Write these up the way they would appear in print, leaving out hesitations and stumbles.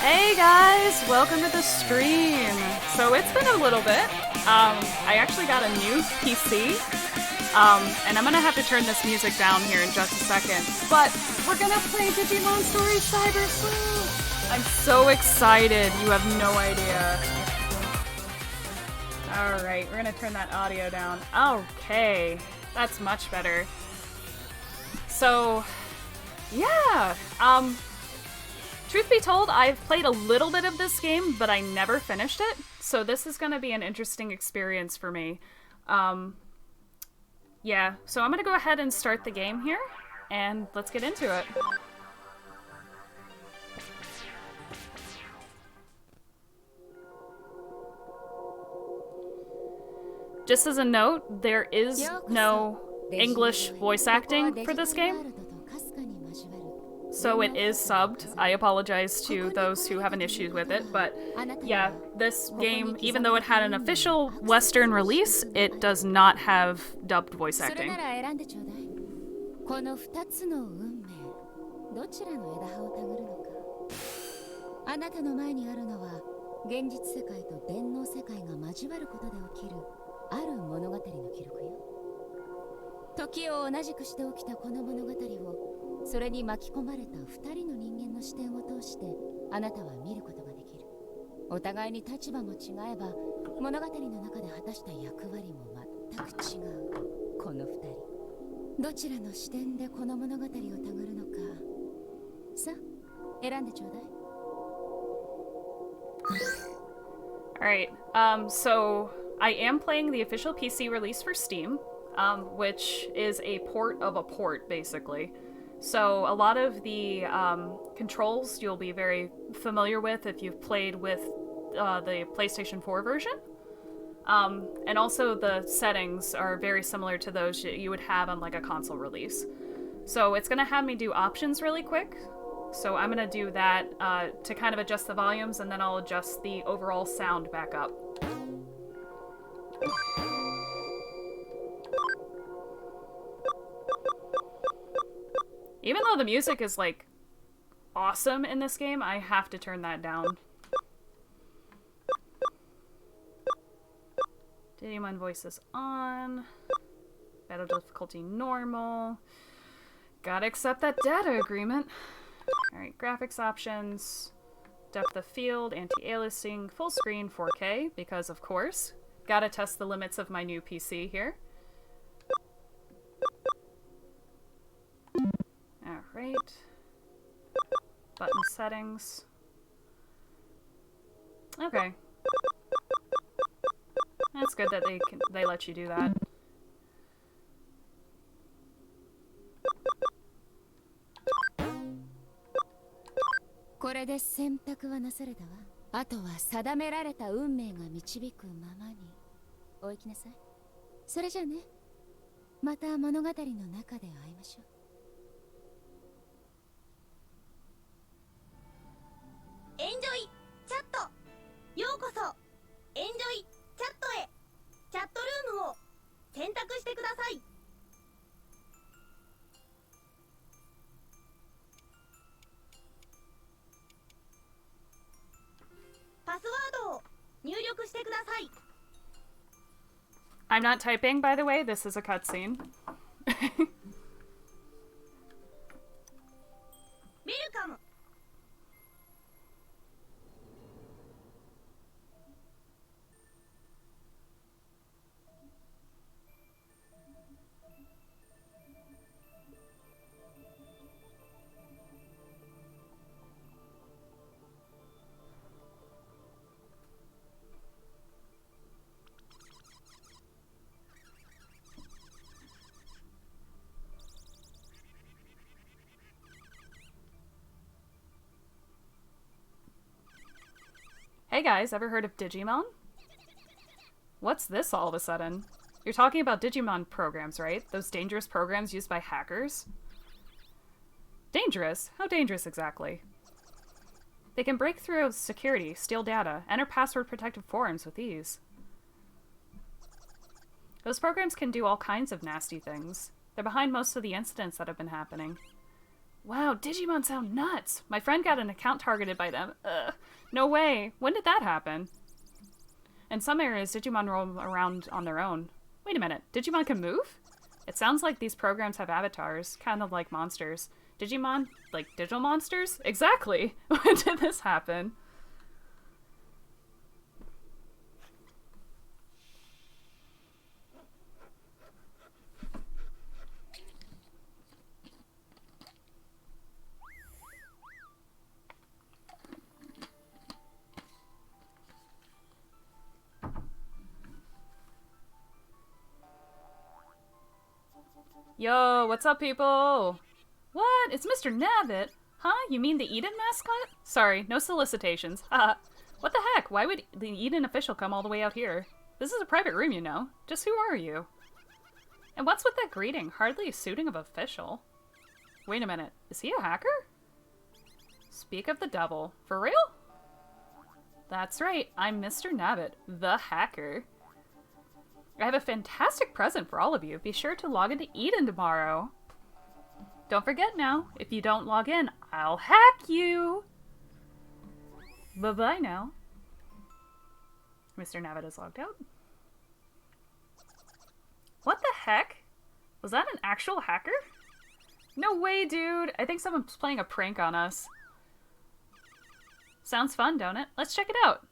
Hey guys, welcome to the stream. So it's been a little bit. I actually got a new PC, and I'm gonna have to turn this music down here in just a second. But we're gonna play Digimon Story Cyber Sleuth. I'm so excited. You have no idea. All right, we're gonna turn that audio down. Okay, that's much better. So, yeah. Truth be told, I've played a little bit of this game, but I never finished it, so this is going to be an interesting experience for me. Yeah, so I'm going to go ahead and start the game here, and let's get into it. Just as a note, there is no English voice acting for this game. So it is subbed. I apologize to those who have an issue with it, but yeah, this game, even though it had an official Western release, it does not have dubbed voice acting. So それに巻き込まれた2人の人間の視点を通してあなたは見ることができる。お互いに立場も違えば物語の中で果たした役割も全く違う。この2人どちらの視点でこの物語をたぐるのかさあ選んでちょうだい。Alright, so I am playing the official PC release for Steam, which is a port of a port, basically. So a lot of the controls you'll be very familiar with if you've played with the PlayStation 4 version. And also the settings are very similar to those you would have on like a console release. So it's going to have me do options really quick. So I'm going to do that to kind of adjust the volumes, and then I'll adjust the overall sound back up. Even though the music is, like, awesome in this game, I have to turn that down. Digimon voices on. Battle difficulty normal. Gotta accept that data agreement. Alright, graphics options. Depth of field, anti-aliasing, full screen 4K, because of course. Gotta test the limits of my new PC here. Alright. Button settings. Okay. That's good that they let you do that. Enjoy チャットようこそ Enjoy チャットへチャットルームを選択してください。パスワードを入力してください。 I'm not typing, by the way. This is a cutscene. Welcome. Hey guys, ever heard of Digimon? What's this all of a sudden? You're talking about Digimon programs, right? Those dangerous programs used by hackers? Dangerous? How dangerous exactly? They can break through security, steal data, enter password-protected forums with ease. Those programs can do all kinds of nasty things. They're behind most of the incidents that have been happening. Wow, Digimon sound nuts. My friend got an account targeted by them. No way. When did that happen? In some areas, Digimon roam around on their own. Wait a minute. Digimon can move? It sounds like these programs have avatars, kind of like monsters. Digimon? Like digital monsters? Exactly. When did this happen? Yo, what's up, people? What? It's Mr. Nabbit? Huh? You mean the Eden mascot? Sorry, no solicitations. Haha. What the heck? Why would the Eden official come all the way out here? This is a private room, you know. Just who are you? And what's with that greeting? Hardly a suiting of official. Wait a minute. Is he a hacker? Speak of the devil. For real? That's right. I'm Mr. Nabbit, the hacker. I have a fantastic present for all of you. Be sure to log into Eden tomorrow. Don't forget now, if you don't log in, I'll hack you. Bye-bye now. Mr. Nabbit is logged out. What the heck? Was that an actual hacker? No way, dude. I think someone's playing a prank on us. Sounds fun, don't it? Let's check it out.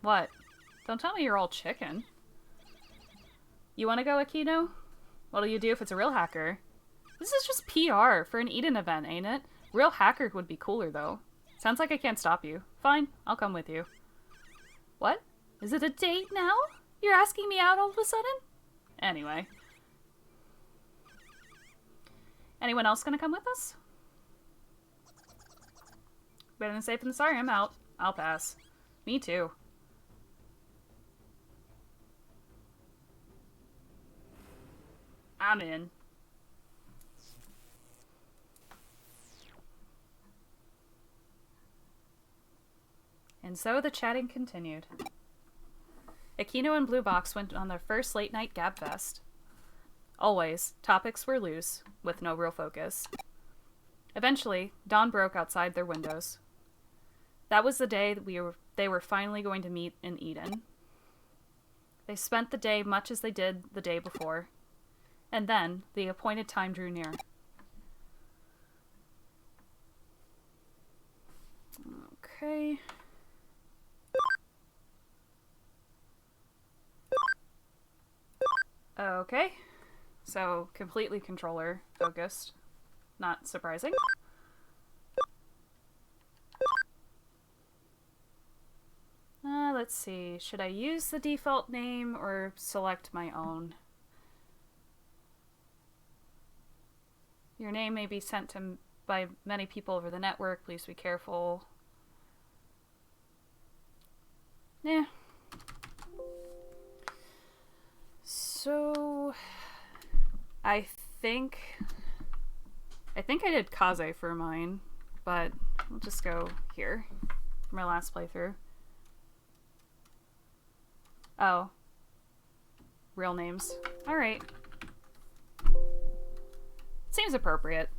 What? Don't tell me you're all chicken. You want to go, Akino? What'll you do if it's a real hacker? This is just PR for an Eden event, ain't it? Real hacker would be cooler, though. Sounds like I can't stop you. Fine, I'll come with you. What? Is it a date now? You're asking me out all of a sudden? Anyway. Anyone else gonna come with us? Better than safe than sorry, I'm out. I'll pass. Me too. I'm in. And so the chatting continued. Akino and Blue Box went on their first late-night gabfest. Always, topics were loose, with no real focus. Eventually, dawn broke outside their windows. That was the day that they were finally going to meet in Eden. They spent the day much as they did the day before. And then, the appointed time drew near. Okay. Okay. So, completely controller focused. Not surprising. Let's see. Should I use the default name or select my own? Your name may be sent to by many people over the network. Please be careful. Nah. So, I think I did Kaze for mine, but we'll just go here for my last playthrough. Oh. Real names. Alright. Seems appropriate.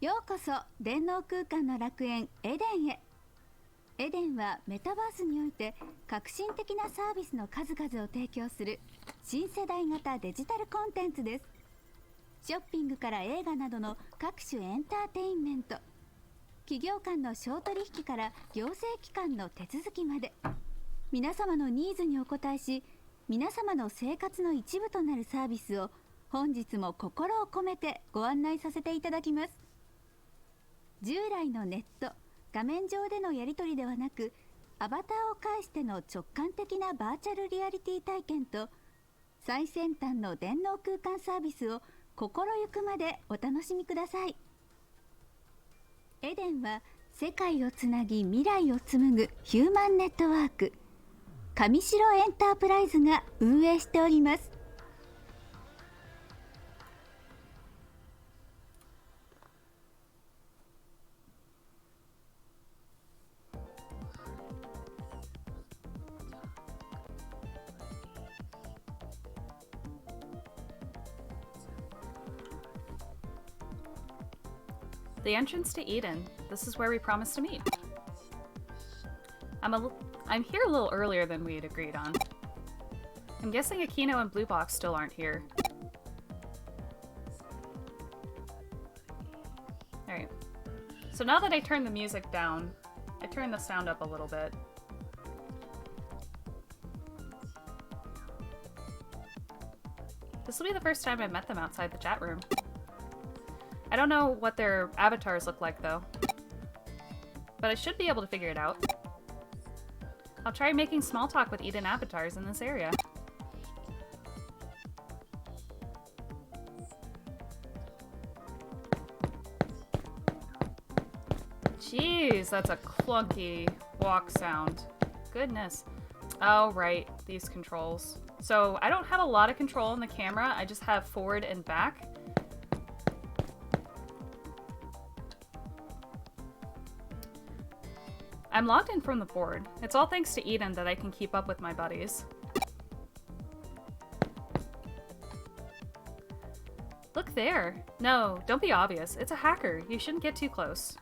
ようこそ電脳空間の楽園エデンへ。エデンはメタバースにおいて革新的なサービスの数々を提供する新世代型デジタルコンテンツです。ショッピングから映画などの各種エンターテインメント、企業間の商取引から行政機関の手続きまで、皆様のニーズにお応えし、皆様の生活の一部となるサービスを本日も心を込めてご案内させていただきます。従来のネット、画面上でのやり取りではなく、アバターを介しての直感的なバーチャルリアリティ体験と、最先端の電脳空間サービスを心ゆくまでお楽しみください。エデンは世界をつなぎ未来を紡ぐヒューマンネットワーク上白エンタープライズが運営しております。The entrance to Eden. This is where we promised to meet. I'm here a little earlier than we had agreed on. I'm guessing Aquino and Blue Box still aren't here. Alright. So now that I turned the music down, I turned the sound up a little bit. This will be the first time I've met them outside the chat room. I don't know what their avatars look like, though. But I should be able to figure it out. I'll try making small talk with Eden avatars in this area. Jeez, that's a clunky walk sound. Goodness. Oh, right, these controls. So I don't have a lot of control on the camera, I just have forward and back. I'm logged in from the board. It's all thanks to Eden that I can keep up with my buddies. Look there! No, don't be obvious. It's a hacker. You shouldn't get too close.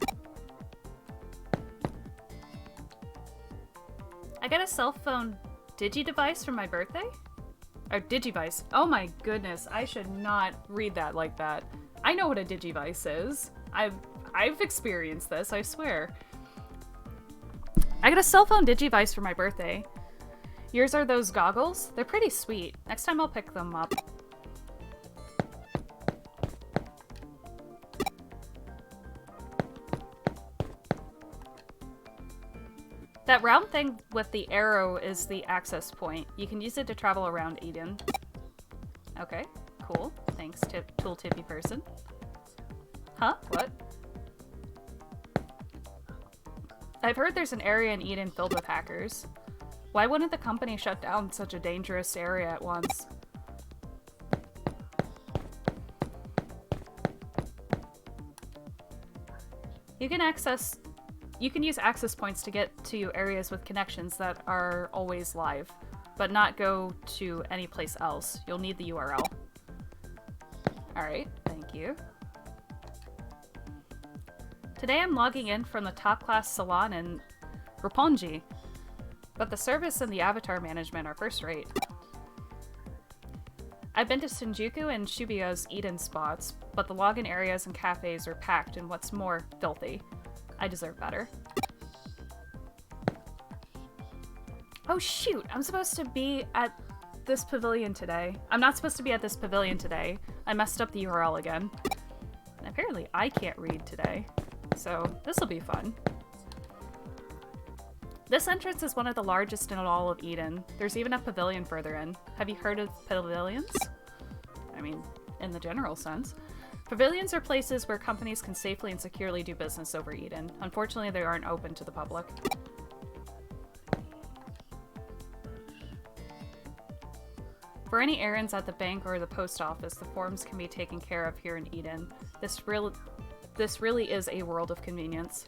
I got a cell phone digi-device for my birthday? Or digivice. Oh my goodness, I should not read that like that. I know what a digivice is. I've experienced this, I swear. I got a cell phone digivice for my birthday. Yours are those goggles? They're pretty sweet. Next time I'll pick them up. That round thing with the arrow is the access point. You can use it to travel around Eden. Okay, cool. Thanks, tool tippy person. Huh? What? I've heard there's an area in Eden filled with hackers. Why wouldn't the company shut down such a dangerous area at once? You can use access points to get to areas with connections that are always live, but not go to any place else. You'll need the URL. Alright, thank you. Today I'm logging in from the top-class salon in Roppongi, but the service and the avatar management are first-rate. I've been to Shinjuku and Shibuya's Eden spots, but the login areas and cafes are packed and what's more, filthy. I deserve better. Oh shoot, I'm supposed to be at this pavilion today. I'm not supposed to be at this pavilion today. I messed up the URL again. And apparently I can't read today. So this'll be fun. This entrance is one of the largest in all of Eden. There's even a pavilion further in. Have you heard of pavilions? I mean, in the general sense. Pavilions are places where companies can safely and securely do business over Eden. Unfortunately, they aren't open to the public. For any errands at the bank or the post office, the forms can be taken care of here in Eden. This really is a world of convenience.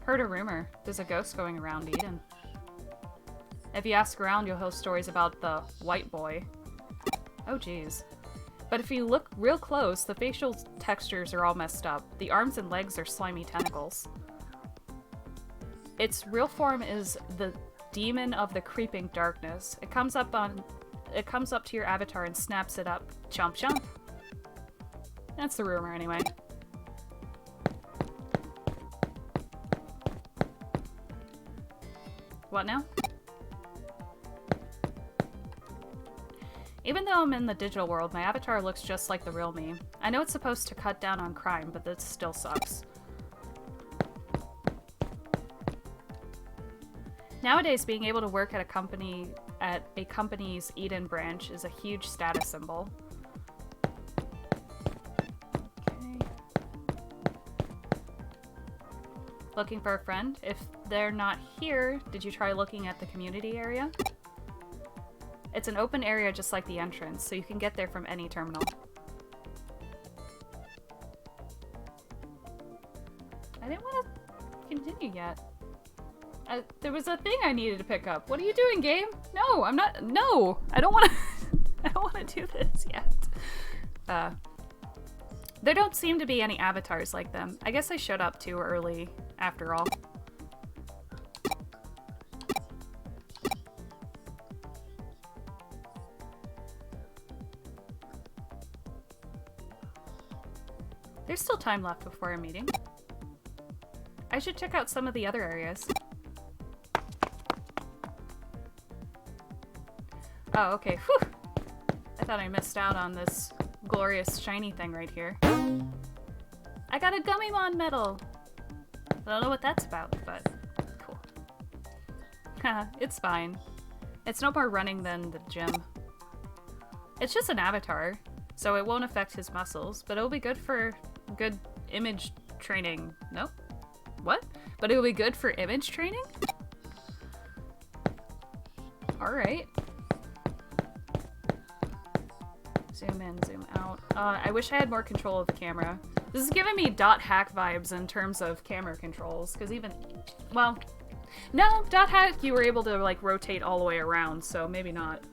Heard a rumor. There's a ghost going around Eden. If you ask around, you'll hear stories about the white boy. Oh geez. But if you look real close, the facial textures are all messed up. The arms and legs are slimy tentacles. Its real form is the demon of the creeping darkness. It comes up to your avatar and snaps it up. Chomp chomp. That's the rumor anyway. What now? Even though I'm in the digital world, my avatar looks just like the real me. I know it's supposed to cut down on crime, but this still sucks. Nowadays, being able to work at a company's Eden branch is a huge status symbol. Looking for a friend? If they're not here, did you try looking at the community area? It's an open area just like the entrance, so you can get there from any terminal. I didn't want to continue yet. There was a thing I needed to pick up. What are you doing, game? No, I'm not. No, I don't want to. I don't want to do this yet. There don't seem to be any avatars like them. I guess I showed up too early, after all. There's still time left before our meeting. I should check out some of the other areas. Oh, okay. Whew. I thought I missed out on this glorious shiny thing right here. I got a Gummymon medal! I don't know what that's about, but cool. Haha, it's fine. It's no more running than the gym. It's just an avatar, so it won't affect his muscles, but it'll be good for good image training. Nope. What? But it'll be good for image training? Alright. Zoom in, zoom out. I wish I had more control of the camera. This is giving me Dot Hack vibes in terms of camera controls, because even... Well, no, Dot Hack you were able to, like, rotate all the way around, so maybe not.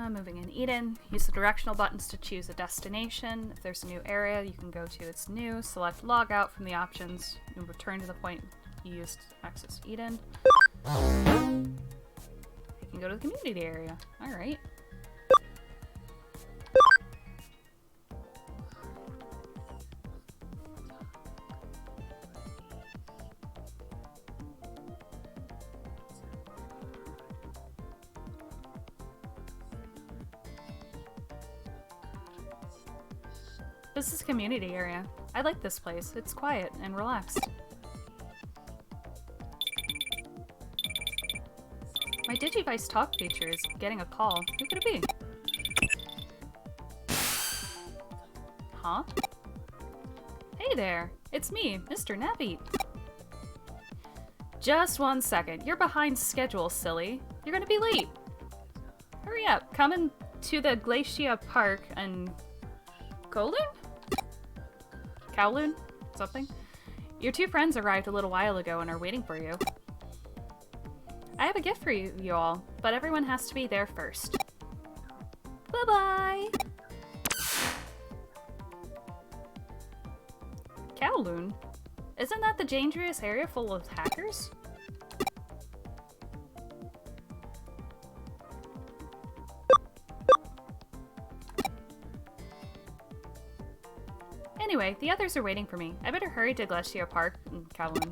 Moving in Eden, use the directional buttons to choose a destination. If there's a new area you can go to, it's new. Select log out from the options and return to the point you used to access Eden. You can go to the community area. Alright. This is community area. I like this place. It's quiet and relaxed. My Digivice talk feature is getting a call. Who could it be? Huh? Hey there! It's me, Mr. Navi. Just 1 second. You're behind schedule, silly. You're gonna be late. Hurry up. Come into the Glacia Park and... Kowloon? Kowloon? Something? Your two friends arrived a little while ago and are waiting for you. I have a gift for you all, but everyone has to be there first. Bye-bye! Kowloon? Isn't that the dangerous area full of hackers? Anyway, the others are waiting for me. I better hurry to Glacia Park in Kowloon.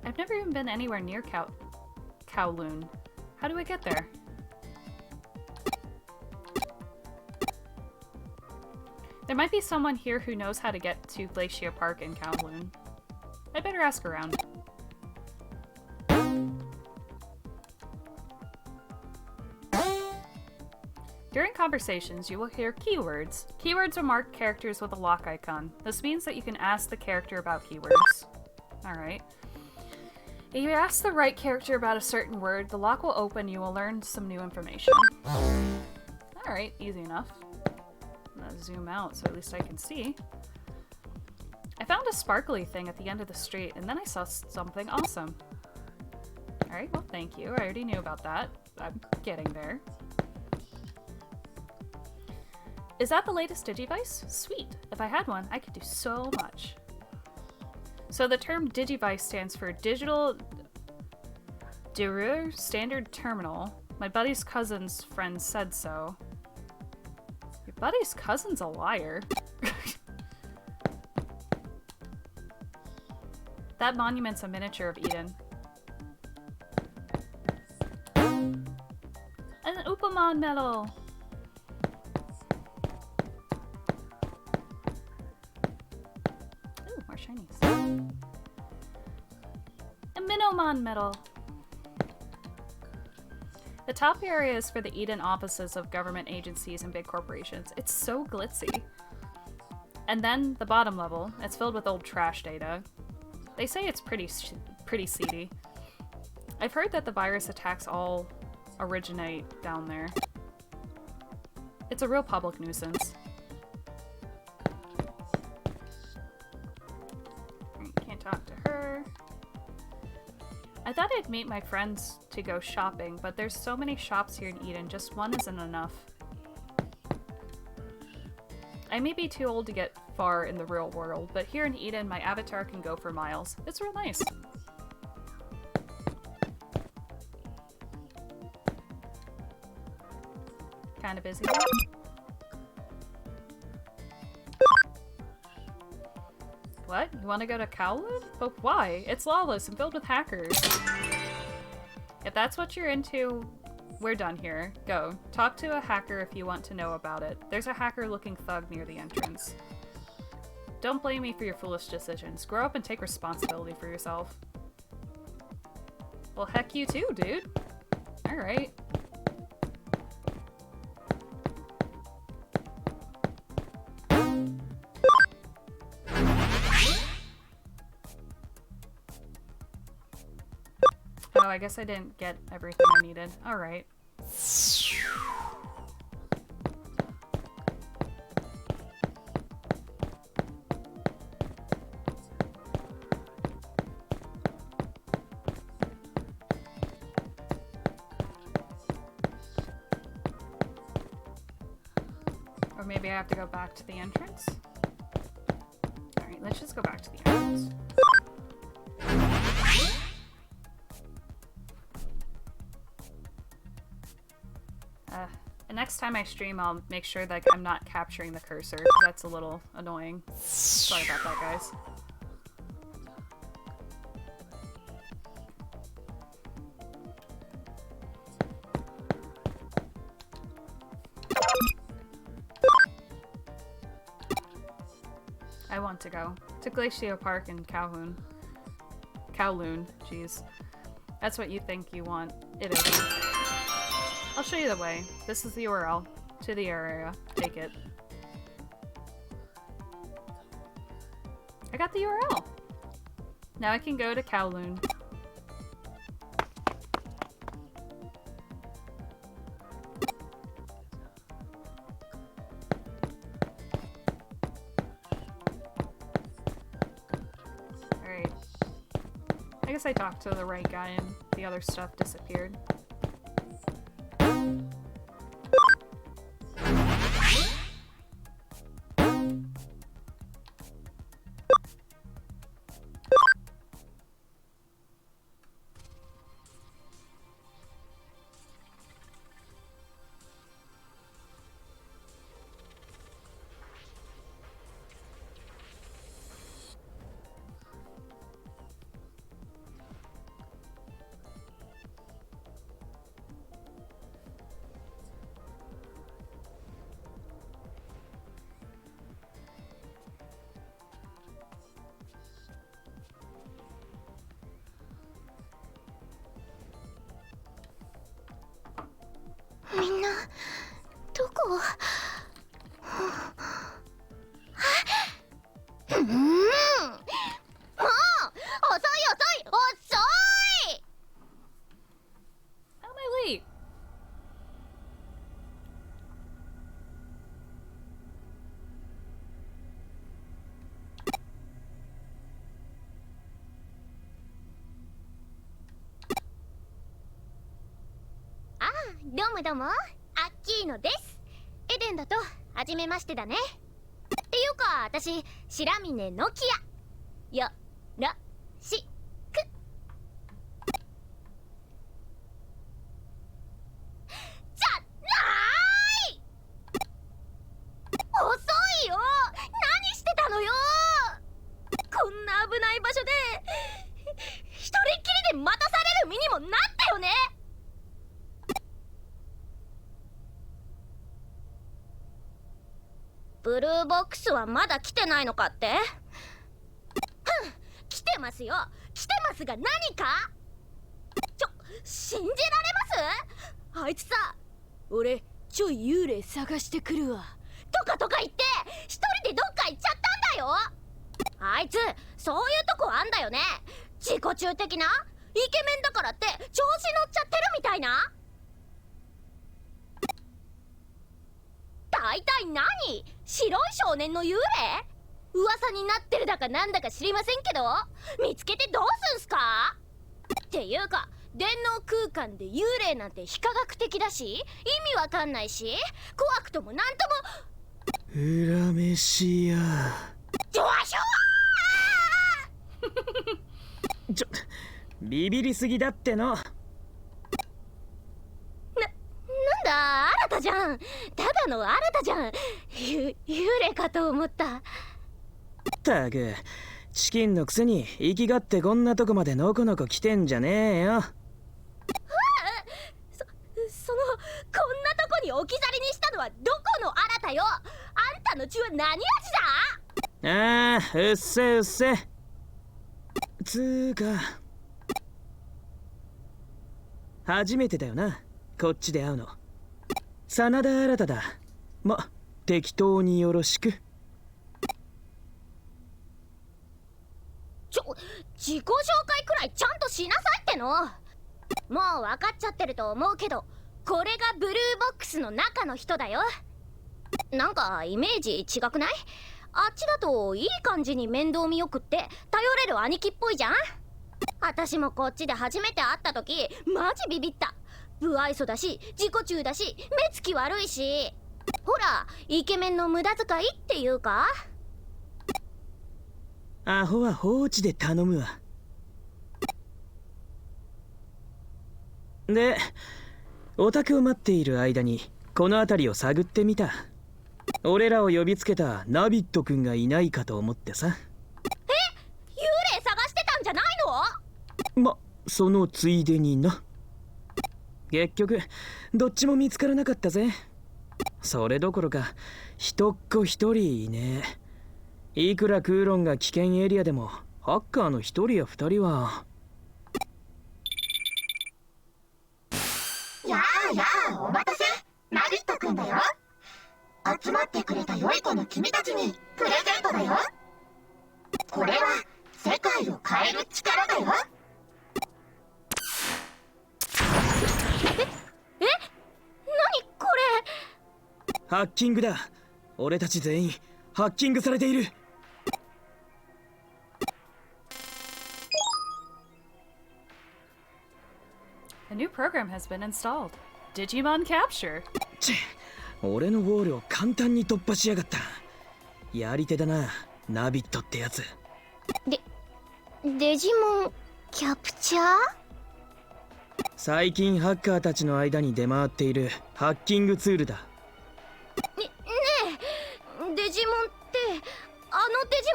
I've never even been anywhere near Kowloon. How do I get there? There might be someone here who knows how to get to Glacia Park in Kowloon. I better ask around. During conversations, you will hear keywords. Keywords will mark characters with a lock icon. This means that you can ask the character about keywords. Alright. If you ask the right character about a certain word, the lock will open and you will learn some new information. Alright, easy enough. I'm gonna zoom out so at least I can see. I found a sparkly thing at the end of the street and then I saw something awesome. Alright, well thank you. I already knew about that. I'm getting there. Is that the latest Digivice? Sweet. If I had one, I could do so much. So the term Digivice stands for Digital Derur Standard Terminal. My buddy's cousin's friend said so. Your buddy's cousin's a liar. That monument's a miniature of Eden. An Upamon medal! Ooh, more shinies. A Minomon medal! The top area is for the Eden offices of government agencies and big corporations. It's so glitzy. And then the bottom level, it's filled with old trash data. They say it's pretty seedy. I've heard that the virus attacks all originate down there. It's a real public nuisance. Can't talk to her. I thought I'd meet my friends to go shopping, but there's so many shops here in Eden, just one isn't enough. I may be too old to get far in the real world, but here in Eden, my avatar can go for miles. It's real nice. Kinda busy. What? You want to go to Kowloon? But why? It's lawless and filled with hackers. If that's what you're into, we're done here. Go. Talk to a hacker if you want to know about it. There's a hacker-looking thug near the entrance. Don't blame me for your foolish decisions. Grow up and take responsibility for yourself. Well, heck you too, dude. Alright. Oh, I guess I didn't get everything I needed. Alright. Or maybe I have to go back to the entrance? Alright, let's just go back to the entrance. And next time I stream, I'll make sure that I'm not capturing the cursor. That's a little annoying. Sorry about that, guys. I want to go to Glacier Park in Kowloon. Kowloon, jeez. That's what you think you want. It isn't. I'll show you the way. This is the URL to the area. Take it. I got the URL. Now I can go to Kowloon. Alright. I guess I talked to the right guy and the other stuff disappeared. How am I late?どうもどうも、アッキーノです。エデンだと初めましてだね。っていうか、私白峰ノキアよろしく。じゃない。遅いよ。何してたのよ。こんな危ない場所で一人っきりで待たされる身にもなったよね。ブルーボックスはまだ来てないのかって？来てますよ、来てますが何か？信じられます？あいつさ、俺ちょい幽霊探してくるわとか言って一人でどっか行っちゃったんだよ。あいつそういうとこあんだよね。自己中的な、イケメンだからって調子乗っちゃってるみたいな。大体何？白い少年の幽霊？噂になってるだかなんだか知りませんけど、見つけてどうすんすか？っていうか電脳空間で幽霊なんて非科学的だし意味わかんないし、怖くともなんとも。恨めしや。ジョワショビビりすぎだっての。なんだ、新じゃん。ただの新じゃん。幽霊かと思った。ったく、チキンのくせに生きがってこんなとこまでのこのこ来てんじゃねえよ。こんなとこに置き去りにしたのはどこの新たよ。あんたの血は何味だ？ああ、うっせうっせ。つーか、初めてだよな、こっちで会うの。真田新だ。ま、適当によろしく。自己紹介くらいちゃんとしなさいっての。もう分かっちゃってると思うけど、これがブルーボックスの中の人だよ。なんかイメージ違くない？あっちだといい感じに面倒見よくって頼れる兄貴っぽいじゃん。私もこっちで初めて会った時マジビビった。不愛想だし自己中だし目つき悪いし、ほらイケメンの無駄遣いっていうか。アホは放置で頼むわ。で、オタクを待っている間にこの辺りを探ってみた。俺らを呼びつけたナビット君がいないかと思ってさ。幽霊探してたんじゃないの？ま、そのついでにな。結局どっちも見つからなかったぜ。それどころか一っ子一人いねえ。いくらクーロンが危険エリアでもハッカーの一人や二人は。やあやあ、お待たせ。ナビットくんだよ。集まってくれた良い子の君たちにプレゼントだよ。これは世界を変える力だよ。何これ？ハッキングだ。俺たち全員ハッキングされている。A new program has been installed. Digimon Capture. チッ、俺のウォールを簡単に突破しやがった。やり手だな、ナビットってやつ。デジモンキャプチャー？最近ハッカーたちの間に出回っているハッキングツールだ。ねえ、デジモンってあのデジ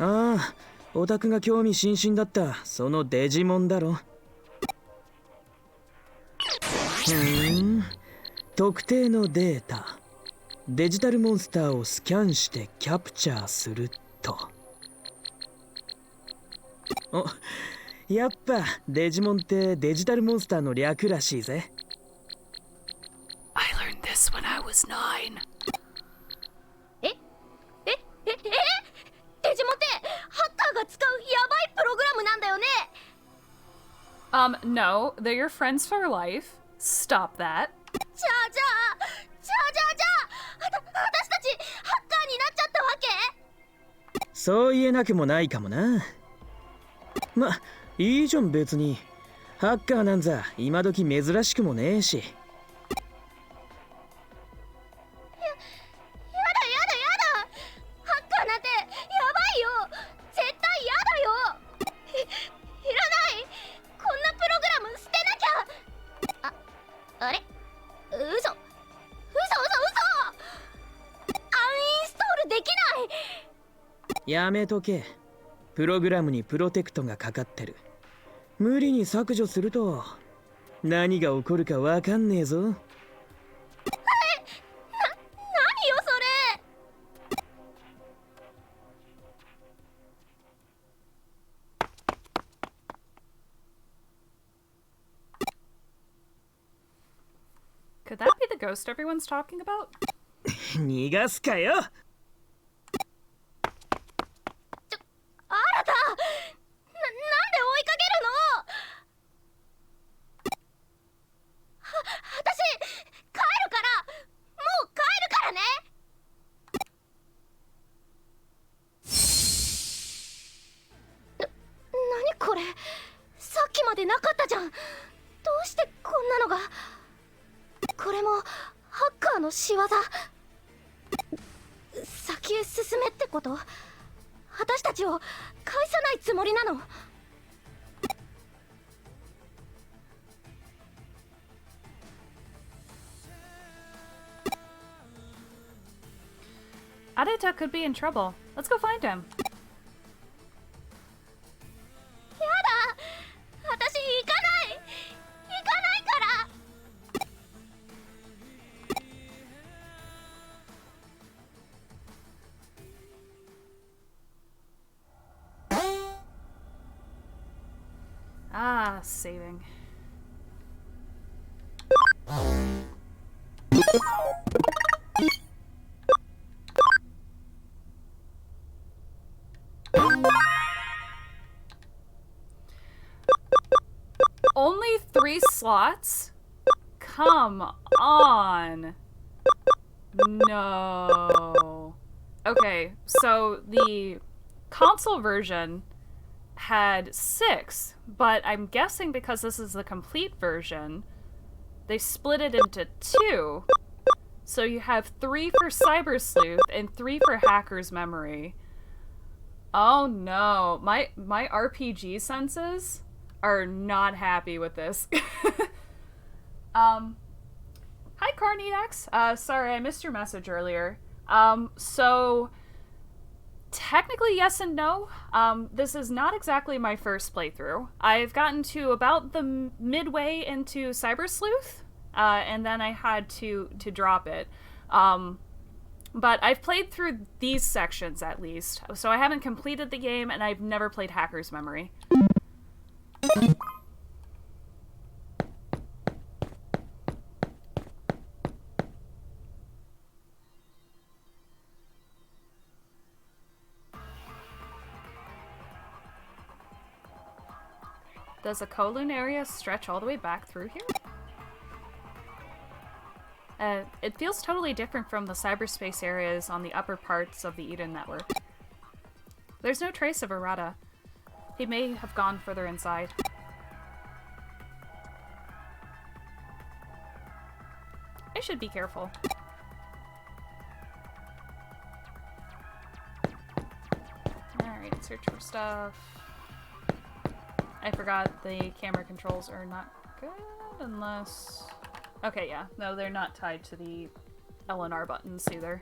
モン？ああ、オタクが興味津々だったそのデジモンだろ。特定のデータ、デジタルモンスターをスキャンしてキャプチャーすると。お、やっぱデジモンってデジタルモンスターの略らしいぜ。 I learned this when I was 9. デジモンってハッカーが使うヤバいプログラムなんだよね。No, they're your friends for life. Stop that. じゃあ私たちハッカーになっちゃったわけ？そう言えなくもないかもな。ま、いいじゃん別に。ハッカーなんざ今時珍しくもねえし。やだ。ハッカーなんてやばいよ。絶対やだよ。いらない。こんなプログラム捨てなきゃ。あれ？嘘。アンインストールできない。やめとけ。プログラムにプロテクトがかかってる。無理に削除すると何が起こるかわかんねえぞ。何よ Could that be the ghost everyone's talking about? 逃がすかよ。あなた、なんで追いかけるの？私帰るから、もう帰るからね。何これ、さっきまでなかったじゃん。どうしてこんなのが。これもハッカーの仕業。先へ進めってこと？私たちを返さないつもりなの？Areta could be in trouble. Let's go find him. やだ、私行かない、行かないから。Ah, saving. Only 3 slots? Come on. No. Okay, so the console version had 6, but I'm guessing because this is the complete version, they split it into 2. So you have 3 for Cyber Sleuth and 3 for Hacker's Memory. Oh no, my RPG senses are not happy with this. Hi Carnitax. Sorry, I missed your message earlier. So technically yes and no. This is not exactly my first playthrough. I've gotten to about the midway into Cyber Sleuth, and then I had to drop it. But I've played through these sections at least, so I haven't completed the game, and I've never played Hacker's Memory. Does the Kowloon area stretch all the way back through here? It feels totally different from the cyberspace areas on the upper parts of the Eden network. There's no trace of Arata. He may have gone further inside. I should be careful. Alright, search for stuff. I forgot the camera controls are not good unless... Okay, yeah. No, they're not tied to the L and R buttons either.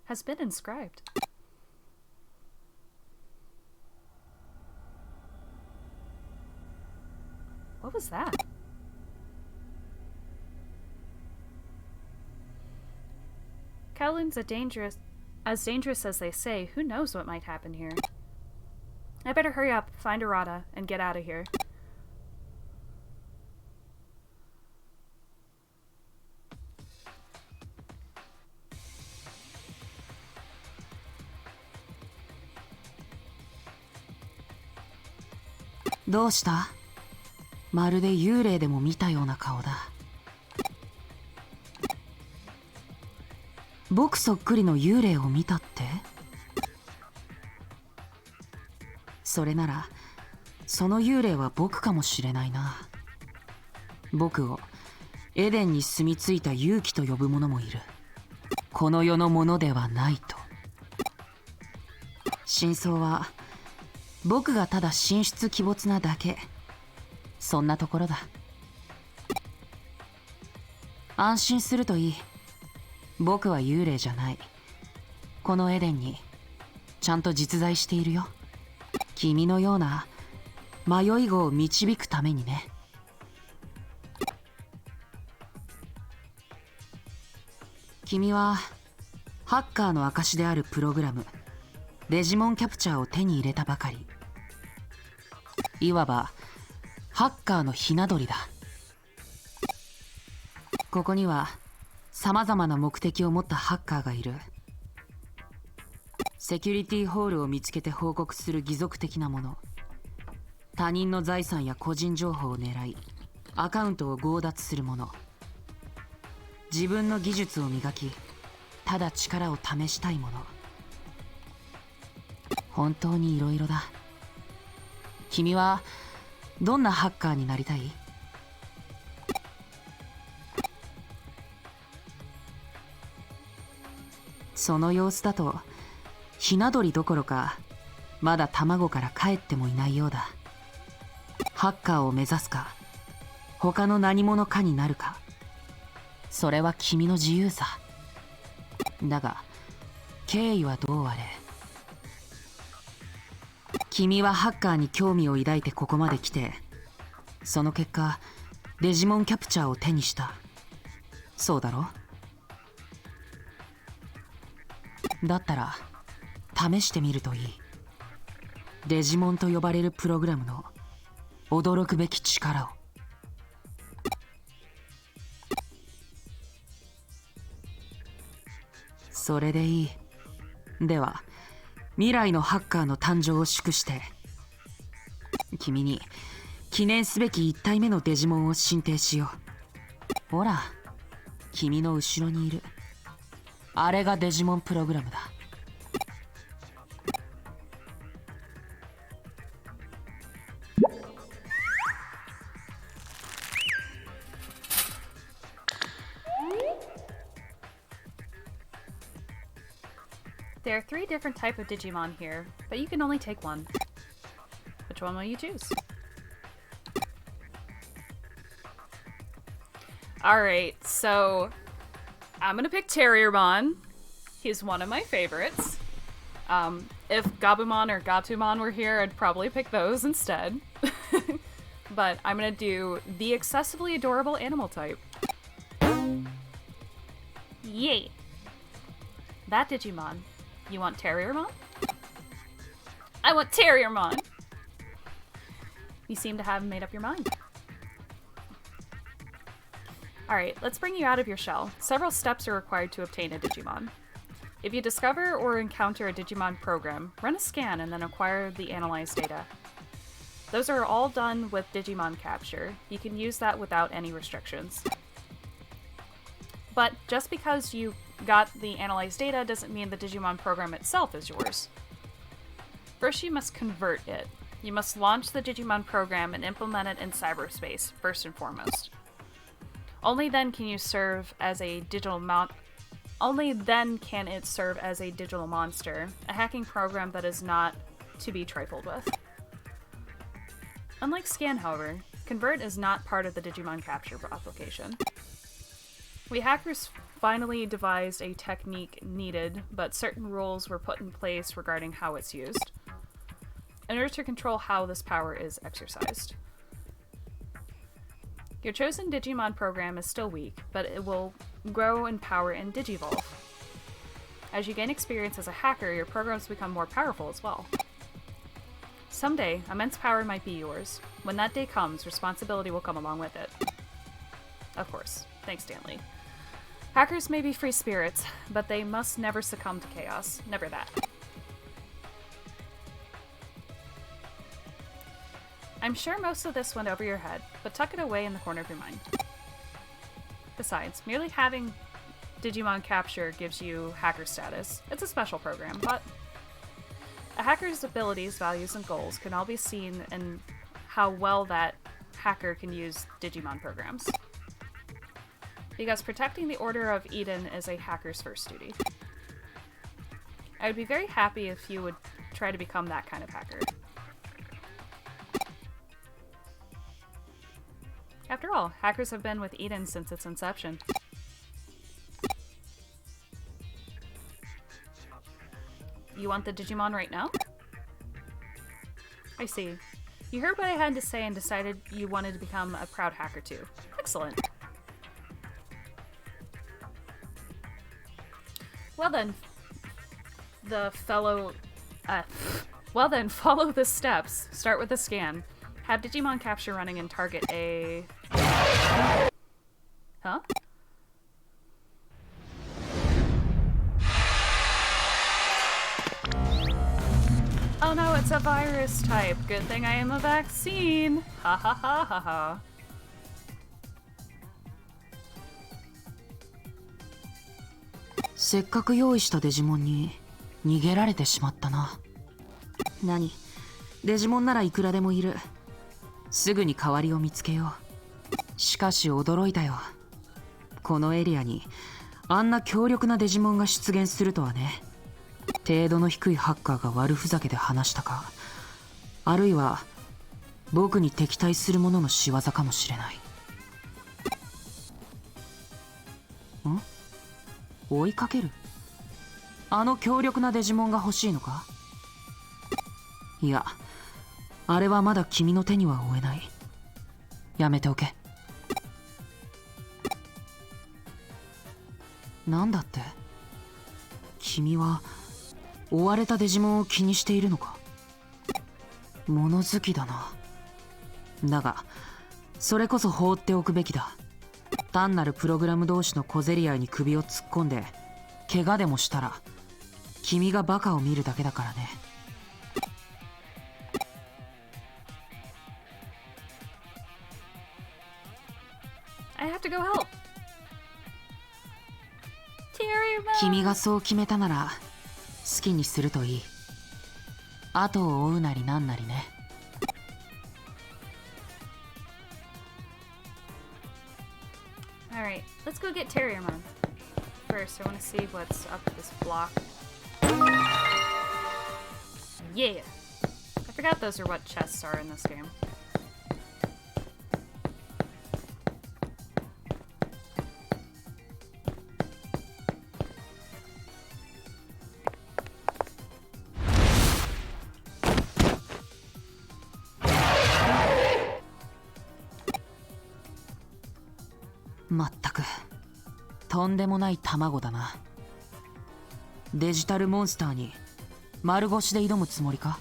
Has been inscribed. What was that? Kowloon's as dangerous as they say. Who knows what might happen here? I better hurry up, find Arata, and get out of here.「どうした?まるで幽霊でも見たような顔だ。僕そっくりの幽霊を見たって?それならその幽霊は僕かもしれないな。僕をエデンに住み着いた勇気と呼ぶ者もいる。この世のものではないと。真相は僕がただ神出鬼没なだけ。そんなところだ。安心するといい。僕は幽霊じゃない。このエデンにちゃんと実在しているよ。君のような迷い子を導くためにね。君はハッカーの証であるプログラムデジモンキャプチャーを手に入れたばかり。いわばハッカーのひな鳥だ。ここには様々な目的を持ったハッカーがいる。セキュリティホールを見つけて報告する義賊的なもの、他人の財産や個人情報を狙いアカウントを強奪するもの、自分の技術を磨きただ力を試したいもの。本当に色々だ。君はどんなハッカーになりたい？その様子だとひな鳥どころかまだ卵から帰ってもいないようだ。ハッカーを目指すか他の何者かになるか、それは君の自由さ。だが経緯はどうあれ、君はハッカーに興味を抱いてここまで来て、その結果デジモンキャプチャーを手にした。そうだろ？だったら試してみるといい。デジモンと呼ばれるプログラムの驚くべき力を。それでいい。では未来のハッカーの誕生を祝して君に記念すべき1体目のデジモンを進呈しよう。ほら、君の後ろにいるあれがデジモンプログラムだ。There are 3 different types of Digimon here, but you can only take one. Which one will you choose? Alright, so I'm gonna pick Terriermon. He's one of my favorites. If Gabumon or Gatomon were here, I'd probably pick those instead. But I'm gonna do the excessively adorable animal type. Yay! That Digimon. You want Terriermon? I want Terriermon! You seem to have made up your mind. Alright, let's bring you out of your shell. Several steps are required to obtain a Digimon. If you discover or encounter a Digimon program, run a scan and then acquire the analyzed data. Those are all done with Digimon capture. You can use that without any restrictions. But just because you got the analyzed data doesn't mean the Digimon program itself is yours. First, you must convert it. You must launch the Digimon program and implement it in cyberspace, first and foremost. Only then can you serve as a digital Only then can it serve as a digital monster, a hacking program that is not to be trifled with. Unlike Scan, however, Convert is not part of the Digimon capture application. We hackers finally devised a technique needed, but certain rules were put in place regarding how it's used, in order to control how this power is exercised. Your chosen Digimon program is still weak, but it will grow in power and digivolve. As you gain experience as a hacker, your programs become more powerful as well. Someday, immense power might be yours. When that day comes, responsibility will come along with it. Of course. Thanks, Stanley. Hackers may be free spirits, but they must never succumb to chaos. Never that. I'm sure most of this went over your head, but tuck it away in the corner of your mind. Besides, merely having Digimon capture gives you hacker status. It's a special program, but a hacker's abilities, values, and goals can all be seen in how well that hacker can use Digimon programs. Because protecting the Order of Eden is a hacker's first duty. I would be very happy if you would try to become that kind of hacker. After all, hackers have been with Eden since its inception. You want the Digimon right now? I see. You heard what I had to say and decided you wanted to become a proud hacker too. Excellent. Well then, follow the steps. Start with a scan. Have Digimon capture running and target a... Huh? Oh no, it's a virus type. Good thing I am a vaccine. Ha ha ha ha ha.「せっかく用意したデジモンに逃げられてしまったな。何？デジモンならいくらでもいる。すぐに代わりを見つけよう。しかし驚いたよ。このエリアにあんな強力なデジモンが出現するとはね。程度の低いハッカーが悪ふざけで話したか、あるいは僕に敵対する者の仕業かもしれない。ん？追いかける？あの強力なデジモンが欲しいのか？いや、あれはまだ君の手には負えない。やめておけ。なんだって？君は追われたデジモンを気にしているのか？物好きだな。だがそれこそ放っておくべきだ。単なるプログラム同士の小競り合いに首を突っ込んで怪我でもしたら君がバカを見るだけだからね。I have to go help. 君がそう決めたなら好きにするといい。後を追うなりなんなりね。Alright, let's go get Terriermon. First, I want to see what's up this block. Yeah! I forgot those are what chests are in this game. まったくとんでもない卵だな。デジタルモンスターに丸腰で挑むつもりか？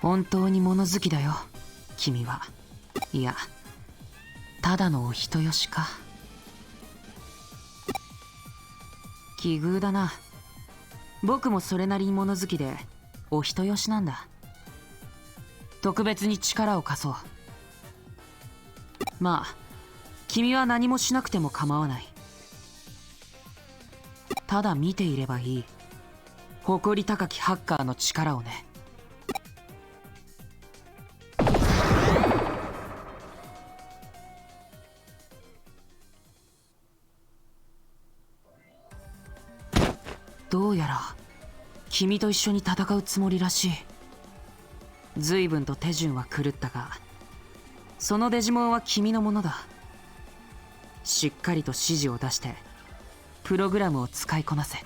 本当に物好きだよ君は。いや、ただのお人よしか。奇遇だな。僕もそれなりに物好きでお人よしなんだ。特別に力を貸そう。まあ君は何もしなくても構わない。ただ見ていればいい。誇り高きハッカーの力をね。どうやら君と一緒に戦うつもりらしい。随分と手順は狂ったが、そのデジモンは君のものだ。しっかりと指示を出してプログラムを使いこなせ。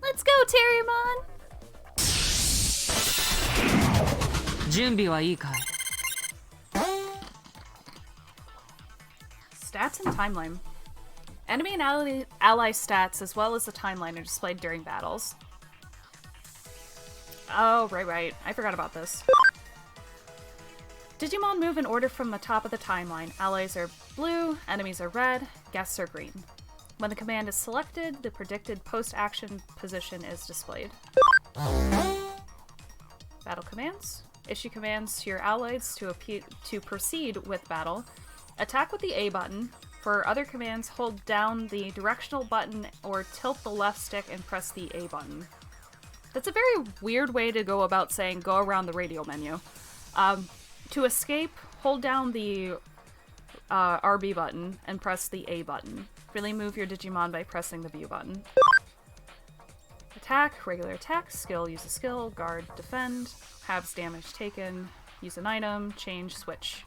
Let's go, Terriermon! 準備はいいかい？ Stats and timeline. Enemy and ally stats, as well as the timeline, are displayed during battles. Oh, right. I forgot about this. Digimon move in order from the top of the timeline. Allies are blue, enemies are red, guests are green. When the command is selected, the predicted post-action position is displayed. Battle commands. Issue commands to your allies to proceed with battle. Attack with the A button. For other commands, hold down the directional button or tilt the left stick and press the A button. That's a very weird way to go about saying go around the radio menu. To escape, hold down the RB button and press the A button. Really move your Digimon by pressing the B button. Attack, regular attack, skill, use a skill, guard, defend, halves damage taken, use an item, change, switch.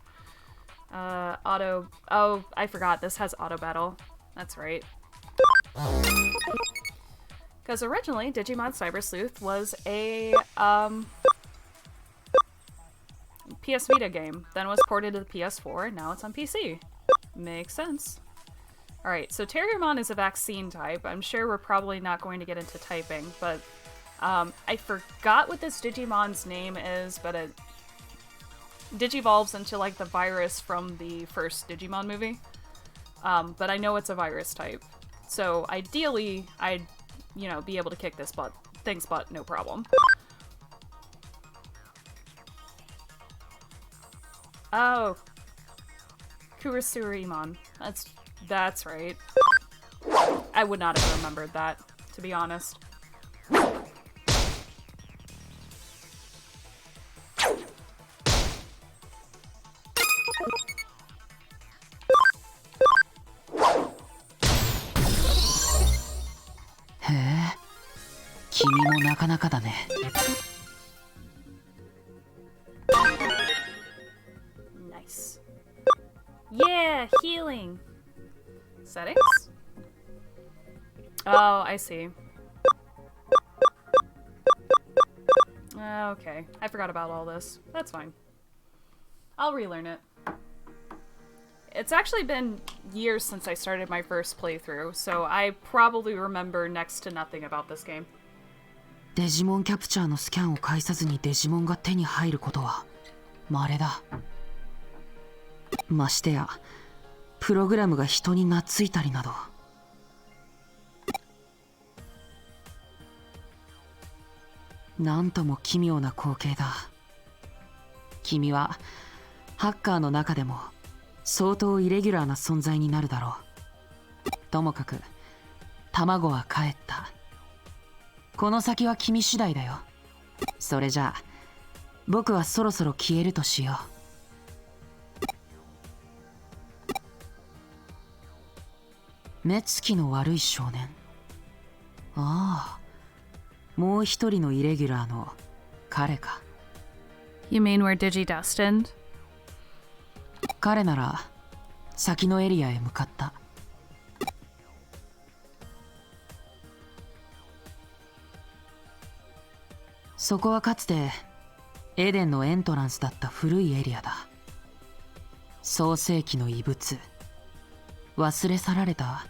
Auto, oh, I forgot, this has auto battle. That's right. Because originally, Digimon Cyber Sleuth was a, PS Vita game, then was ported to the PS4, and now it's on PC. Makes sense. Alright, so Terriermon is a vaccine type. I'm sure we're probably not going to get into typing, but I forgot what this Digimon's name is, but it digivolves into like the virus from the first Digimon movie. But I know it's a virus type. So ideally, I'd, you know, be able to kick this thing's butt, no problem. Oh. Kurasurimon. That's right. I would not have remembered that, to be honest. Nice. Yeah, healing. Settings? Oh, I see. Okay, I forgot about all this. That's fine. I'll relearn it. It's actually been years since I started my first playthrough, so I probably remember next to nothing about this game. デジモンキャプチャーのスキャンを介さずにデジモンが手に入ることは稀だ。ましてやプログラムが人に懐いたりなど。なんとも奇妙な光景だ。君はハッカーの中でも相当イレギュラーな存在になるだろう。ともかく卵は帰った。この先は君次第だよ。それじゃあ僕はそろそろ消えるとしよう。目つきの悪い少年。ああ、もう一人のイレギュラーの彼か。You mean we're Digi-destined? 彼なら先のエリアへ向かった。そこはかつてエデンのエントランスだった古いエリアだ。創世紀の遺物、忘れ去られた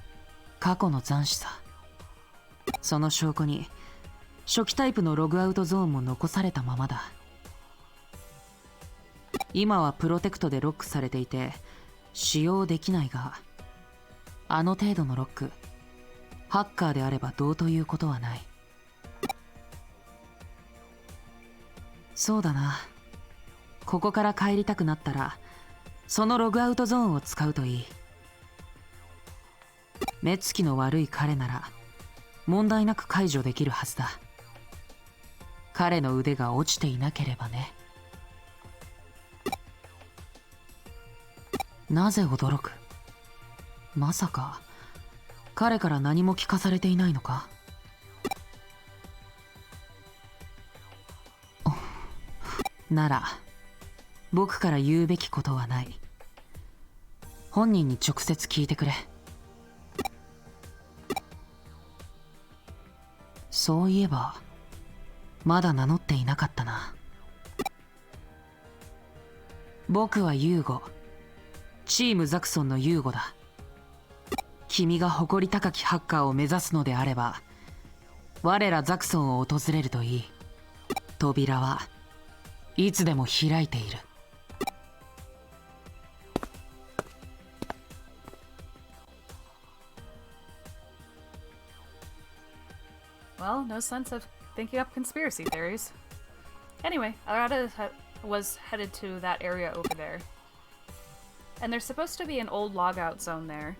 過去の残滓さ。その証拠に初期タイプのログアウトゾーンも残されたままだ。今はプロテクトでロックされていて使用できないが、あの程度のロック、ハッカーであればどうということはない。そうだな。ここから帰りたくなったらそのログアウトゾーンを使うといい。目つきの悪い彼なら問題なく解除できるはずだ。彼の腕が落ちていなければね。なぜ驚く？まさか彼から何も聞かされていないのか？なら僕から言うべきことはない。本人に直接聞いてくれ。そういえばまだ名乗っていなかったな。僕はユーゴ、チームザクソンのユーゴだ。君が誇り高きハッカーを目指すのであれば我らザクソンを訪れるといい。扉はいつでも開いている。Well, no sense of thinking up conspiracy theories. Anyway, I gotta was headed to that area over there. And there's supposed to be an old logout zone there.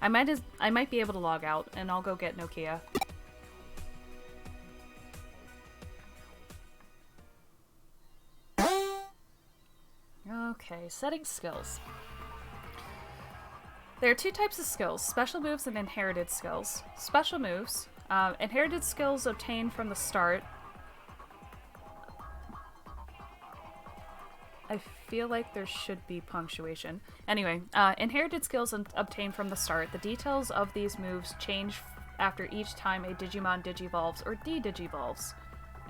I might be able to log out, and I'll go get Nokia. Okay, setting skills. There are two types of skills, special moves and inherited skills. Special moves, inherited skills obtained from the start. I feel like there should be punctuation. Anyway, inherited skills obtained from the start. The details of these moves change after each time a Digimon digivolves or de-digivolves.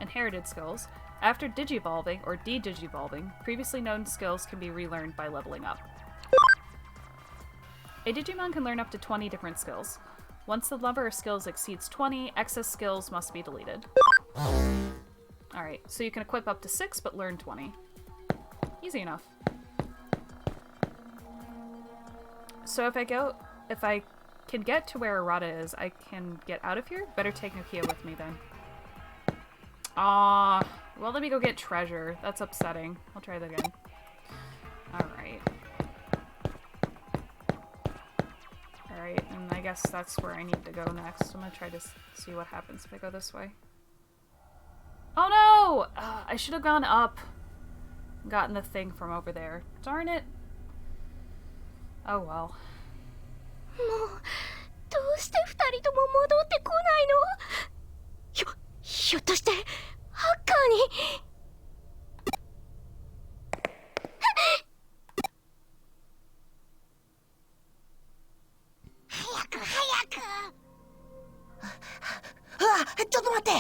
Inherited skills. After digivolving or de-digivolving, previously known skills can be relearned by leveling up. A Digimon can learn up to 20 different skills. Once the number of skills exceeds 20, excess skills must be deleted. Alright, so you can equip up to 6 but learn 20. Easy enough. So if I can get to where Arata is, I can get out of here? Better take Nokia with me then. Ah, well, let me go get treasure. That's upsetting. I'll try that again. Alright. Alright, and I guess that's where I need to go next. I'm gonna try to see what happens if I go this way. Oh no! I should have gone up. Gotten the thing from over there. Darn it. Oh well. もうどうして二人とも戻ってこないの？ひょっとしてハッカーに。早く早く。あ、ちょっと待って。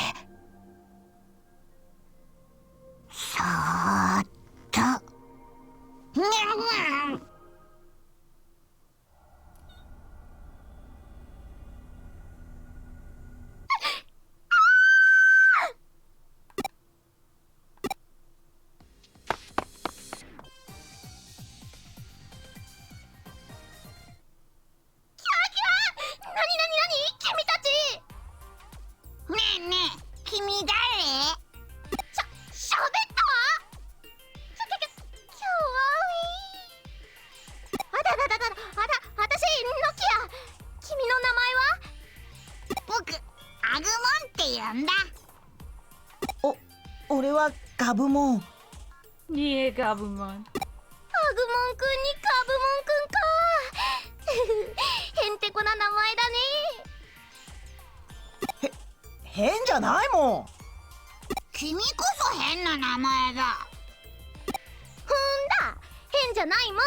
そーっと。にゃん。俺はガブモン。いえ、ガブモン。アグモンくんにガブモンくんか。へんてこな名前だね。変じゃないもん。君こそ変な名前だ。ふんだ、変じゃないもん。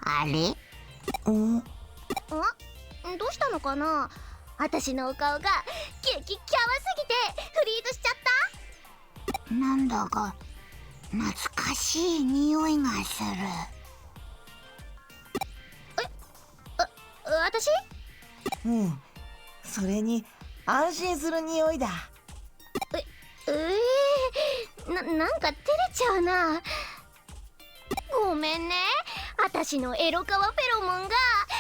あれ？どうしたのかな。私のお顔が激キャワすぎてフリーズしちゃった。なんだか懐かしい匂いがする。私？うん、それに安心する匂いだ。なんか照れちゃうな。ごめんね、私のエロカワフェロモンが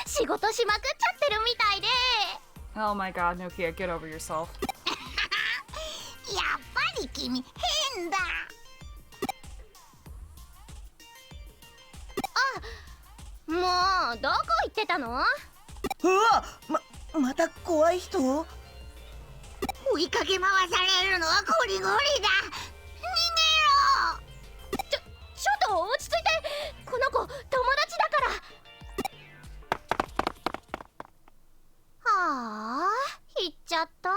仕事しまくっちゃってるみたいで。Oh my god, Nokia, get over yourself. やっぱり君変だ。もうどこ行ってたの？うわ、また怖い人？追いかけ回されるのはゴリゴリだ。逃げろ。ちょっと落ち着いて。この子友達だから。はあ、行っちゃった。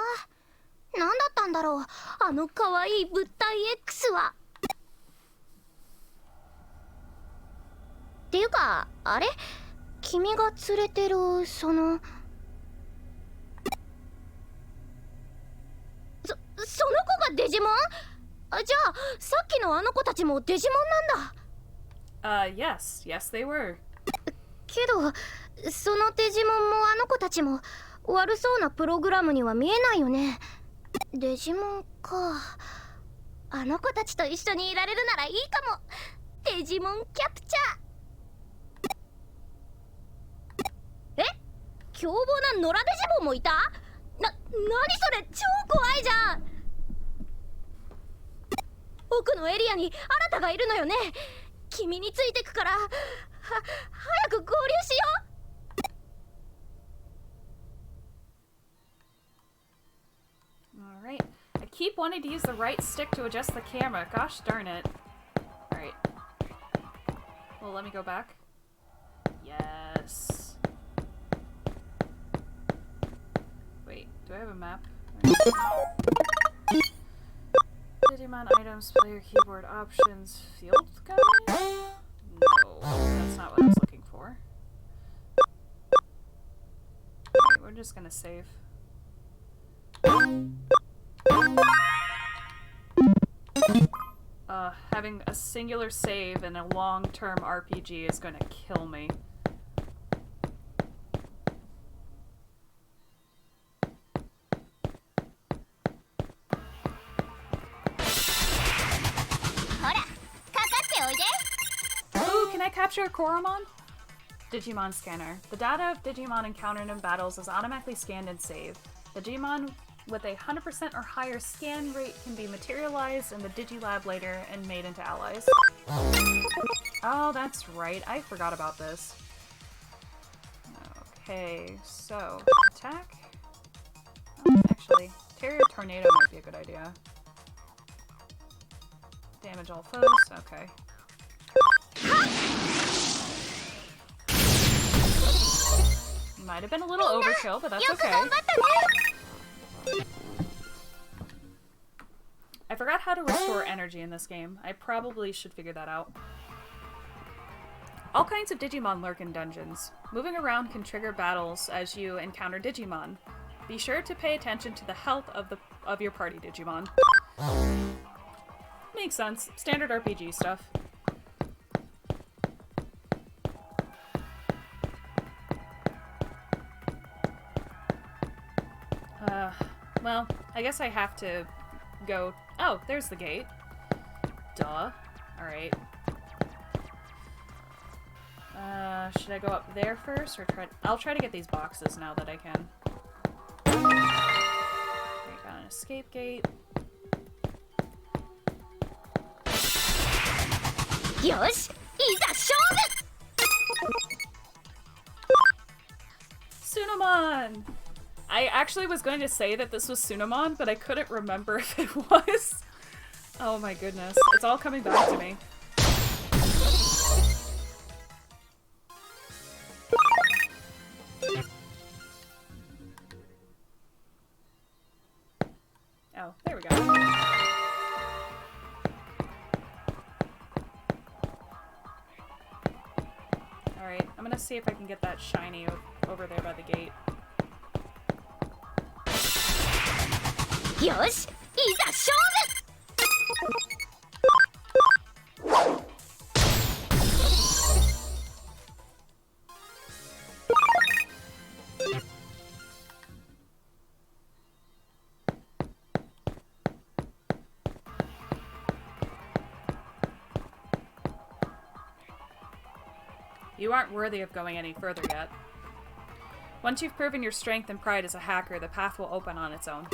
何だったんだろう、あの可愛い物体 X は。っていうか、あれ？君が連れてるその子がデジモン？じゃあさっきのあの子たちもデジモンなんだ。Yes, they were. けどそのデジモンもあの子たちも悪そうなプログラムには見えないよね。デジモンか。あの子たちと一緒にいられるならいいかも。デジモンキャプチャー。凶暴な野良デジモンもいた？何それ、超怖いじゃん。奥のエリアにあなたがいるのよね。君についてくから、早く合流しよう。Alright. I keep wanting to use the right stick to adjust the camera. Gosh darn it. Alright. Well, let me go back. Yes. Wait, do I have a map? Digimon items, player keyboard options, field guide? No, that's not what I was looking for. Alright, we're just gonna save. Having a singular save in a long-term RPG is gonna kill me. Ooh, can I capture a Koromon? Digimon scanner. The data of Digimon encountered in battles is automatically scanned and saved. Digimon with a 100% or higher scan rate can be materialized in the Digilab later and made into allies. Oh, that's right. I forgot about this. Okay, so attack. Oh, actually, Terrier Tornado might be a good idea. Damage all foes. Okay. Might have been a little overkill, but that's okay. I forgot how to restore energy in this game. I probably should figure that out. All kinds of Digimon lurk in dungeons. Moving around can trigger battles as you encounter Digimon. Be sure to pay attention to the health of your party Digimon. Makes sense. Standard RPG stuff. Well, I guess I have to go... Oh, there's the gate. Duh. Alright. Should I go up there first, or try... I'll try to get these boxes now that I can. Okay, got an escape gate. Yosh! Iza shovu! Tsunamon! I actually was going to say that this was Tsunamon, but I couldn't remember if it was. Oh my goodness. It's all coming back to me. Oh, there we go. Alright, I'm gonna see if I can get that shiny over there by the gate. Yosh! Iza shovu! You aren't worthy of going any further yet. Once you've proven your strength and pride as a hacker, the path will open on its own.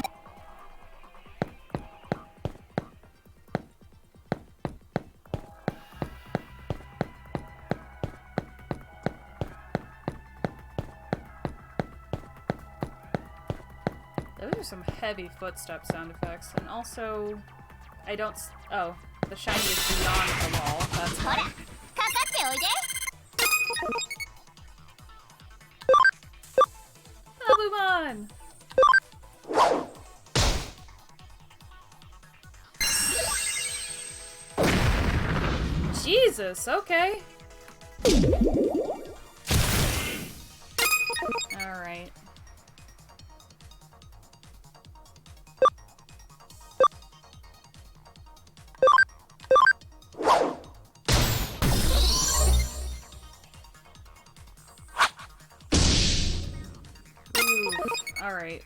Those are some heavy footstep sound effects, and also, I don't. Oh, the shiny is beyond the wall. That's fine. Abumon! Jesus, okay. Alright. Alright.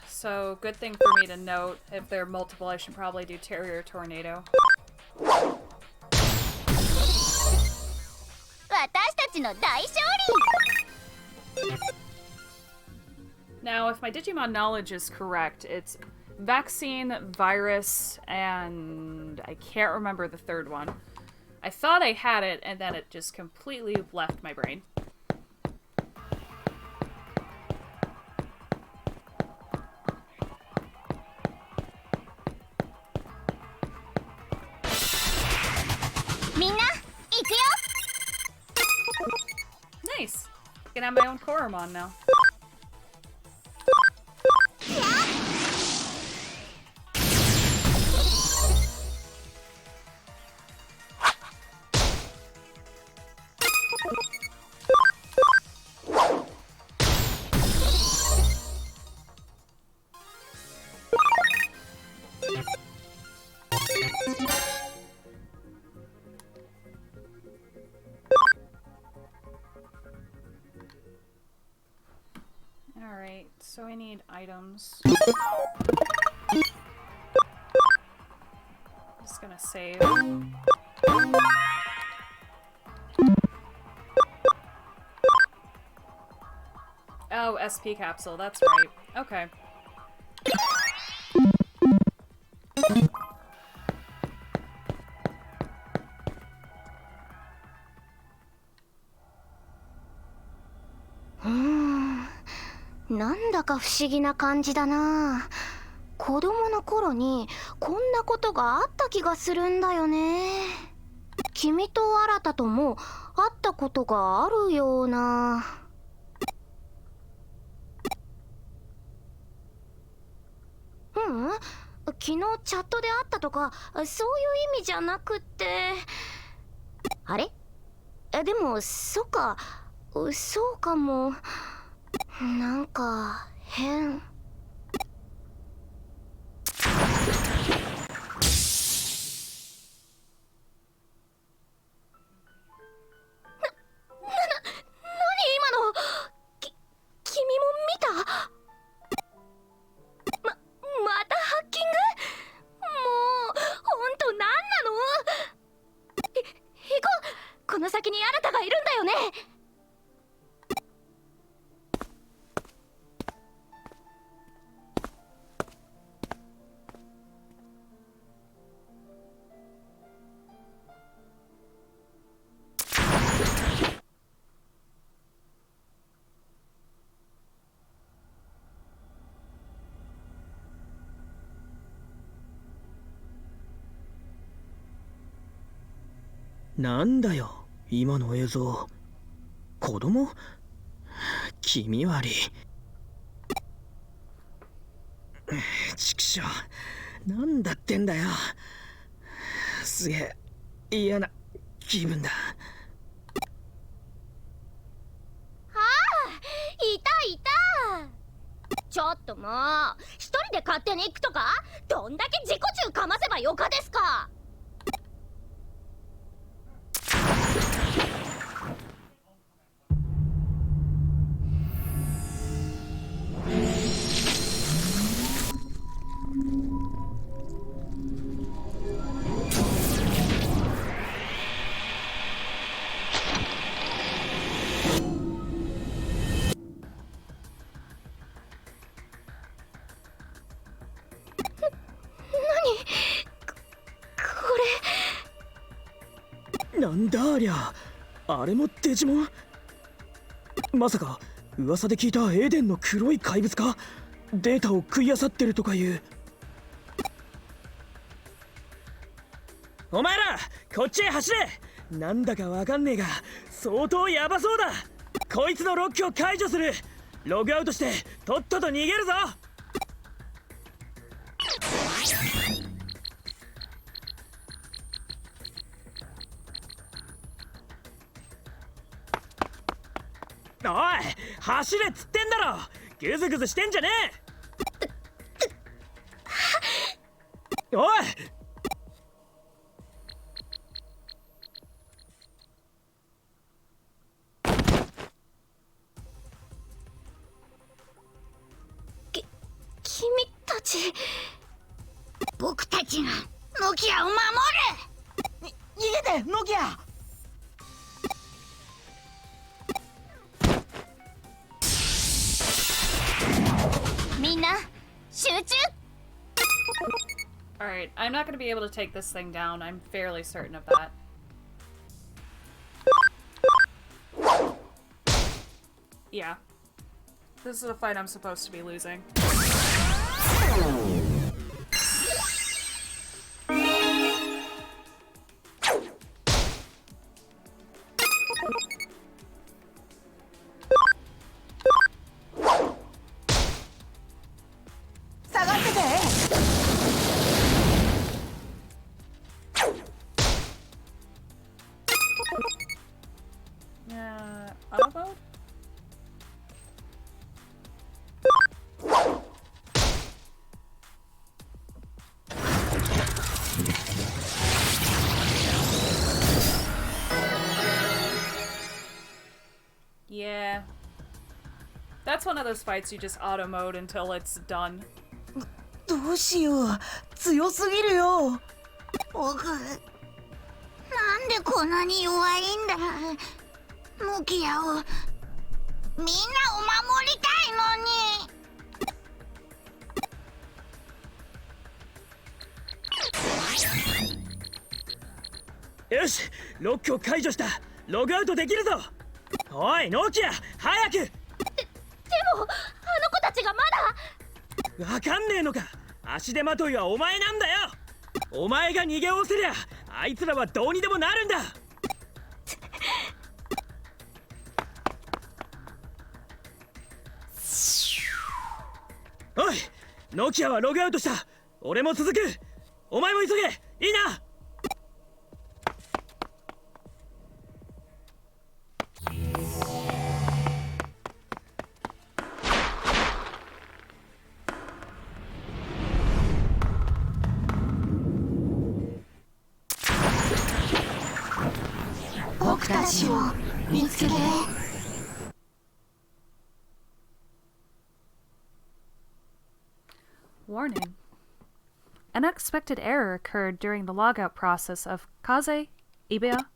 So good thing for me to note. If there are multiple, I should probably do Terrier Tornado. ちの大勝利。 Now, if my Digimon knowledge is correct, it's vaccine, virus, and I can't remember the third one. I thought I had it, and then it just completely left my brain. Nice! I can have my own Koromon now. Alright, so I need items. Just gonna save. Oh, SP capsule, that's right. Okay. Hmm. なんだか不思議な感じだな。子供の頃にこんなことがあった気がするんだよね。君と新とも会ったことがあるような。うん、昨日チャットで会ったとかそういう意味じゃなくって。あれ？でもそっか、そうかも。なんか変。君も見た？またハッキング？もうほんとなんなの？行こう。この先に新がいるんだよね。なんだよ今の映像。子供？気味悪い。ちくしょう、なんだってんだよ。すげえ嫌な気分だ。いた。ちょっともう一人で勝手に行くとか、どんだけ自己中かませばよかですか。なんだありゃ、あれもデジモン？まさか噂で聞いたエデンの黒い怪物か？データを食い漁ってるとかいう。お前らこっちへ走れ。なんだかわかんねえが相当ヤバそうだ。こいつのロックを解除する。ログアウトしてとっとと逃げるぞ。おい走れっつってんだろ。グズグズしてんじゃねえ。おい君たち。僕たちがノキアを守る。逃げてノキア。みんな集中。 Alright, I'm not gonna be able to take this thing down. I'm fairly certain of that. Yeah. This is a fight I'm supposed to be losing. Auto mode? Yeah. That's one of those fights you just auto mode until it's done. どうしよう、強すぎるよ。僕、なんでこんなに弱いんだ。ノキアをみんなを守りたいのに。よし、ロックを解除した。ログアウトできるぞ。おいノキア、早く。でもあの子たちがまだ。わかんねえのか。足手まといはお前なんだよ。お前が逃げおおせりゃあいつらはどうにでもなるんだ。おい、ノキアはログアウトした。俺も続く。お前も急げ。いいな。僕たちを見つけて。Warning. An unexpected error occurred during the logout process of Kaze Ibiya.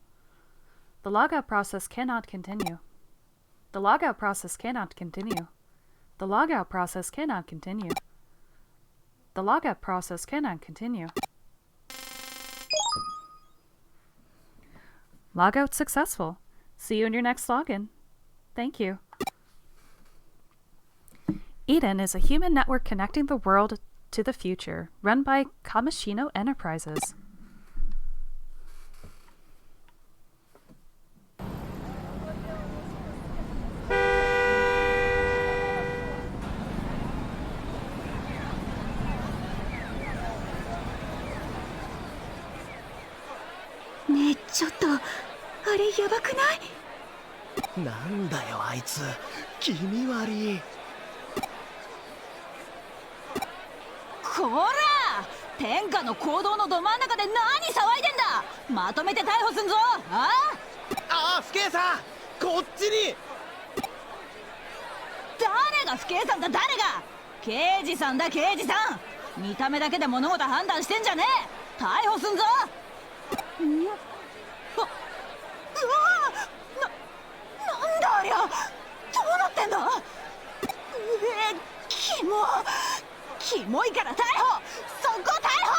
The logout process cannot continue. The logout process cannot continue. The logout process cannot continue. The logout process cannot continue. Logout successful. See you in your next login. Thank you. Eden is a human network connecting the world to the future, run by Kamishino Enterprises. Ne, ちょっとあれやばくない？なんだよあいつ、気味悪い。こら！天下の行動のど真ん中で何騒いでんだ！まとめて逮捕すんぞ！ああ、不敬さん、こっちに。誰が不敬さんだ、誰が！刑事さんだ、刑事さん！見た目だけで物事判断してんじゃねえ！逮捕すんぞ！ん？あ、うわ！なんだありゃ！どうなってんだ！キモ！キモいから逮捕！そこ逮捕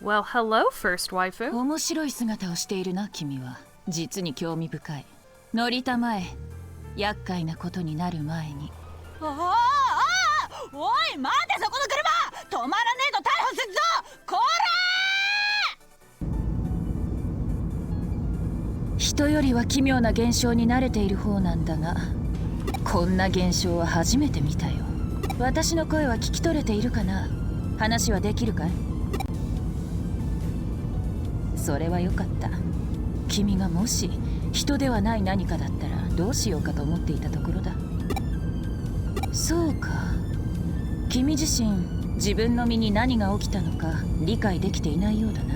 Well, hello, first waifu. 面白い姿をしているな、君は。実に興味深い。乗りたまえ。厄介なことになる前に。おい待て、そこの車！止まらねえと逮捕するぞ！こら！人よりは奇妙な現象に慣れている方なんだが、こんな現象は初めて見たよ。私の声は聞き取れているかな？話はできるかい？それはよかった。君がもし人ではない何かだったらどうしようかと思っていたところだ。そうか、君自身自分の身に何が起きたのか理解できていないようだな。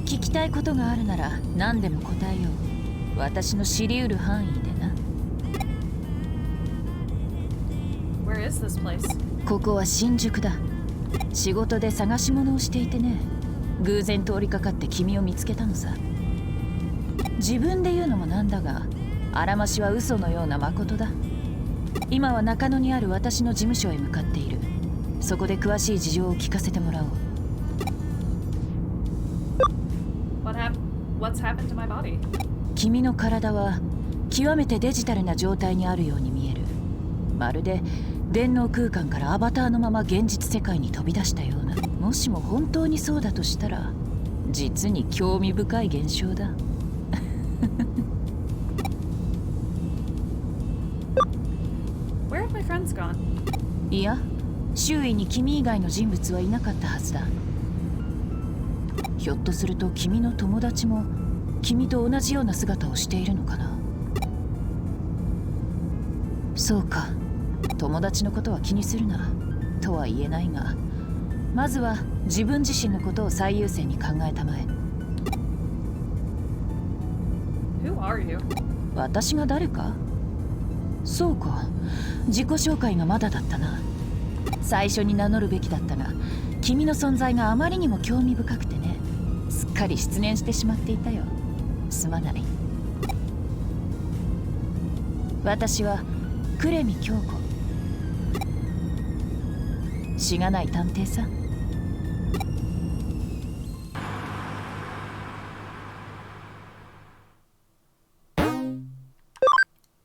聞きたいことがあるなら何でも答えよう。私の知りうる範囲でな。 Where is this place? ここは新宿だ。仕事で探し物をしていてね、偶然通りかかって君を見つけたのさ。自分で言うのもなんだが、あらましは嘘のような誠だ。今は中野にある私の事務所へ向かっている。そこで詳しい事情を聞かせてもらおう。What's happened to my body? 君の体は極めてデジタルな状態にあるように見える。まるで電脳空間からアバターのまま現実世界に飛び出したような。もしも本当にそうだとしたら、実に興味深い現象だ。Where have my friends gone? いや、周囲に君以外の人物はいなかったはずだ。ひょっとすると君の友達も君と同じような姿をしているのかな。そうか、友達のことは気にするなとは言えないが、まずは自分自身のことを最優先に考えたまえ。 Who are you? 私が誰か？そうか、自己紹介がまだだったな。最初に名乗るべきだったが、君の存在があまりにも興味深くてね、すっかり失念してしまっていたよ。すまない。私は呉見京子、しがない探偵さ。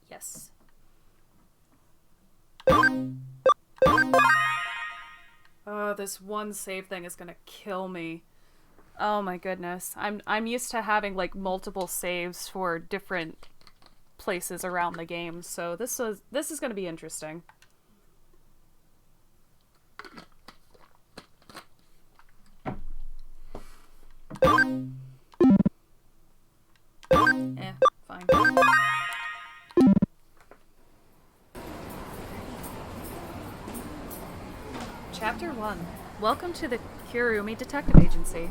Yes. Oh, this one save thing is gonna kill me. Oh my goodness. I'm used to having like multiple saves for different places around the game, so this is gonna be interesting. Fine. Chapter 1. Welcome to the Kurumi Detective Agency. .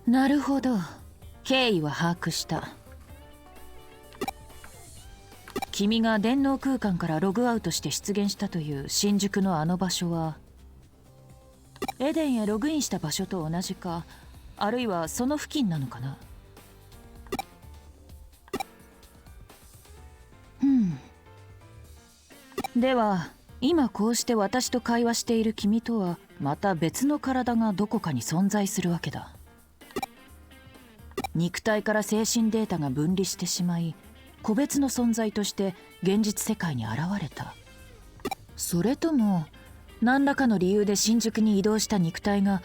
なるほど、経緯は把握した。君が電脳空間からログアウトして出現したという新宿のあの場所は、エデンへログインした場所と同じか、あるいはその付近なのかな。では今こうして私と会話している君とはまた別の体がどこかに存在するわけだ。肉体から精神データが分離してしまい、個別の存在として現実世界に現れた。それとも何らかの理由で新宿に移動した肉体が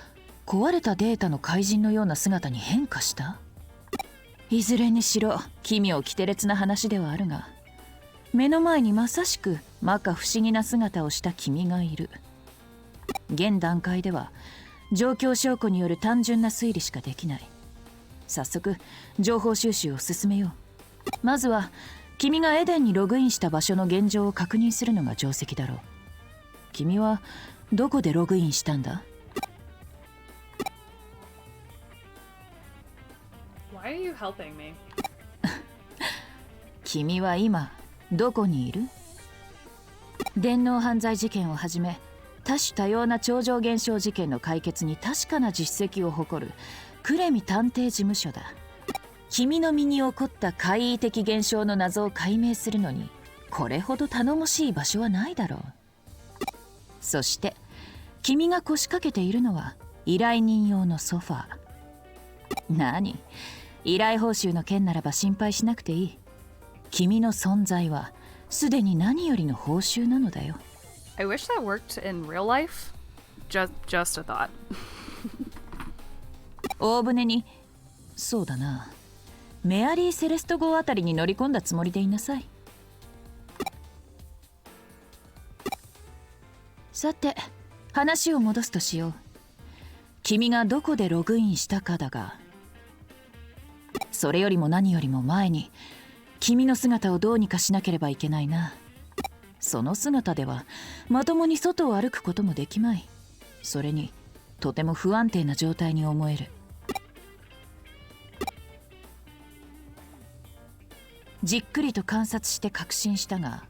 壊れたデータの怪人のような姿に変化した。いずれにしろ奇妙奇天烈な話ではあるが、目の前にまさしく摩訶不思議な姿をした君がいる。現段階では状況証拠による単純な推理しかできない。早速情報収集を進めよう。まずは君がエデンにログインした場所の現状を確認するのが定石だろう。君はどこでログインしたんだ？ Why are you helping me? 君は今どこにいる？電脳犯罪事件をはじめ多種多様な超常現象事件の解決に確かな実績を誇る呉見探偵事務所だ。君の身に起こった怪異的現象の謎を解明するのにこれほど頼もしい場所はないだろう。そして君が腰掛けているのは依頼人用のソファー。何？依頼報酬の件ならば心配しなくていい。君の存在はすでに何よりの報酬なのだよ。I wish that worked in real life. Just a thought. 大船に、そうだな、メアリー・セレスト号あたりに乗り込んだつもりでいなさい。さて話を戻すとしよう。君がどこでログインしたかだが、それよりも何よりも前に君の姿をどうにかしなければいけないな。その姿ではまともに外を歩くこともできまい。それにとても不安定な状態に思える。じっくりと観察して確信したが、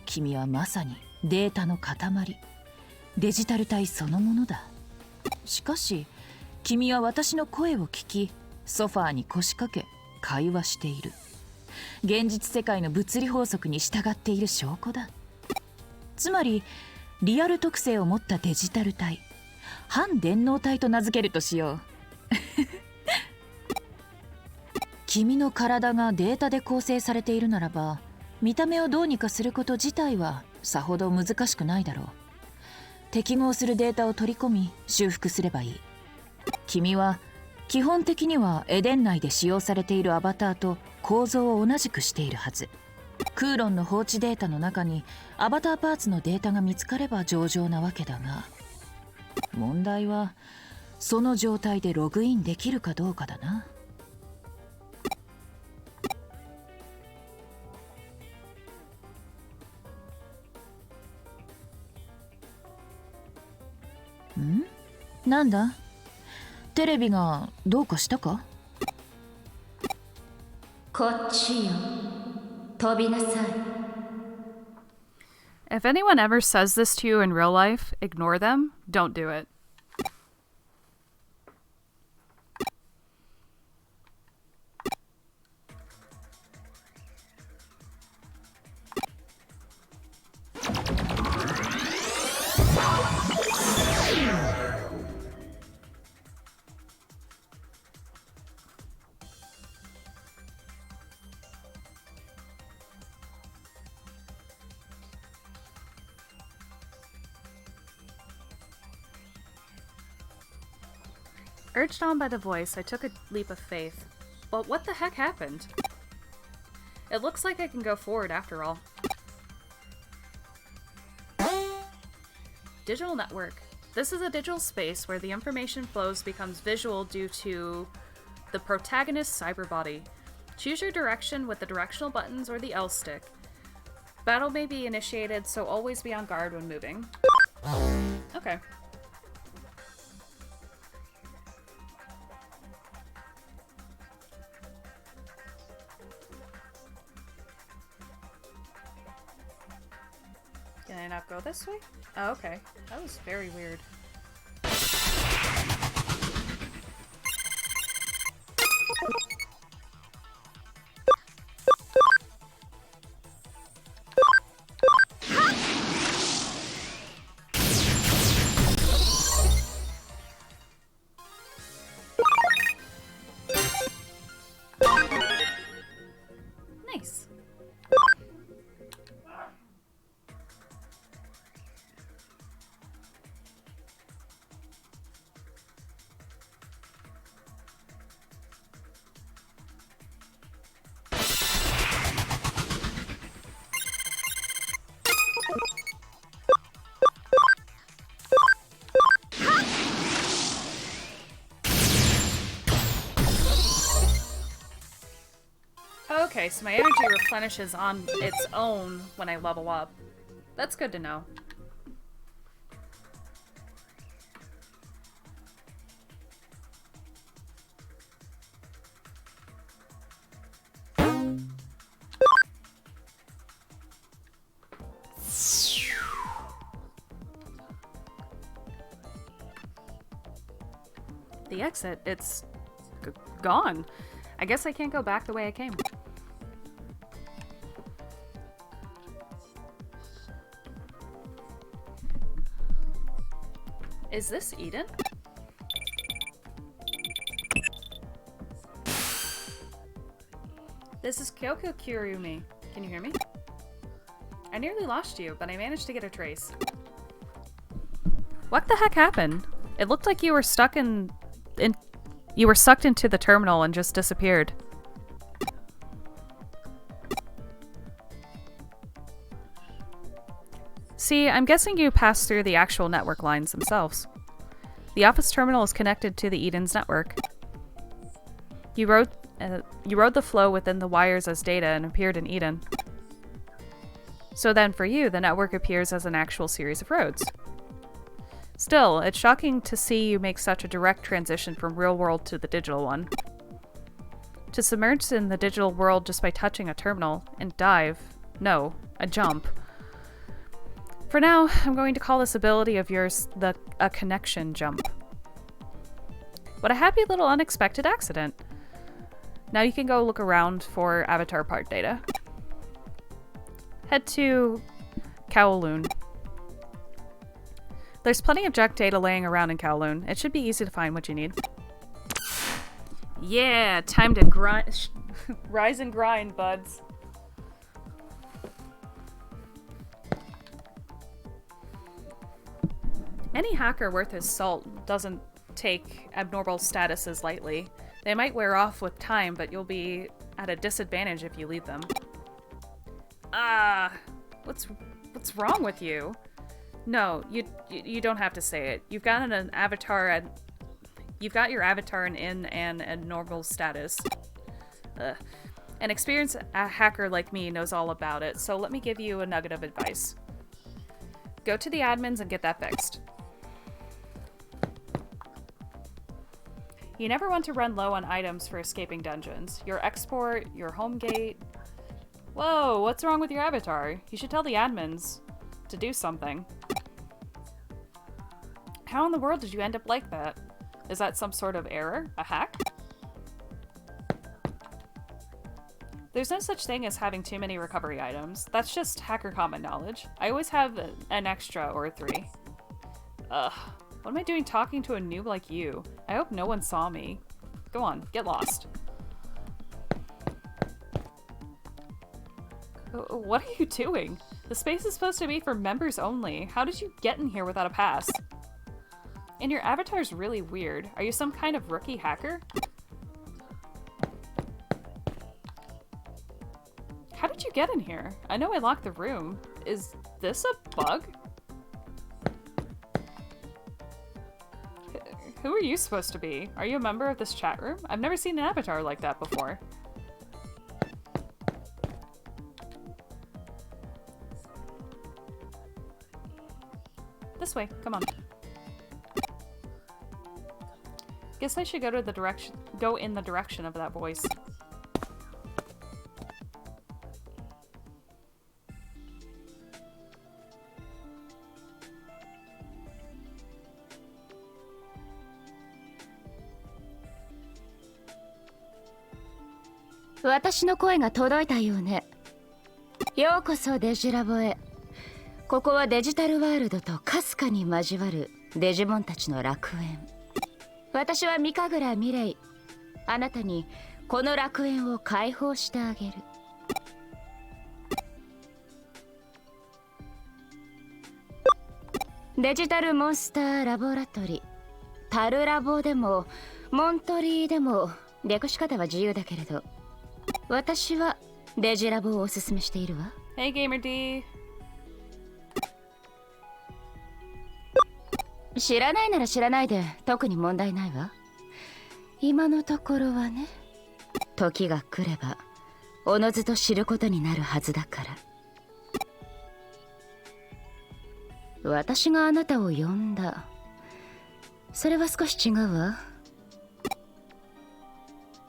君はまさにデータの塊、デジタル体そのものだ。しかし君は私の声を聞き、ソファーに腰掛け会話している。現実世界の物理法則に従っている証拠だ。つまりリアル特性を持ったデジタル体、反電脳体と名付けるとしよう。君の体がデータで構成されているならば、見た目をどうにかすること自体はさほど難しくないだろう。適合するデータを取り込み修復すればいい。君は基本的にはエデン内で使用されているアバターと構造を同じくしているはず。クーロンの放置データの中にアバターパーツのデータが見つかれば上々なわけだが、問題はその状態でログインできるかどうかだな。ん？なんだ？テレビがどうかしたか？こっちよ。飛びなさい。If anyone ever says this to you in real life, ignore them. Don't do it. Urged on by the voice, I took a leap of faith. But what the heck happened? It looks like I can go forward after all. Digital network. This is a digital space where the information flows becomes visual due to the protagonist's cyberbody. Choose your direction with the directional buttons or the L stick. Battle may be initiated, so always be on guard when moving. Okay. Can I not go this way? Oh, okay. That was very weird. Nice. Okay, so my energy replenishes on its own when I level up. That's good to know. The exit, it's gone. I guess I can't go back the way I came. Is this Eden? This is Kyoko Kirumi. Can you hear me? I nearly lost you, but I managed to get a trace. What the heck happened? It looked like you were stuck you were sucked into the terminal and just disappeared. See, I'm guessing you passed through the actual network lines themselves. The office terminal is connected to the Eden's network. You wrote the flow within the wires as data and appeared in Eden. So then for you, the network appears as an actual series of roads. Still, it's shocking to see you make such a direct transition from real world to the digital one. To submerge in the digital world just by touching a terminal and a jump. For now, I'm going to call this ability of yours a connection jump. What a happy little unexpected accident. Now you can go look around for avatar part data. Head to Kowloon. There's plenty of junk data laying around in Kowloon. It should be easy to find what you need. Yeah, time to grind, rise and grind, buds. Any hacker worth his salt doesn't take abnormal statuses lightly. They might wear off with time, but you'll be at a disadvantage if you leave them. What's wrong with you? No, you don't have to say it. You've got an avatar and you've got your avatar in an abnormal status. An experienced hacker like me knows all about it, so let me give you a nugget of advice. Go to the admins and get that fixed. You never want to run low on items for escaping dungeons. Your export, your home gate. Whoa, what's wrong with your avatar? You should tell the admins to do something. How in the world did you end up like that? Is that some sort of error? A hack? There's no such thing as having too many recovery items. That's just hacker common knowledge. I always have an extra or 3. Ugh. What am I doing talking to a noob like you? I hope no one saw me. Go on, get lost. What are you doing? The space is supposed to be for members only. How did you get in here without a pass? And your avatar's really weird. Are you some kind of rookie hacker? How did you get in here? I know I locked the room. Is this a bug? Who are you supposed to be? Are you a member of this chat room? I've never seen an avatar like that before. This way, come on. Guess I should go in the direction of that voice.私の声が届いたようね。ようこそデジラボへ。ここはデジタルワールドとかすかに交わるデジモンたちの楽園。私は三神楽ミレイ。あなたにこの楽園を解放してあげる。デジタルモンスターラボラトリ。タルラボでもモントリーでも略し方は自由だけれど。私はデジラボをおすすめしているわ。Hey Gamer D。知らないなら知らないで特に問題ないわ。今のところはね。時が来ればおのずと知ることになるはずだから。私があなたを呼んだ。それは少し違うわ。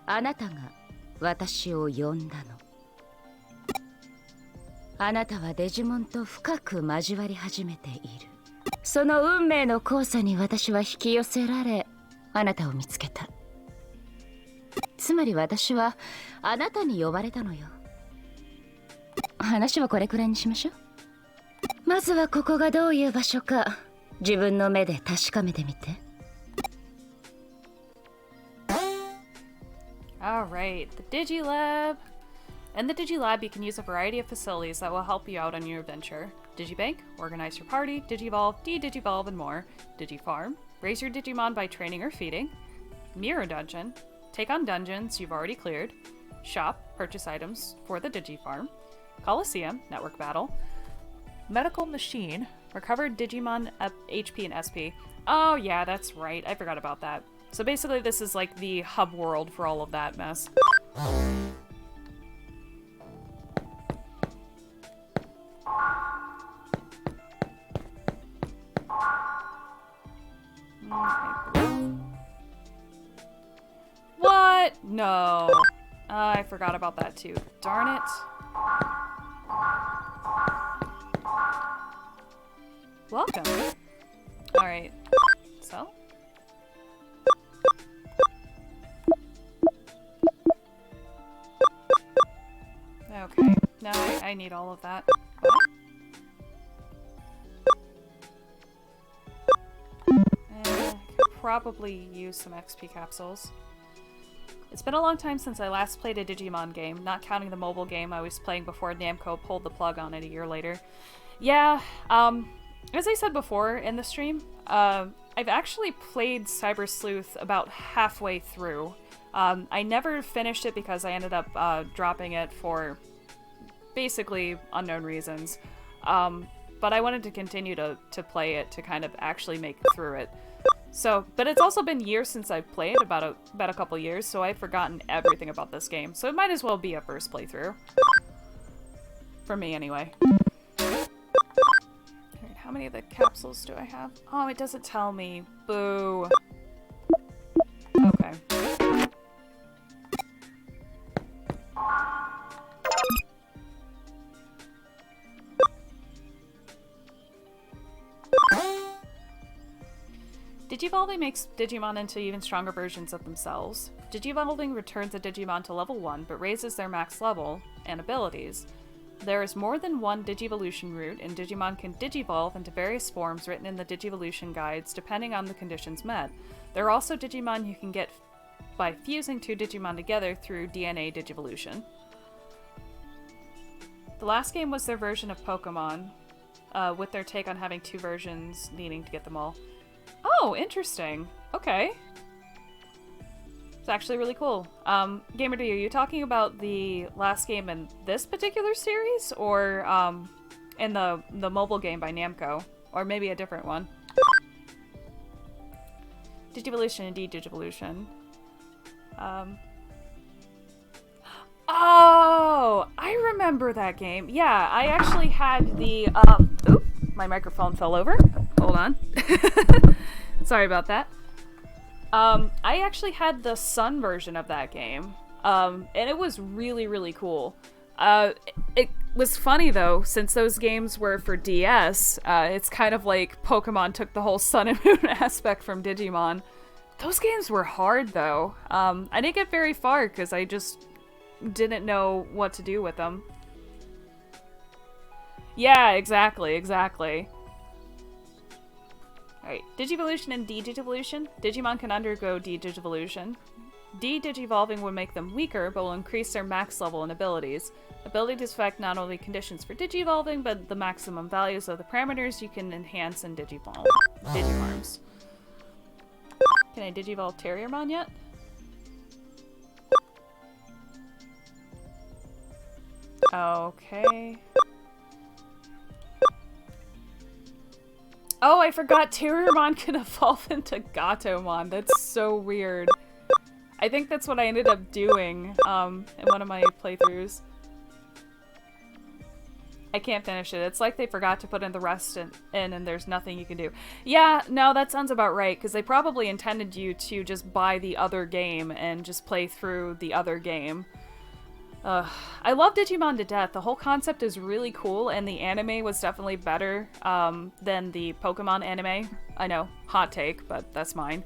あなたが私を呼んだの。あなたはデジモンと深く交わり始めている。その運命の交差に私は引き寄せられ、あなたを見つけた。つまり私はあなたに呼ばれたのよ。話はこれくらいにしましょう。まずはここがどういう場所か自分の目で確かめてみて。Alright, the DigiLab. In the DigiLab, you can use a variety of facilities that will help you out on your adventure. Digibank, organize your party, Digivolve, de-Digivolve, and more. Digifarm, raise your Digimon by training or feeding. Mirror Dungeon, take on dungeons you've already cleared. Shop, purchase items for the Digifarm. Coliseum, network battle. Medical Machine, Recovered Digimon HP and SP. Oh yeah, that's right. I forgot about that. So basically this is like the hub world for all of that mess. What? No. I forgot about that too. Darn it. Welcome. Alright. So? Okay. Now I need all of that. What? I could probably use some XP capsules. It's been a long time since I last played a Digimon game, not counting the mobile game I was playing before Namco pulled the plug on it a year later. Yeah, as I said before in the stream, I've actually played Cyber Sleuth about halfway through. I never finished it because I ended up dropping it for basically unknown reasons. But I wanted to continue to play it to kind of actually make it through it. So, but it's also been years since I've played, about a couple years, so I've forgotten everything about this game. So it might as well be a first playthrough. For me, anyway. Alright, how many of the capsules do I have? Oh, it doesn't tell me. Boo. Okay. Digivolving makes Digimon into even stronger versions of themselves. Digivolving returns a Digimon to level 1, but raises their max level and abilities. There is more than one Digivolution route, and Digimon can Digivolve into various forms written in the Digivolution guides, depending on the conditions met. There are also Digimon you can get by fusing two Digimon together through DNA Digivolution. The last game was their version of Pokemon, with their take on having two versions, needing to get them all. Oh, interesting. Okay. It's actually really cool. GamerD, are you talking about the last game in this particular series, or in the mobile game by Namco? Or maybe a different one? Digivolution, indeed, Digivolution. Oh, I remember that game. Yeah, I actually had the, oop, my microphone fell over. Hold on. Sorry about that. I actually had the Sun version of that game, and it was really, really cool. It was funny, though, since those games were for DS, it's kind of like Pokemon took the whole Sun and Moon aspect from Digimon. Those games were hard, though. I didn't get very far, because I just didn't know what to do with them. Yeah, exactly. Alright, Digivolution and D-Digivolution. Digimon can undergo D-Digivolution. D-Digivolving will make them weaker, but will increase their max level and abilities. Abilities affect not only conditions for Digivolving, but the maximum values of the parameters you can enhance in Digiforms. Can I Digivolve Terriermon yet? Okay. Oh, I forgot Terriermon can evolve into Gatomon. That's so weird. I think that's what I ended up doing in one of my playthroughs. I can't finish it. It's like they forgot to put in the rest in and there's nothing you can do. Yeah, no, that sounds about right, because they probably intended you to just buy the other game and just play through the other game. I love Digimon to death. The whole concept is really cool, and the anime was definitely better than the Pokemon anime. I know, hot take, but that's mine.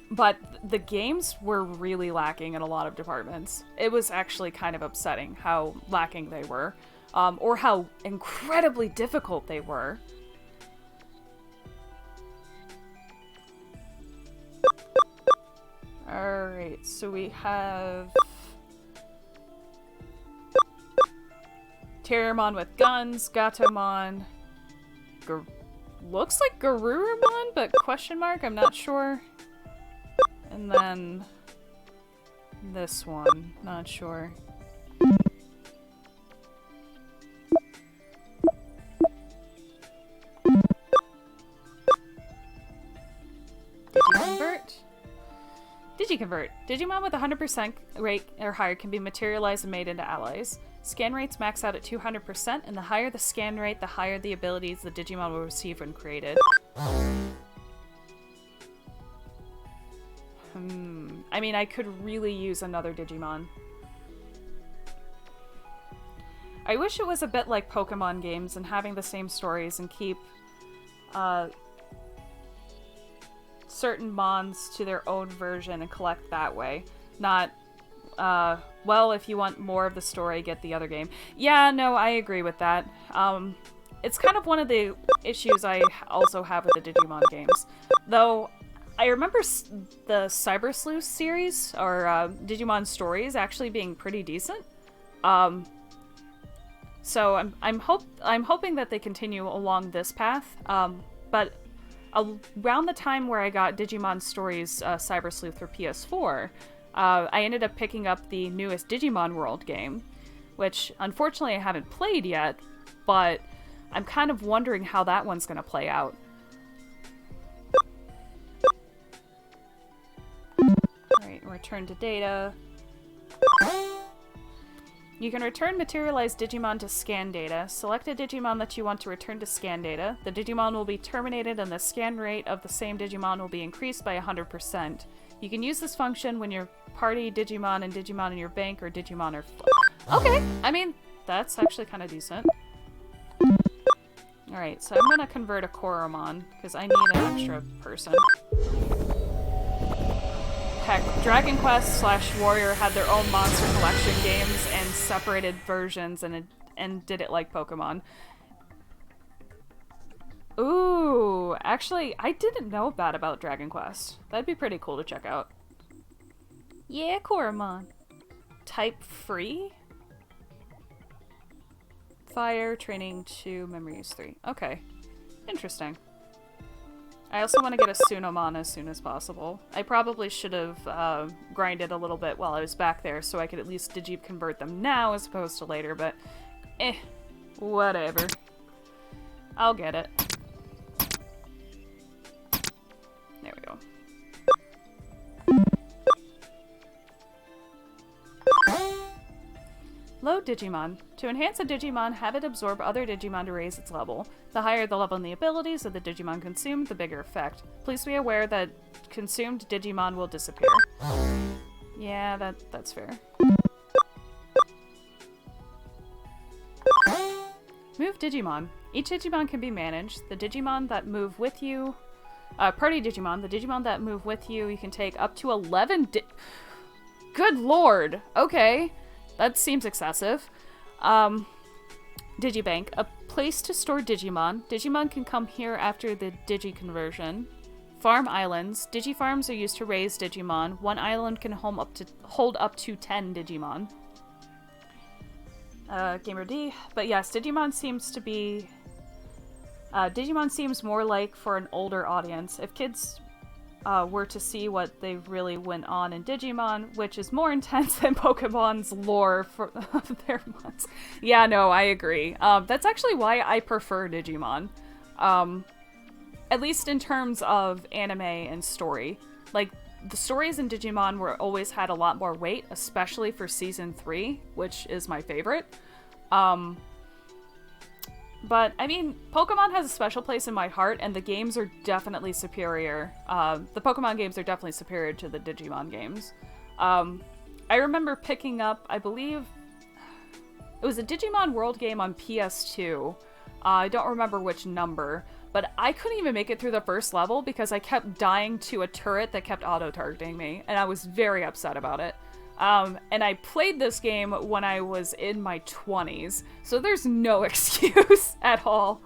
But the games were really lacking in a lot of departments. It was actually kind of upsetting how lacking they were, or how incredibly difficult they were. Alright, so we have Terriermon with guns, Gatomon, looks like Garurumon, but question mark, I'm not sure. And then this one, not sure. Digiconvert. Digimon with 100% rate or higher can be materialized and made into allies. Scan rates max out at 200%, and the higher the scan rate, the higher the abilities the Digimon will receive when created. I mean, I could really use another Digimon. I wish it was a bit like Pokemon games and having the same stories and keep certain mons to their own version and collect that way. Not, well, if you want more of the story, get the other game. Yeah, no, I agree with that. It's kind of one of the issues I also have with the Digimon games. Though, I remember the Cyber Sleuth series, or Digimon Stories, actually being pretty decent. So I'm hoping that they continue along this path. But around the time where I got Digimon Stories Cyber Sleuth for PS4, I ended up picking up the newest Digimon World game, which unfortunately I haven't played yet, but I'm kind of wondering how that one's going to play out. Alright, return to data. You can return materialized Digimon to scan data. Select a Digimon that you want to return to scan data. The Digimon will be terminated and the scan rate of the same Digimon will be increased by 100%. You can use this function when your party Digimon and Digimon in your bank or Digimon are... Okay, I mean, that's actually kind of decent. Alright, so I'm gonna convert a Koromon, because I need an extra person. Heck, Dragon Quest / Warrior had their own monster collection games and separated versions and did it like Pokemon. Ooh, actually, I didn't know that about Dragon Quest. That'd be pretty cool to check out. Yeah, Koromon. Type free? Fire, training 2, memory use 3. Okay. Interesting. I also want to get a Sunomon as soon as possible. I probably should have grinded a little bit while I was back there so I could at least Digi-convert them now as opposed to later, but whatever. I'll get it. There we go. Load Digimon. To enhance a Digimon, have it absorb other Digimon to raise its level. The higher the level and the abilities of the Digimon consumed, the bigger effect. Please be aware that consumed Digimon will disappear. Yeah, that's fair. Move Digimon. Each Digimon can be managed. The Digimon that move with you... Party Digimon. The Digimon that move with you, you can take up to 11 Good lord! Okay. That seems excessive. Digibank. A place to store Digimon. Digimon can come here after the Digi-conversion. Farm islands. Digifarms are used to raise Digimon. One island can hold up to 10 Digimon. Gamer D. But yes, Digimon seems to be... Digimon seems more like for an older audience. If kids... were to see what they really went on in Digimon, which is more intense than Pokemon's lore for their months. Yeah, no, I agree. That's actually why I prefer Digimon. At least in terms of anime and story. Like, the stories in Digimon always had a lot more weight, especially for Season 3, which is my favorite. But, I mean, Pokemon has a special place in my heart, and the games are definitely superior. The Pokemon games are definitely superior to the Digimon games. I remember picking up, I believe, it was a Digimon World game on PS2. I don't remember which number, but I couldn't even make it through the first level because I kept dying to a turret that kept auto-targeting me, and I was very upset about it. And I played this game when I was in my 20s, so there's no excuse at all.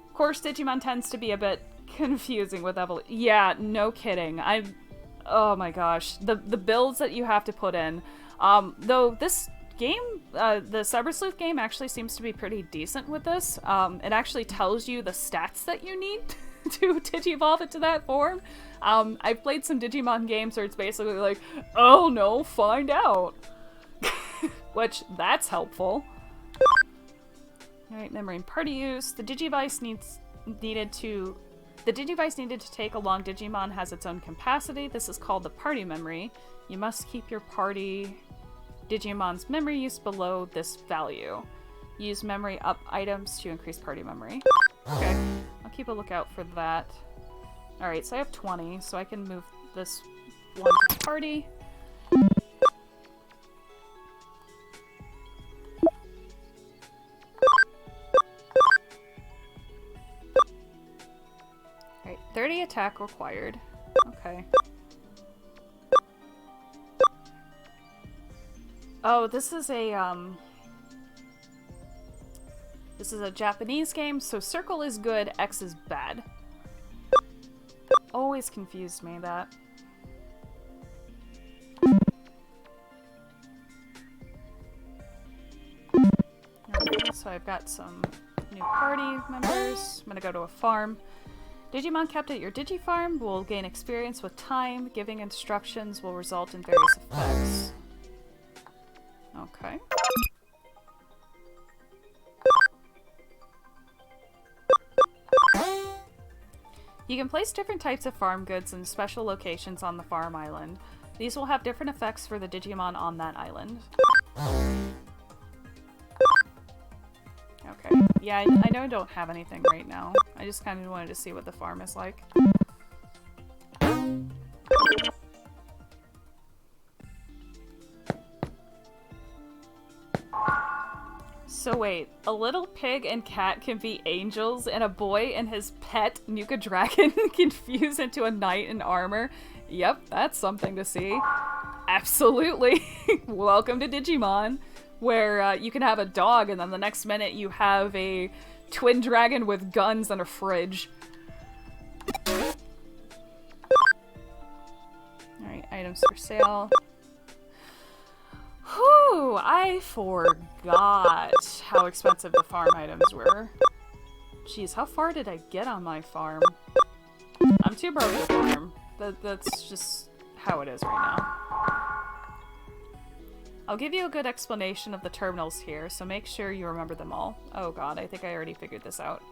Of course, Digimon tends to be a bit confusing with evolution. Yeah, no kidding. Oh my gosh. The builds that you have to put in. Though this game, the Cyber Sleuth game actually seems to be pretty decent with this. It actually tells you the stats that you need to Digivolve into that form. I've played some Digimon games where it's basically like, oh no, find out. Which, that's helpful. Alright, memory and party use. The Digivice needed to The Digivice needed to take along Digimon has its own capacity. This is called the party memory. You must keep your party Digimon's memory use below this value. Use memory up items to increase party memory. Okay, I'll keep a lookout for that. Alright, so I have 20, so I can move this one to party. Alright, 30 attack required. Okay. Oh, this is a Japanese game, so circle is good, X is bad. Always confused me, that. Okay, so I've got some new party members. I'm gonna go to a farm. Digimon kept at your Digifarm will gain experience with time. Giving instructions will result in various effects. Okay. You can place different types of farm goods in special locations on the farm island. These will have different effects for the Digimon on that island. Okay. Yeah, I know I don't have anything right now. I just kind of wanted to see what the farm is like. So wait, a little pig and cat can be angels, and a boy and his pet, Nuka Dragon, can fuse into a knight in armor? Yep, that's something to see. Absolutely. Welcome to Digimon, where you can have a dog and then the next minute you have a twin dragon with guns and a fridge. Alright, items for sale. Whew, I forgot how expensive the farm items were. Jeez, how far did I get on my farm? I'm too broke to farm. That's just how it is right now. I'll give you a good explanation of the terminals here, so make sure you remember them all. Oh god, I think I already figured this out.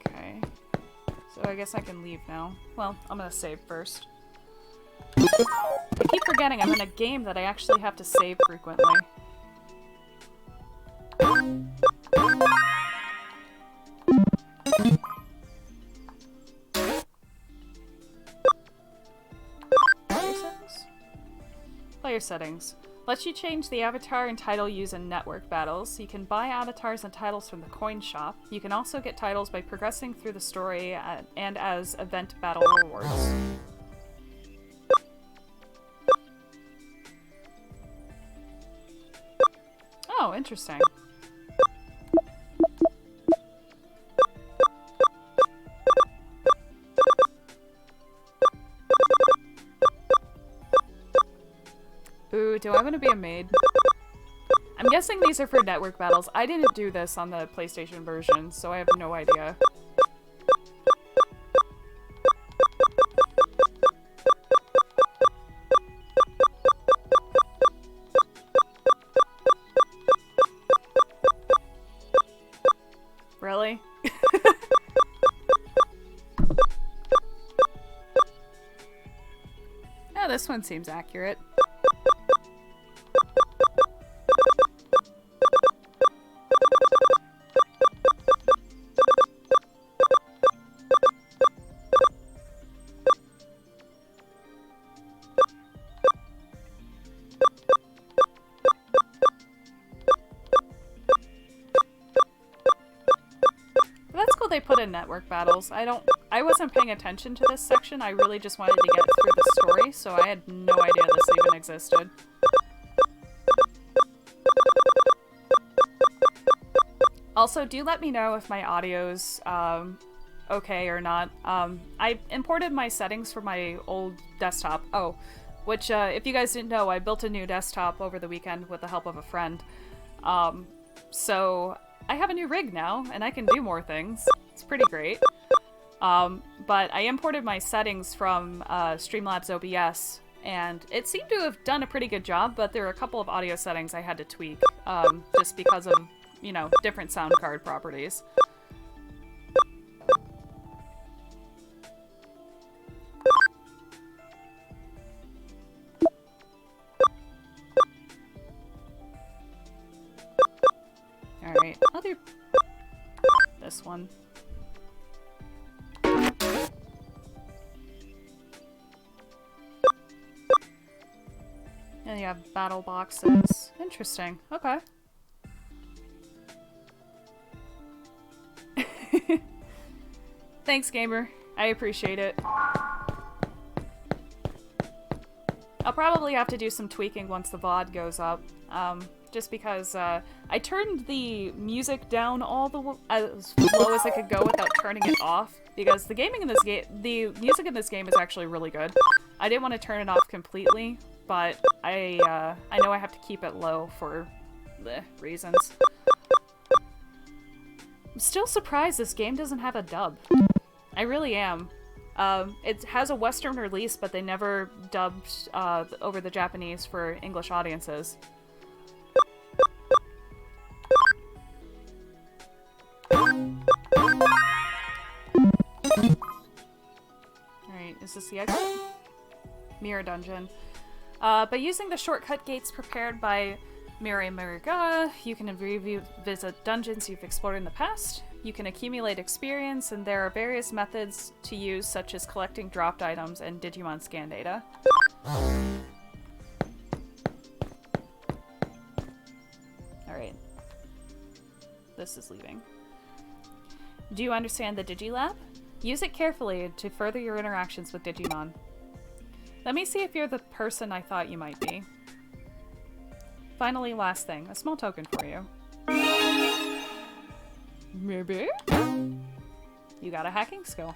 Okay. So I guess I can leave now. Well, I'm gonna save first. I keep forgetting I'm in a game that I actually have to save frequently. Player settings. Lets you change the avatar and title used in network battles. You can buy avatars and titles from the coin shop. You can also get titles by progressing through the story and as event battle rewards. Oh, interesting. Ooh, do I want to be a maid? I'm guessing these are for network battles. I didn't do this on the PlayStation version, so I have no idea. Really? Oh, this one seems accurate. They put in network battles. I wasn't paying attention to this section. I really just wanted to get through the story, so I had no idea this even existed. Also, do let me know if my audio's okay or not. I imported my settings from my old desktop. Oh, which if you guys didn't know, I built a new desktop over the weekend with the help of a friend. So I have a new rig now, and I can do more things. It's pretty great. But I imported my settings from Streamlabs OBS, and it seemed to have done a pretty good job, but there are a couple of audio settings I had to tweak, just because of, you know, different sound card properties. this one. And you have battle boxes. Interesting. Okay. Thanks, gamer. I appreciate it. I'll probably have to do some tweaking once the VOD goes up. Just because I turned the music down as low as I could go without turning it off. Because the music in this game is actually really good. I didn't want to turn it off completely, but I know I have to keep it low for reasons. I'm still surprised this game doesn't have a dub. I really am. It has a Western release, but they never dubbed over the Japanese for English audiences. Alright, is this the exit? Mirror Dungeon. By using the shortcut gates prepared by Mirai Mariga, you can revisit dungeons you've explored in the past. You can accumulate experience, and there are various methods to use, such as collecting dropped items and Digimon scan data. Alright. This is leaving. Do you understand the Digilab? Use it carefully to further your interactions with Digimon. Let me see if you're the person I thought you might be. Finally, last thing, a small token for you. Maybe? You got a hacking skill.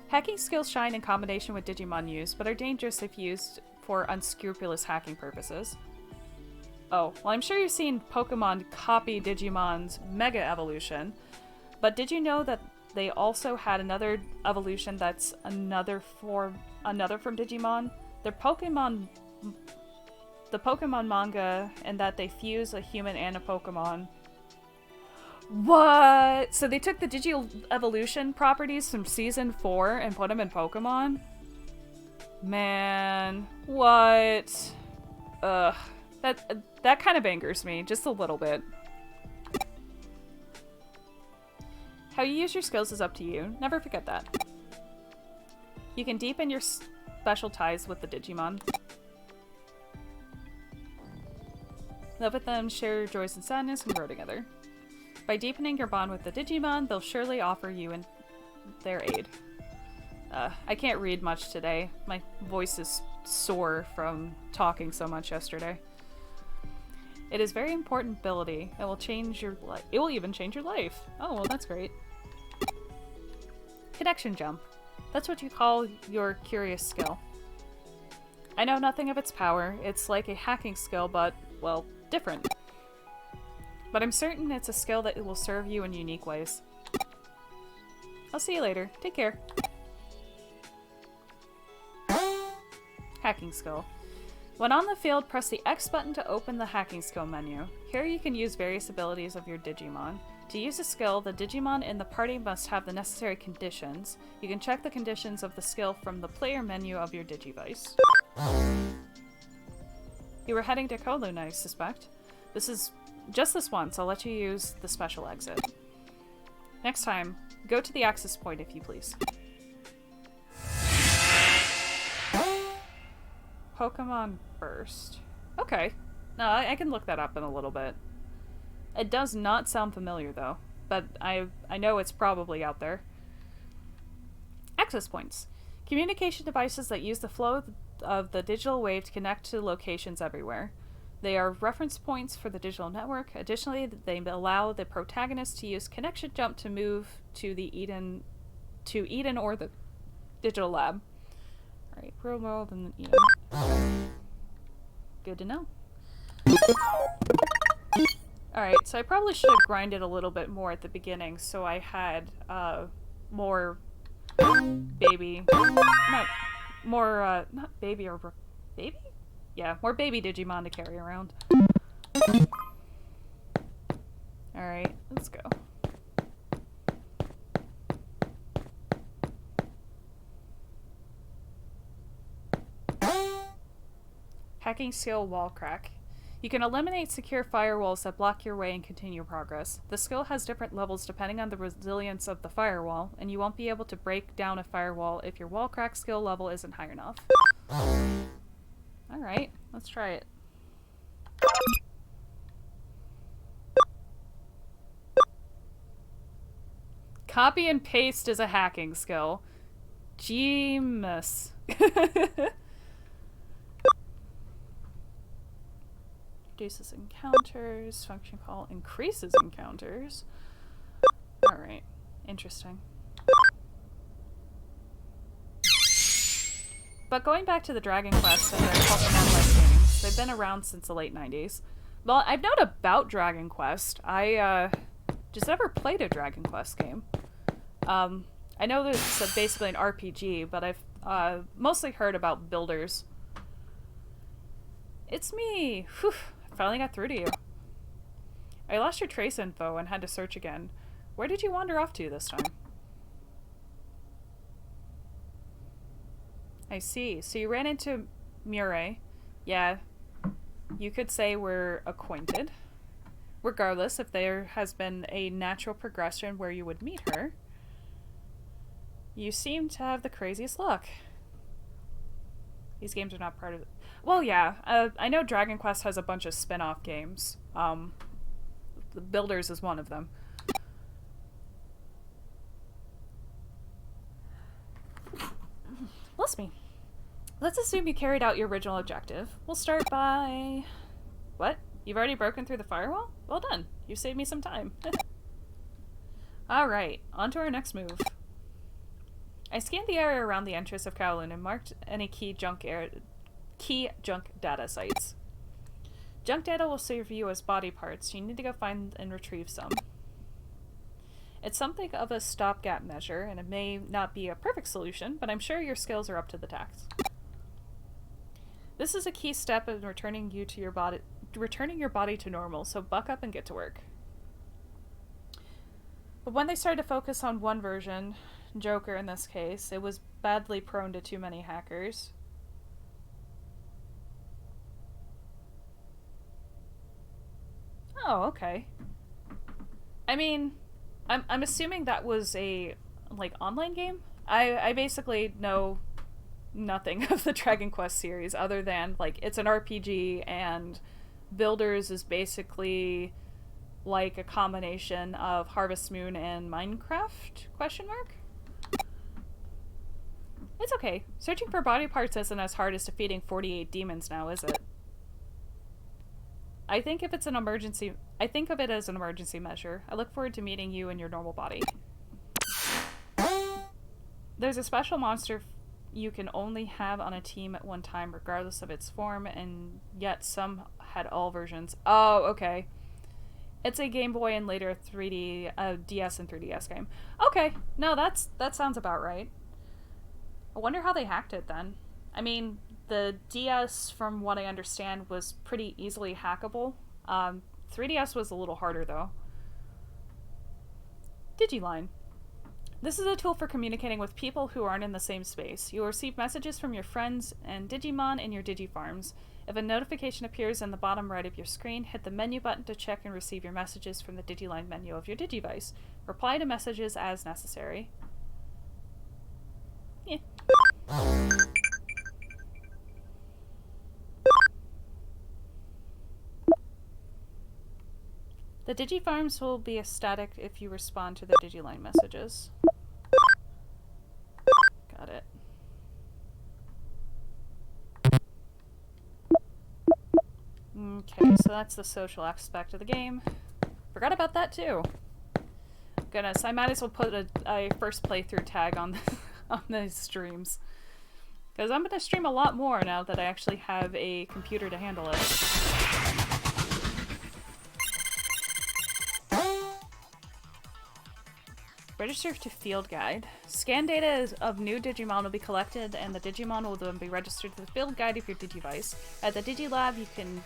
Hacking skills shine in combination with Digimon use, but are dangerous if used for unscrupulous hacking purposes. Oh, well, I'm sure you've seen Pokemon copy Digimon's Mega Evolution, but did you know that they also had another evolution that's another from Digimon? They're the Pokemon manga, and that they fuse a human and a Pokemon. What? So they took the Digi-Evolution properties from Season 4 and put them in Pokemon? Man, what? Ugh. That kind of angers me, just a little bit. How you use your skills is up to you. Never forget that. You can deepen your special ties with the Digimon. Live with them, share your joys and sadness, and grow together. By deepening your bond with the Digimon, they'll surely offer you their aid. I can't read much today. My voice is sore from talking so much yesterday. It is very important ability. It will change your life. It will even change your life. Oh, well, that's great. Connection jump. That's what you call your curious skill. I know nothing of its power. It's like a hacking skill, but, well, different. But I'm certain it's a skill that will serve you in unique ways. I'll see you later. Take care. Hacking skill. When on the field, press the X button to open the hacking skill menu. Here you can use various abilities of your Digimon. To use a skill, the Digimon in the party must have the necessary conditions. You can check the conditions of the skill from the player menu of your Digivice. You were heading to Kowloon, I suspect. This is just this once. I'll let you use the special exit. Next time, go to the access point if you please. Pokemon Burst. Okay. No, I can look that up in a little bit. It does not sound familiar, though. But I know it's probably out there. Access points. Communication devices that use the flow of the digital wave to connect to locations everywhere. They are reference points for the digital network. Additionally, they allow the protagonist to use connection jump to move to Eden or the digital lab. Alright, real world and Eden. Good to know. Alright, so I probably should have grinded a little bit more at the beginning so I had more baby. Not baby or baby? Yeah, more baby Digimon to carry around. Alright, let's go. Hacking skill wall crack. You can eliminate secure firewalls that block your way and continue progress. The skill has different levels depending on the resilience of the firewall, and you won't be able to break down a firewall if your wall crack skill level isn't high enough. Alright, let's try it. Copy and paste is a hacking skill. Jeemus. Reduces encounters. Function call increases encounters. Alright. Interesting. But going back to the Dragon Quest and their Pokemon-like games, they've been around since the late 90s. Well, I've known about Dragon Quest. I just never played a Dragon Quest game. I know that it's basically an RPG, but I've mostly heard about builders. It's me! Whew, I finally got through to you. I lost your trace info and had to search again. Where did you wander off to this time? I see. So you ran into Murray. Yeah, you could say we're acquainted. Regardless, if there has been a natural progression where you would meet her, you seem to have the craziest luck. These games are not part of it. Well, yeah, I know Dragon Quest has a bunch of spin-off games. The Builders is one of them. Bless me. Let's assume you carried out your original objective. We'll start by... What? You've already broken through the firewall? Well done. You saved me some time. Alright, on to our next move. I scanned the area around the entrance of Kowloon and marked any key junk data sites. Junk data will serve you as body parts. You need to go find and retrieve some. It's something of a stopgap measure, and it may not be a perfect solution, but I'm sure your skills are up to the task. This is a key step in returning your body to normal, so buck up and get to work. But when they started to focus on one version, Joker in this case, it was badly prone to too many hackers. Oh, okay. I mean, I'm assuming that was a, like, online game? I basically know nothing of the Dragon Quest series other than, like, it's an RPG and Builders is basically like a combination of Harvest Moon and Minecraft, question mark? It's okay. Searching for body parts isn't as hard as defeating 48 demons now, is it? I think of it as an emergency measure. I look forward to meeting you in your normal body. There's a special monster you can only have on a team at one time, regardless of its form, and yet some had all versions. Oh, okay. It's a Game Boy and later 3D, DS and 3DS game. Okay, no, that sounds about right. I wonder how they hacked it then. I mean, the DS, from what I understand, was pretty easily hackable. 3DS was a little harder, though. Digiline. This is a tool for communicating with people who aren't in the same space. You will receive messages from your friends and Digimon in your Digifarms. If a notification appears in the bottom right of your screen, hit the menu button to check and receive your messages from the Digiline menu of your Digivice. Reply to messages as necessary. Yeah. The Digifarms will be static if you respond to the Digiline messages. Got it. Okay, so that's the social aspect of the game. Forgot about that too. Goodness, I might as well put a first playthrough tag on on these streams. Because I'm going to stream a lot more now that I actually have a computer to handle it. Register to field guide. Scan data of new Digimon will be collected, and the Digimon will then be registered to the field guide of your Digivice. At the Digilab, you can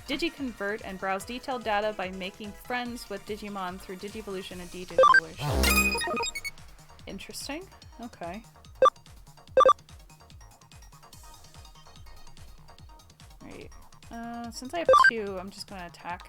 Digi-convert and browse detailed data by making friends with Digimon through Digivolution and Digivolution. Interesting. Okay. Right. Since I have 2, I'm just gonna attack.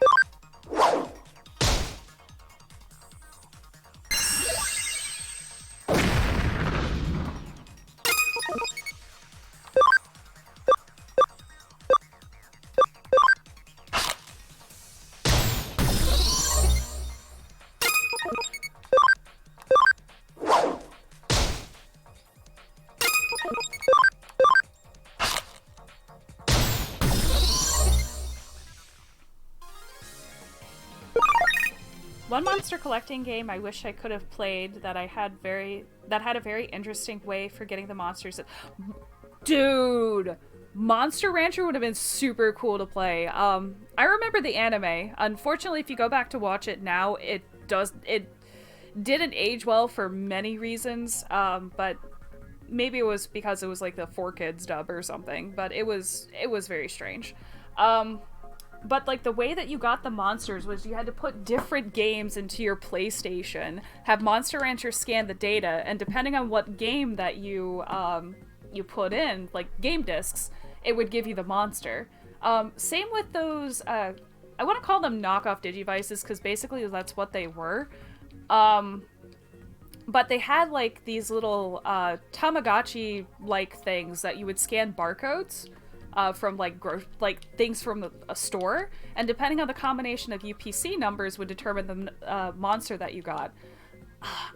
One monster collecting game I wish I could have played that had a very interesting way for getting the monsters. Dude, Monster Rancher would have been super cool to play. I remember the anime. Unfortunately, if you go back to watch it now, it didn't age well for many reasons. But maybe it was because it was like the 4Kids dub or something. But it was very strange. But, like, the way that you got the monsters was you had to put different games into your PlayStation, have Monster Rancher scan the data, and depending on what game that you put in, like game discs, it would give you the monster. Same with those, I want to call them knockoff Digivices, because basically that's what they were. But they had, like, these little Tamagotchi-like things that you would scan barcodes from like things from a store, and depending on the combination of UPC numbers would determine the monster that you got.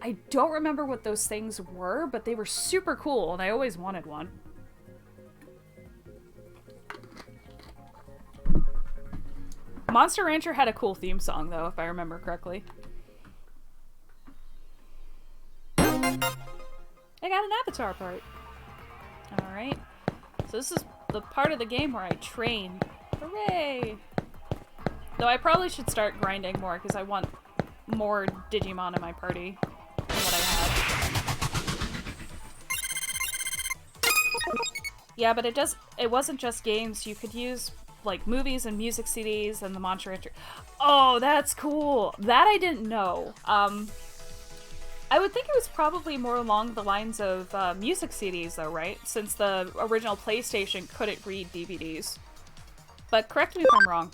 I don't remember what those things were, but they were super cool, and I always wanted one. Monster Rancher had a cool theme song, though, if I remember correctly. I got an avatar part. Alright. So this is the part of the game where I train. Hooray! Though I probably should start grinding more because I want more Digimon in my party than what I have. Yeah, but it wasn't just games. You could use like movies and music CDs and the Monster Rancher. Oh, that's cool! That I didn't know. I would think it was probably more along the lines of music CDs, though, right? Since the original PlayStation couldn't read DVDs. But correct me if I'm wrong.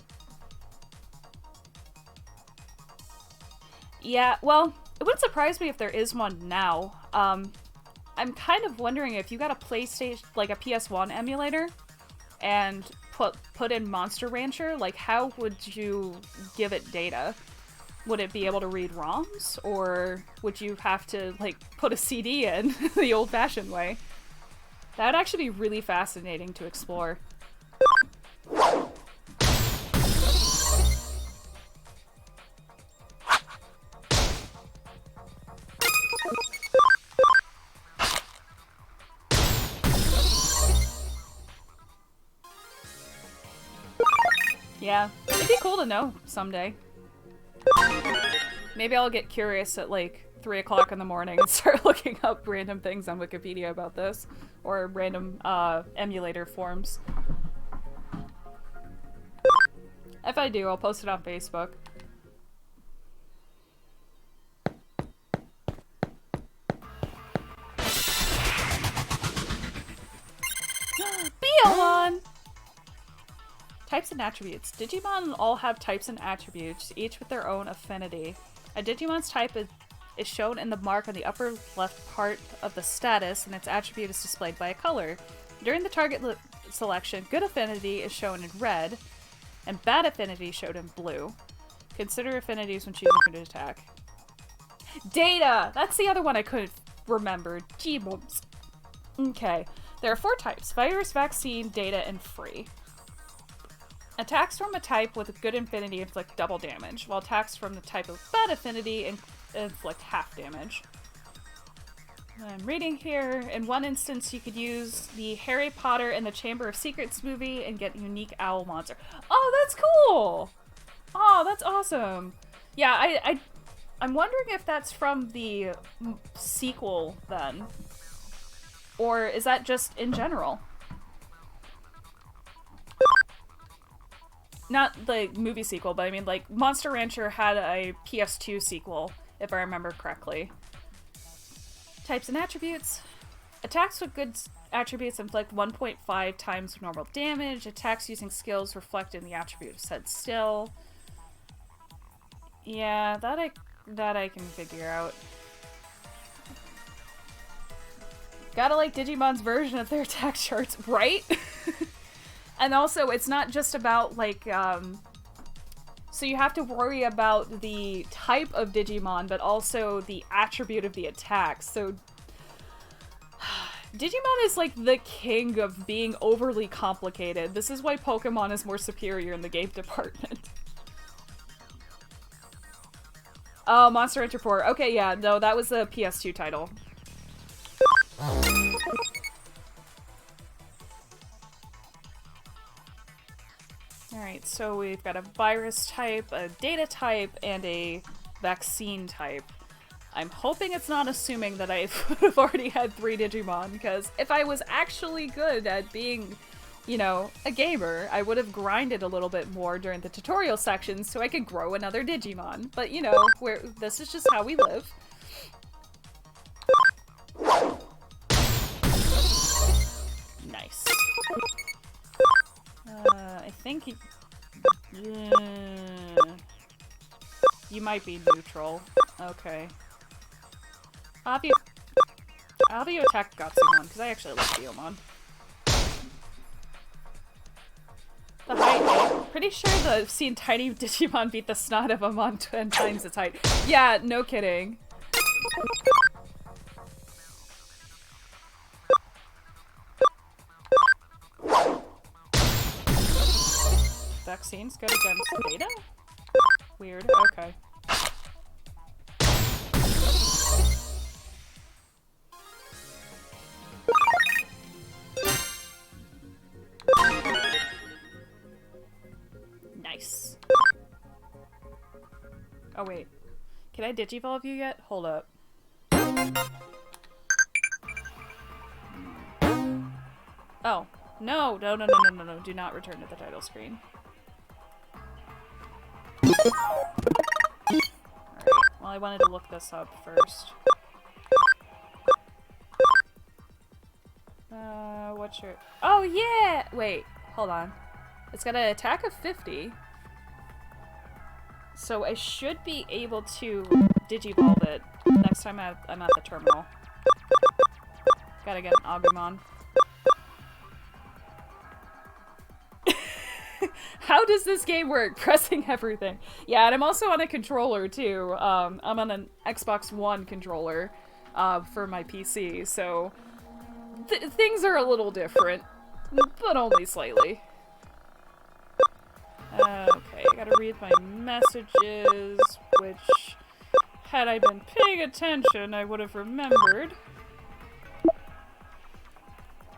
Yeah, well, it wouldn't surprise me if there is one now. I'm kind of wondering if you got a PlayStation, like a PS1 emulator, and put in Monster Rancher, like how would you give it data? Would it be able to read ROMs, or would you have to, like, put a CD in the old-fashioned way? That would actually be really fascinating to explore. Yeah, it'd be cool to know someday. Maybe I'll get curious at like 3 o'clock in the morning and start looking up random things on Wikipedia about this, or random emulator forums. If I do, I'll post it on Facebook. Beelon! Types and attributes. Digimon all have types and attributes, each with their own affinity. A Digimon's type is shown in the mark on the upper left part of the status, and its attribute is displayed by a color. During the target selection, good affinity is shown in red, and bad affinity showed in blue. Consider affinities when choosing who to attack. Data! That's the other one I couldn't remember. Gee-bumps. Okay. There are 4 types: virus, vaccine, data, and free. Attacks from a type with a good affinity inflict double damage, while attacks from the type of bad affinity inflict half damage. I'm reading here. In one instance, you could use the Harry Potter and the Chamber of Secrets movie and get a unique owl monster. Oh, that's cool! Oh, that's awesome. Yeah, I'm wondering if that's from the sequel, then. Or is that just in general? Not the movie sequel, but I mean, like, Monster Rancher had a PS2 sequel, if I remember correctly. Types and attributes. Attacks with good Attributes inflict 1.5 times normal damage. Attacks using skills reflect in the attribute of said skill. Yeah, that I can figure out. Gotta like Digimon's version of their attack charts, right? And also, it's not just about, like, so you have to worry about the type of Digimon, but also the attribute of the attack. So, Digimon is, like, the king of being overly complicated. This is why Pokemon is more superior in the game department. Oh, Monster Hunter 4. Okay, yeah, no, that was the PS2 title. Alright, so we've got a virus type, a data type, and a vaccine type. I'm hoping it's not assuming that I would have already had 3 Digimon, because if I was actually good at being, you know, a gamer, I would have grinded a little bit more during the tutorial sections so I could grow another Digimon. But, you know, this is just how we live. Nice. I think you might be neutral. Okay. I'll have you attack Gatsumon, because I actually like Diomon. The height, pretty sure I've seen tiny Digimon beat the snot of a mon 10 times its height. Yeah, no kidding. Vaccine's good against Beta? Weird, okay. Nice. Oh wait. Can I Digivolve you yet? Hold up. Oh. No, no, no, no, no, no, no. Do not return to the title screen. Alright, well I wanted to look this up first. What's your... Oh yeah! Wait, hold on. It's got an attack of 50. So I should be able to Digivolve it next time I'm at the terminal. Gotta get an Agumon. How does this game work? Pressing everything. Yeah, and I'm also on a controller too. I'm on an Xbox One controller for my PC, so things are a little different, but only slightly. Okay, I gotta read my messages, which, had I been paying attention, I would have remembered.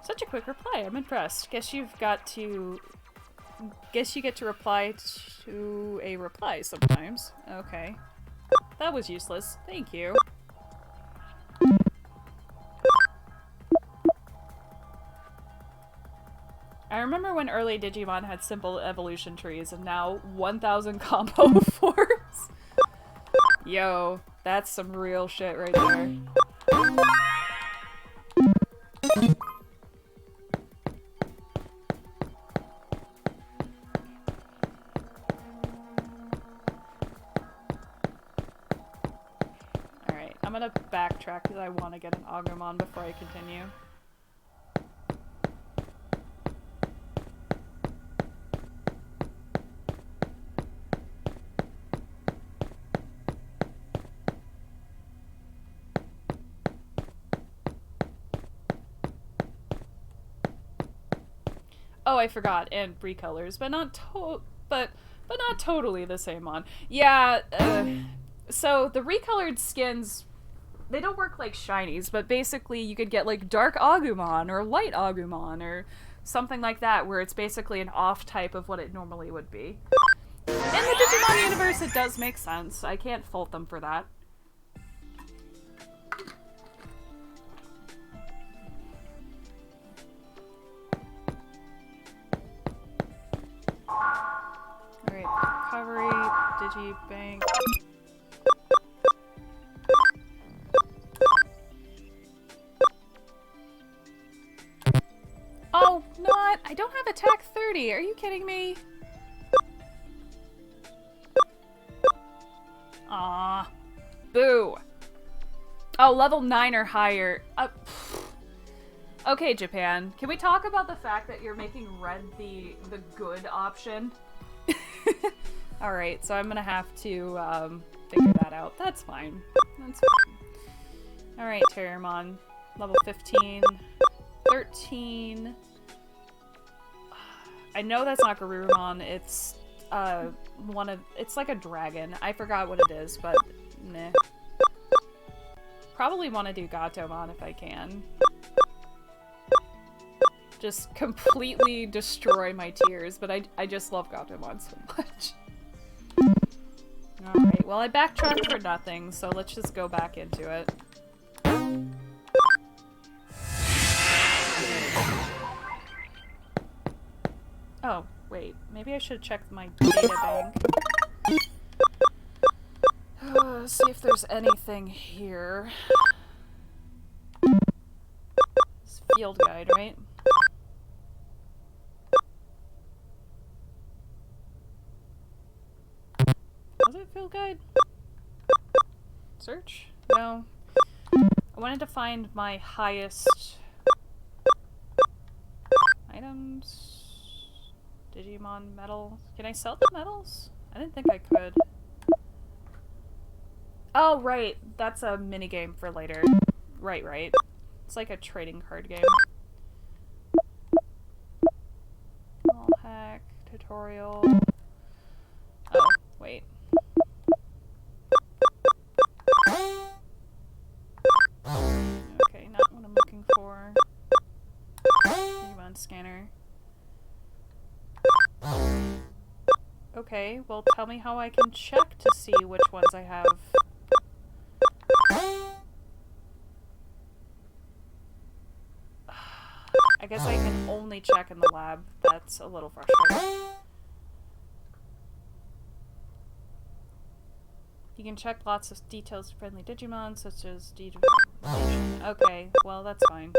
Such a quick reply, I'm impressed. Guess you get to reply to a reply sometimes. Okay. That was useless. Thank you. I remember when early Digimon had simple evolution trees and now 1000 combo forms. Yo, that's some real shit right there. Alright, I'm gonna backtrack because I want to get an Agumon before I continue. Oh, I forgot, and recolors, but not not totally the same on. Yeah, so the recolored skins, they don't work like shinies, but basically you could get like Dark Agumon or Light Agumon or something like that, where it's basically an off type of what it normally would be. In the Digimon universe, it does make sense. I can't fault them for that. Alright, recovery, Digibank. 30! Are you kidding me? Aw. Boo. Oh, level 9 or higher. Okay, Japan. Can we talk about the fact that you're making red the good option? Alright, so I'm gonna have to figure that out. That's fine. That's fine. Alright, Terramon. Level 15. 13. I know that's not Garurumon. It's it's like a dragon. I forgot what it is, but meh. Probably want to do Gatomon if I can. Just completely destroy my tears, but I just love Gatomon so much. Alright, well I backtracked for nothing, so let's just go back into it. Oh, wait. Maybe I should have checked my data bank. See if there's anything here. It's field guide, right? Was it field guide? Search? No. I wanted to find my highest items. Digimon medal. Can I sell the medals? I didn't think I could. Oh, right. That's a minigame for later. Right. It's like a trading card game. Wall hack. Tutorial. Oh, wait. Okay, not what I'm looking for. Digimon scanner. Okay, well tell me how I can check to see which ones I have. I guess I can only check in the lab. That's a little frustrating. You can check lots of details of friendly Digimon, such as Digimon. Okay, well that's fine.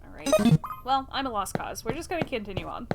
Alright. Well, I'm a lost cause. We're just gonna continue on.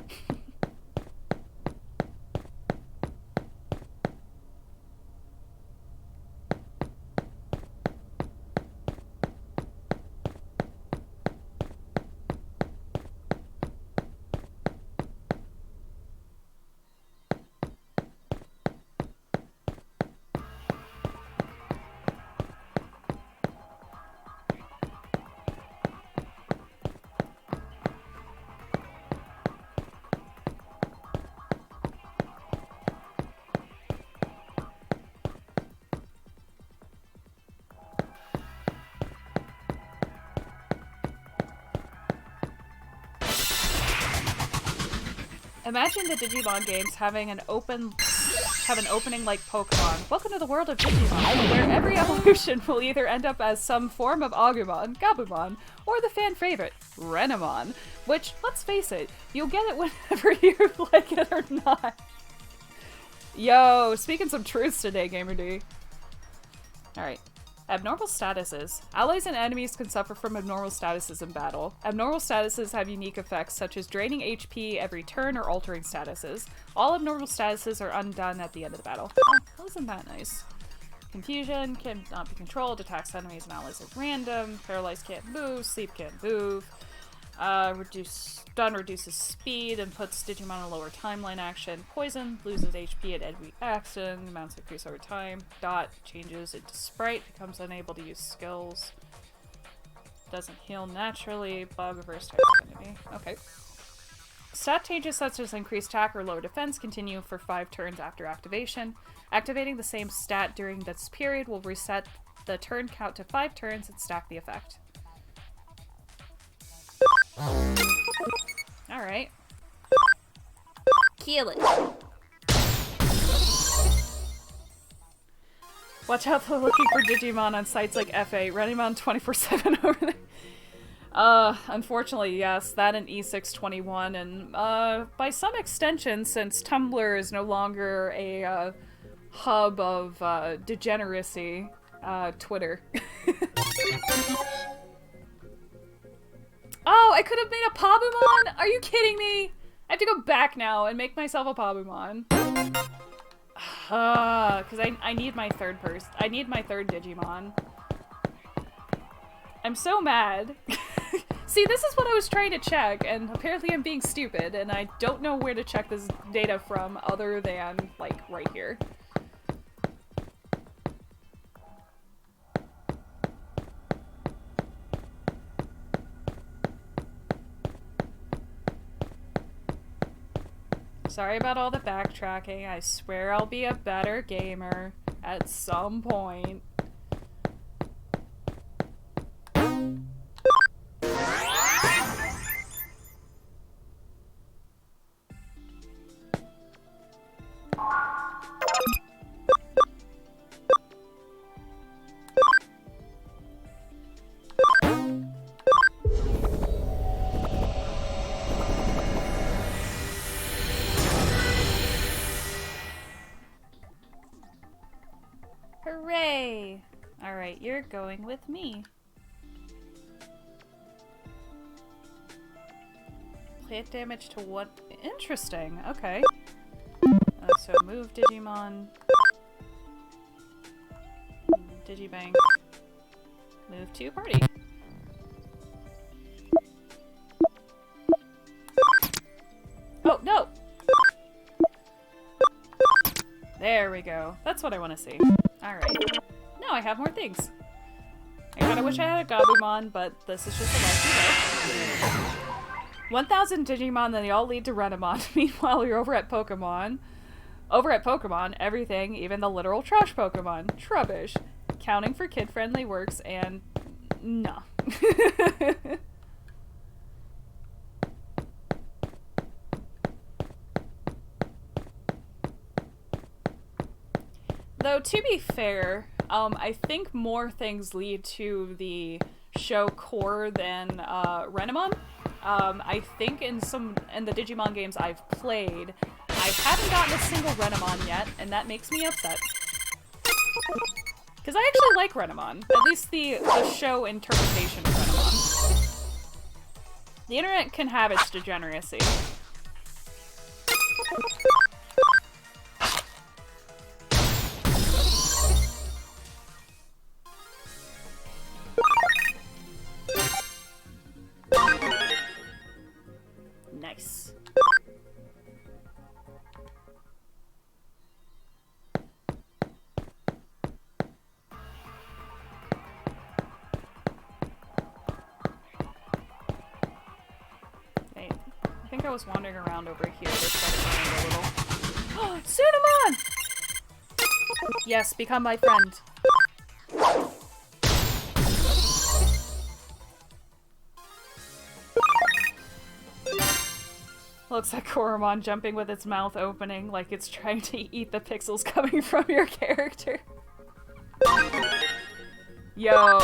Imagine the Digimon games having an opening like Pokemon. Welcome to the world of Digimon, where every evolution will either end up as some form of Agumon, Gabumon, or the fan favorite, Renamon. Which, let's face it, you'll get it whenever you like it or not. Yo, speaking some truths today, GamerD. Alright. Abnormal statuses. Allies and enemies can suffer from abnormal statuses in battle. Abnormal statuses have unique effects such as draining HP every turn or altering statuses. All abnormal statuses are undone at the end of the battle. Oh, isn't that nice? Confusion cannot be controlled. Attacks enemies and allies at random. Paralyzed can't move. Sleep can't move. Stun reduces speed and puts Digimon in a lower timeline action. Poison loses HP at every action. Amounts increase over time. Dot changes into sprite. Becomes unable to use skills. Doesn't heal naturally. Bug reverse type enemy. Okay. Stat changes such as increased attack or lower defense continue for 5 turns after activation. Activating the same stat during this period will reset the turn count to 5 turns and stack the effect. Alright. Kill it. Watch out for looking for Digimon on sites like FA. Renamon 24/7 over there. Unfortunately, yes, that and E621, and by some extension, since Tumblr is no longer a hub of degeneracy, Twitter. Oh, I could have made a Pabumon? Are you kidding me? I have to go back now and make myself a Pabumon. Because I need my third person. I need my third Digimon. I'm so mad. See, this is what I was trying to check, and apparently I'm being stupid, and I don't know where to check this data from other than, like, right here. Sorry about all the backtracking. I swear I'll be a better gamer at some point. Hooray! Alright, you're going with me. Plant damage to what? Interesting, okay. So move Digimon. Digibank. Move to party. Oh, no! There we go. That's what I want to see. Alright. Now I have more things. I kinda wish I had a Gabumon, but this is just a life you live. 1,000 Digimon, then they all lead to Renamon. Meanwhile, you're over at Pokemon. Over at Pokemon, everything, even the literal trash Pokemon. Trubbish. Counting for kid-friendly works, and... no. Though, to be fair, I think more things lead to the show core than Renamon. I think in the Digimon games I've played, I haven't gotten a single Renamon yet, and that makes me upset. Because I actually like Renamon. At least the show interpretation of Renamon. The internet can have its degeneracy. Nice. Okay, I think I was wandering around over here. Just a little. Sunamon! Yes, become my friend. Looks like Koromon jumping with its mouth opening like it's trying to eat the pixels coming from your character. Yo.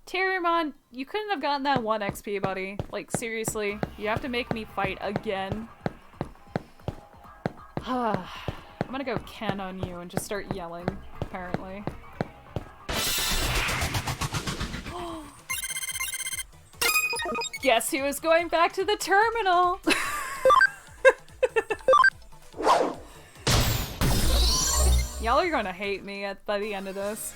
Terriermon, you couldn't have gotten that 1 XP, buddy. Like, seriously, you have to make me fight again. I'm gonna go Ken on you and just start yelling, apparently. Guess who is going back to the terminal? Y'all are gonna hate me by the end of this.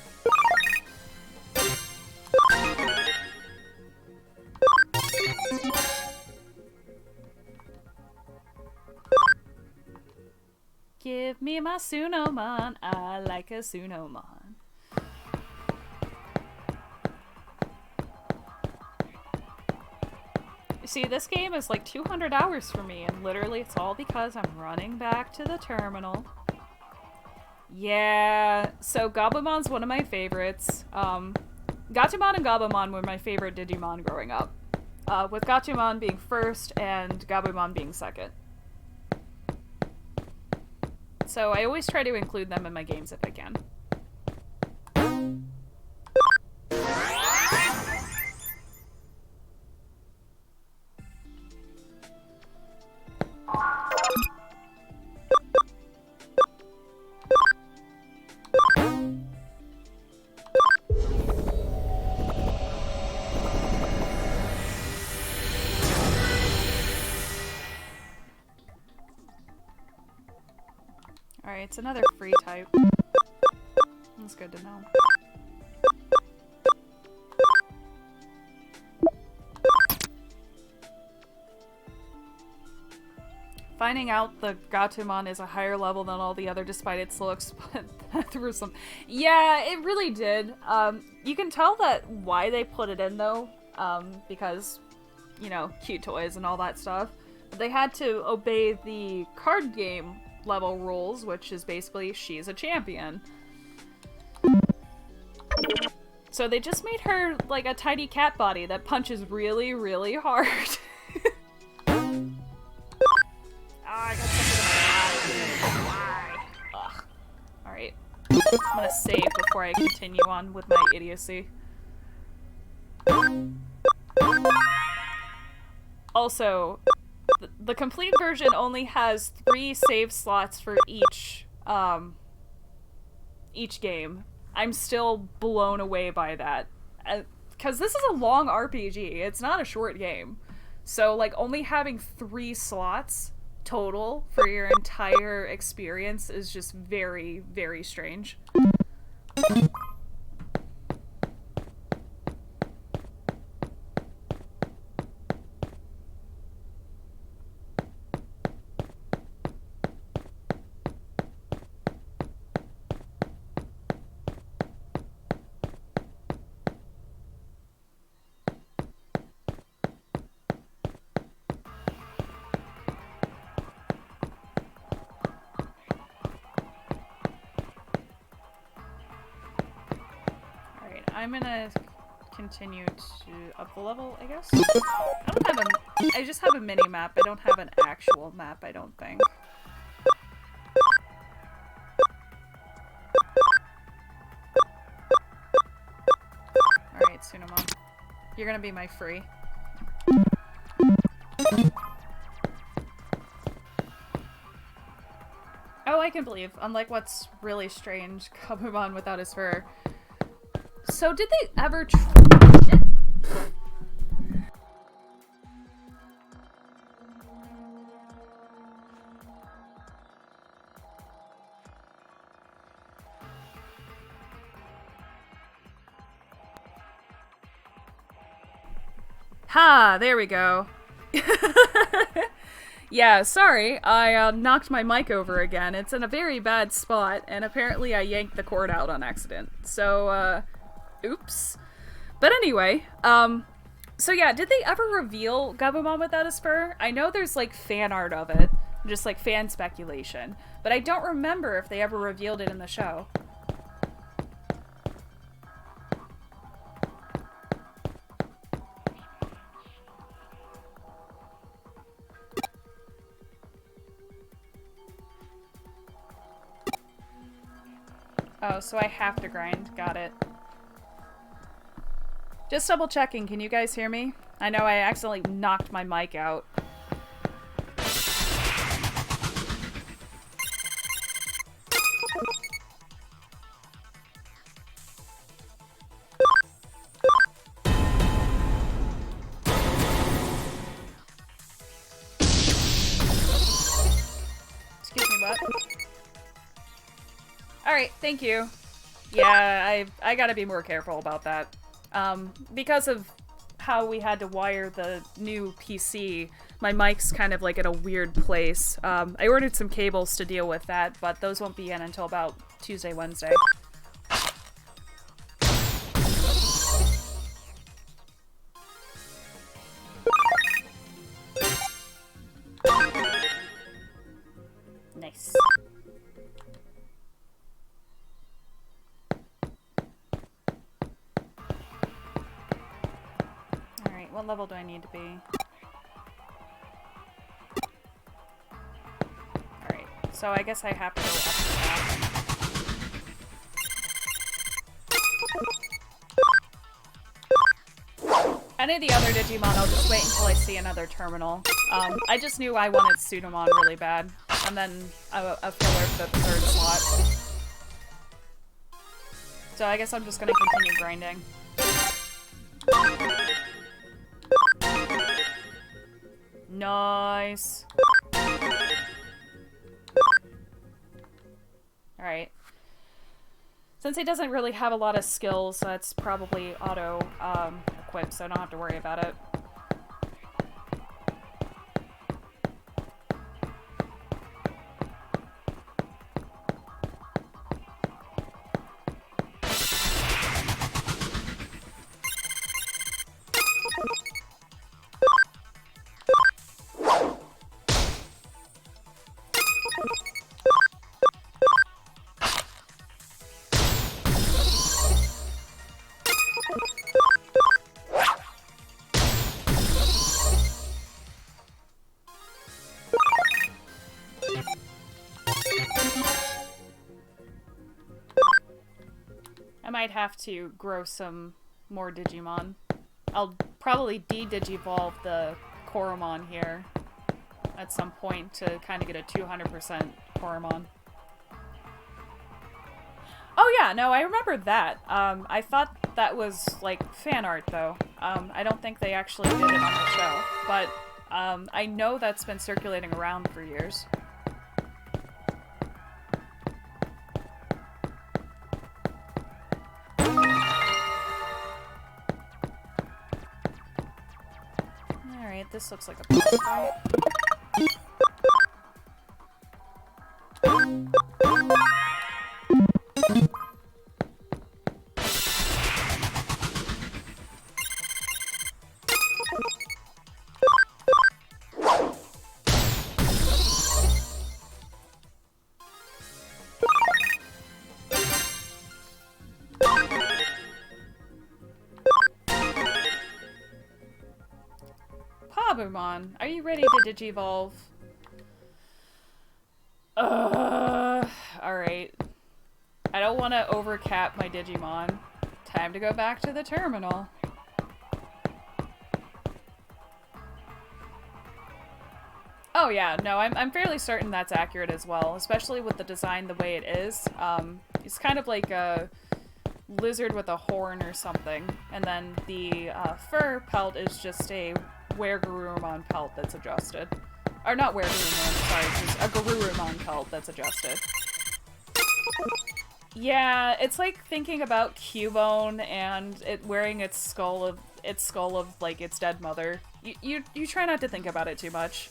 Give me my Sunomon, I like a Sunomon. See, this game is like 200 hours for me, and literally it's all because I'm running back to the terminal. Yeah, so Gabumon's one of my favorites. Gatomon and Gabumon were my favorite Digimon growing up. With Gatomon being first and Gabumon being second. So I always try to include them in my games if I can. Alright, it's another free type. That's good to know. Finding out the Gatomon is a higher level than all the other despite its looks, but that threw some... Yeah, it really did. You can tell that why they put it in though, because, you know, cute toys and all that stuff. But they had to obey the card game level rules, which is basically she's a champion. So they just made her like a tiny cat body that punches really, really hard. I got something in my eye. Ugh. Alright. I'm gonna save before I continue on with my idiocy. Also, the complete version only has 3 save slots for each game. I'm still blown away by that. Because this is a long RPG. It's not a short game. So, like, only having 3 slots total for your entire experience is just very, very strange. I'm gonna continue to up the level, I guess. I just have a mini map. I don't have an actual map, I don't think. Alright, Tsunomon. You're gonna be my free. Oh, I can believe. Unlike what's really strange, Kabumon without his fur. So did they ever shit. Ha! There we go. Yeah, sorry. I knocked my mic over again. It's in a very bad spot, and apparently I yanked the cord out on accident. So, oops. But anyway, so yeah, did they ever reveal Gabumon without his fur? I know there's like fan art of it, just like fan speculation, but I don't remember if they ever revealed it in the show. Oh, so I have to grind. Got it. Just double checking, can you guys hear me? I know I accidentally knocked my mic out. Excuse me, what? Alright, thank you. Yeah, I gotta be more careful about that. Because of how we had to wire the new PC, my mic's kind of like in a weird place. I ordered some cables to deal with that, but those won't be in until about Tuesday, Wednesday. Nice. What level do I need to be? Alright, so I guess I have to go up to that. Any of the other Digimon, I'll just wait until I see another terminal. I just knew I wanted Pseudomon really bad, and then a filler for the 3rd slot. So I guess I'm just gonna continue grinding. Nice. Alright. Since he doesn't really have a lot of skills, that's probably auto-equipped, so I don't have to worry about it. I might have to grow some more Digimon. I'll probably de-digivolve the Koromon here at some point to kind of get a 200% Koromon. Oh yeah, no, I remember that. I thought that was, like, fan art, though. I don't think they actually did it on the show, but I know that's been circulating around for years. Alright, this looks like a boss fight. Pabumon, are you ready to digivolve? Alright. I don't want to overcap my Digimon. Time to go back to the terminal. Oh yeah, no, I'm fairly certain that's accurate as well, especially with the design the way it is. It's kind of like a lizard with a horn or something, and then the fur pelt is just a Were-Garurumon pelt that's adjusted. Or not Were-Garurumon, sorry, just a Garurumon pelt that's adjusted. Yeah, it's like thinking about Cubone and it wearing its skull of like its dead mother. You try not to think about it too much.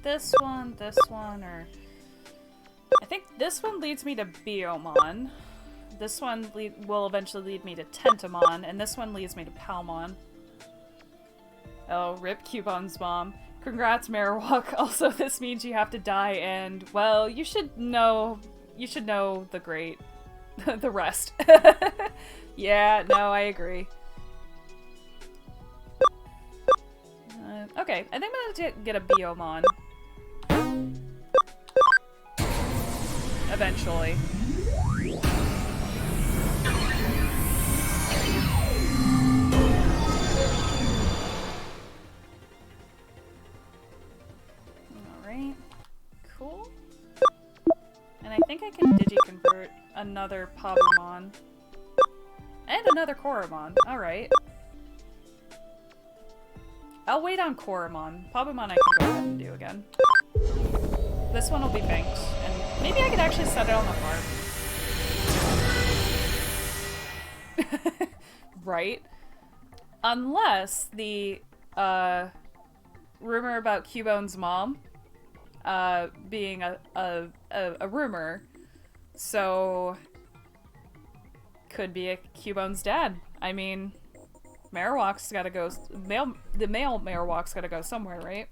This one, or... I think this one leads me to Biomon. This one will eventually lead me to Tentamon, and this one leads me to Palmon. Oh, rip Cubone's mom. Congrats, Marowak. Also, this means you have to die, and, well, you should know the great... the rest. Yeah, no, I agree. Okay, I think I'm gonna get a Biomon. Eventually. Alright. Cool. And I think I can digi-convert another Pabumon. And another Koromon. Alright. I'll wait on Koromon. Pabumon I can go ahead and do again. This one will be banked, and maybe I could actually set it on the farm. Right? Unless the rumor about Cubone's mom being a rumor. So could be a Cubone's dad. I mean, Marowak's gotta go. The male Marowak's gotta go somewhere, right?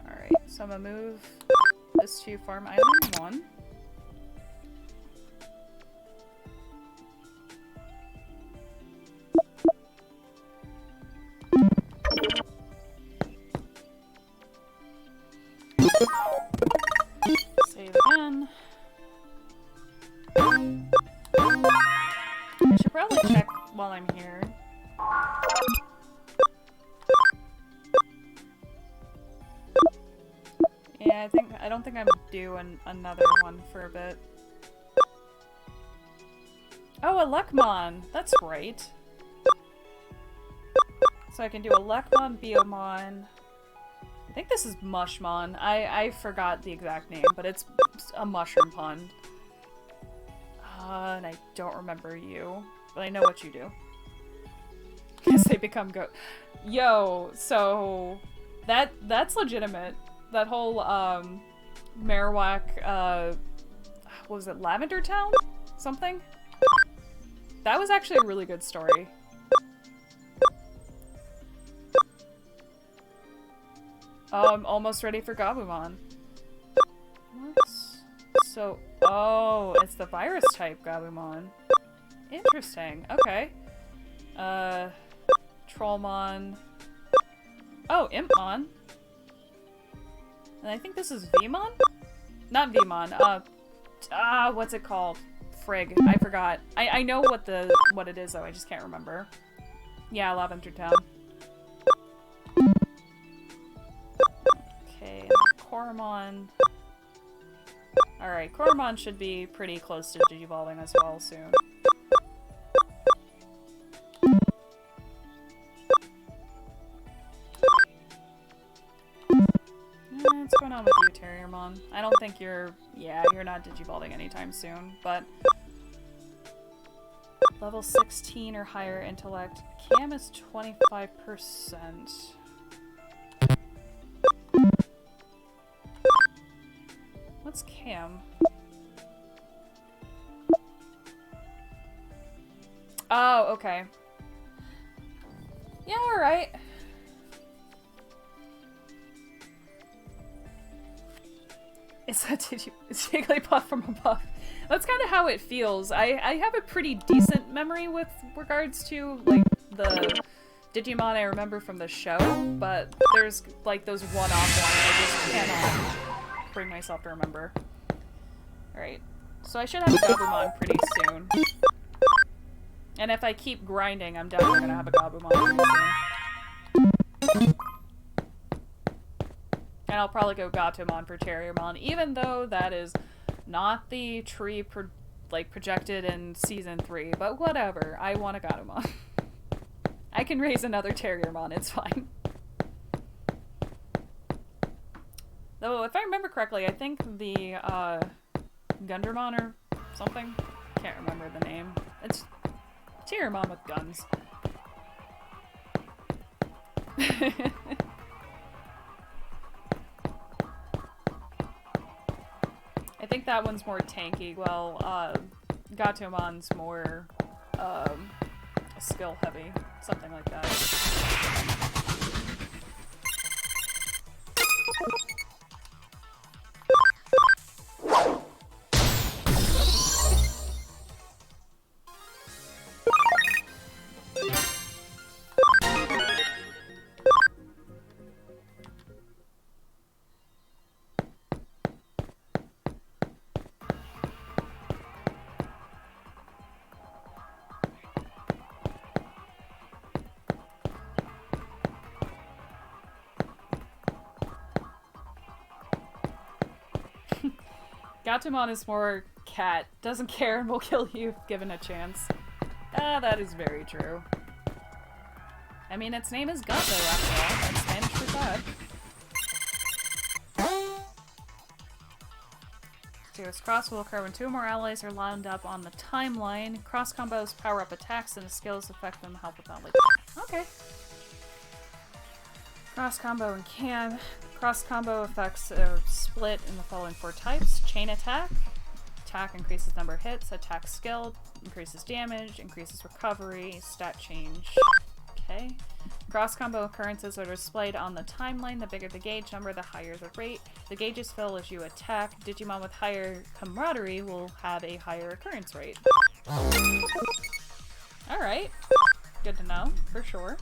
Alright, so I'm gonna move this to Farm Island 1. Save again. I should probably check while I'm here. Yeah, I don't think I'm due another one for a bit. Oh, a Lekmon! That's right. So I can do a Lekmon, Biomon. I think this is Mushmon. I forgot the exact name, but it's a mushroom pond. And I don't remember you, but I know what you do. Because they become Yo, so that's legitimate. That whole Marowak, what was it, Lavender Town? Something? That was actually a really good story. Oh, I'm almost ready for Gabumon. What? So, oh, it's the virus type Gabumon. Interesting. Okay. Trollmon. Oh, Impmon. And I think this is Vmon? Not Vmon. What's it called? Frig. I forgot. I know what it is though, I just can't remember. Yeah, Lavender Town. Okay, Coromon. Alright, Coromon should be pretty close to Digivolving as well soon. What's going on with you, Terriermon? I don't think you're not Digivolving anytime soon, but level 16 or higher intellect. Cam is 25%. What's Cam? Oh, okay. Yeah, alright. Is Jigglypuff from above? That's kind of how it feels. I have a pretty decent memory with regards to, like, the Digimon I remember from the show, but there's, like, those one-off ones I just cannot bring myself to remember. Alright, so I should have a Gabumon pretty soon. And if I keep grinding, I'm definitely gonna have a Gabumon pretty soon. And I'll probably go Gatomon for Terriermon, even though that is not the tree projected in Season 3, but whatever, I want a Gatomon. I can raise another Terriermon, it's fine. Though, if I remember correctly, I think the, Gundramon or something? Can't remember the name. It's Terriermon with guns. I think that one's more tanky, while Gatomon's more skill heavy, something like that. Gatomon is more cat. Doesn't care and will kill you if given a chance. Ah, that is very true. I mean, its name is Gato, after all. That's Spanish for cat. Continuous cross will occur when two or more allies are lined up on the timeline. Cross combos power up attacks and skills affect them, help with knowledge. Okay. Cross combo and can. Cross combo effects are split in the following 4 types. Chain attack. Attack increases number of hits. Attack skill increases damage, increases recovery, stat change. Okay. Cross combo occurrences are displayed on the timeline. The bigger the gauge number, the higher the rate. The gauges fill as you attack. Digimon with higher camaraderie will have a higher occurrence rate. Alright. Good to know, for sure.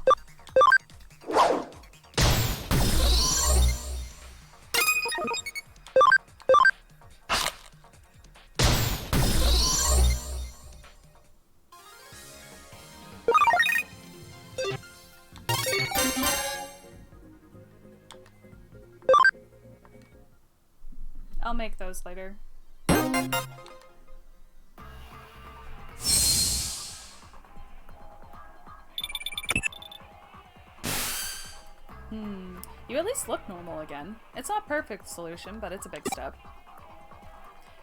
I'll make those later. You at least look normal again. It's not a perfect solution, but it's a big step.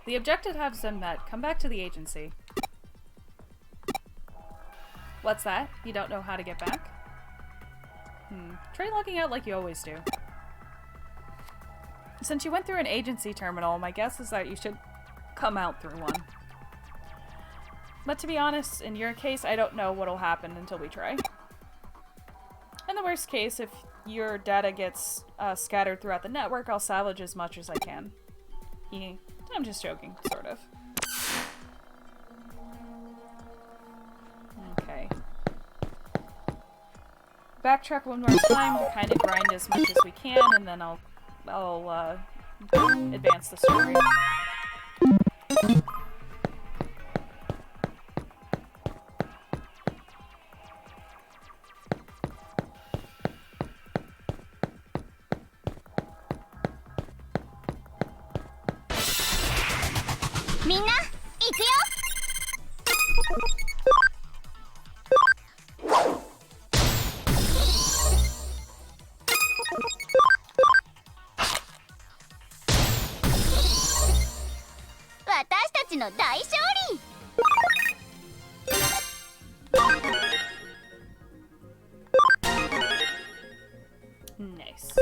The objective has been met. Come back to the agency. What's that? You don't know how to get back? Try logging out like you always do. Since you went through an agency terminal, my guess is that you should come out through one. But to be honest, in your case, I don't know what'll happen until we try. In the worst case, if your data gets scattered throughout the network, I'll salvage as much as I can. I'm just joking, sort of. Okay. Backtrack one more time to kind of grind as much as we can, and then I'll advance the story. Minna, iku yo! Nice.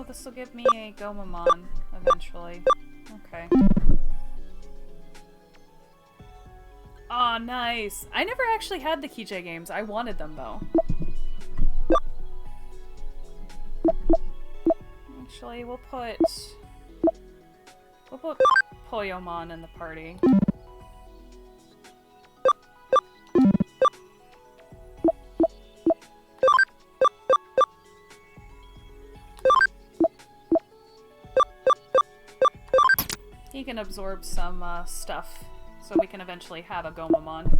This will give me a Gomamon eventually. Okay. Aw, nice! I never actually had the Kijay games. I wanted them, though. Actually, we'll put Poyomon in the party. can absorb some stuff so we can eventually have a Gomamon.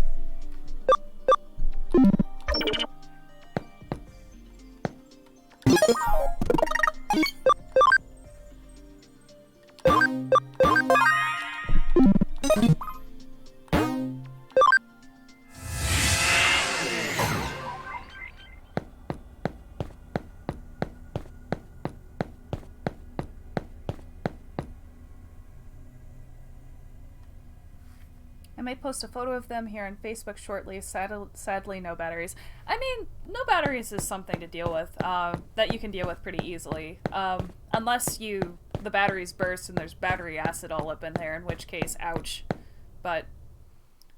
I may post a photo of them here on Facebook shortly. Sadly, no batteries. I mean, no batteries is something to deal with, that you can deal with pretty easily. Unless the batteries burst and there's battery acid all up in there, in which case, ouch. But,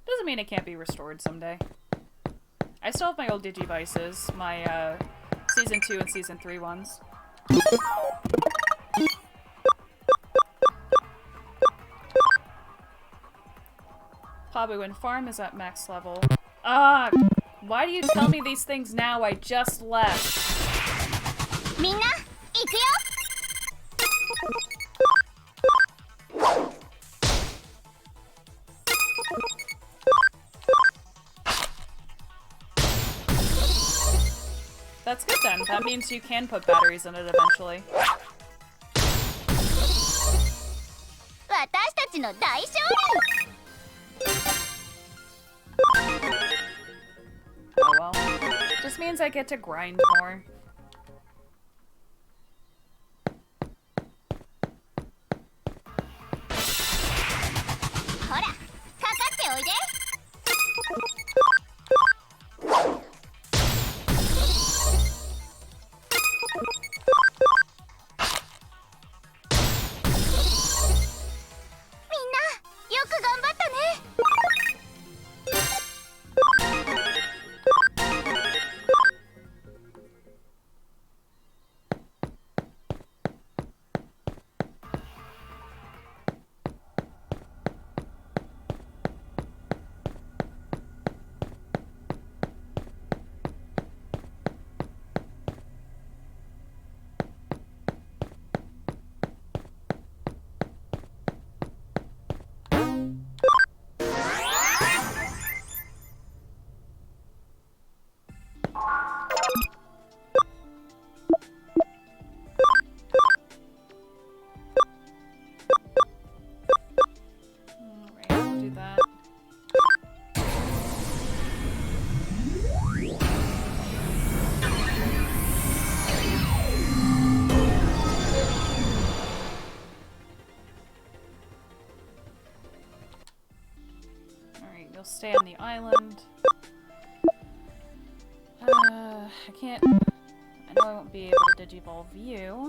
doesn't mean it can't be restored someday. I still have my old Digivices, my, Season 2 and Season 3 ones. Pabuin Farm is at max level. Ah! Why do you tell me these things now? I just left. Minna, ikuyo! That's good then. That means you can put batteries in it eventually. 私たちの大勝利! Oh well. Just means I get to grind more. Hora, kakatte oide! Minna, yoku ganbatta ne! You'll stay on the island. I can't... I know I won't be able to digivolve you.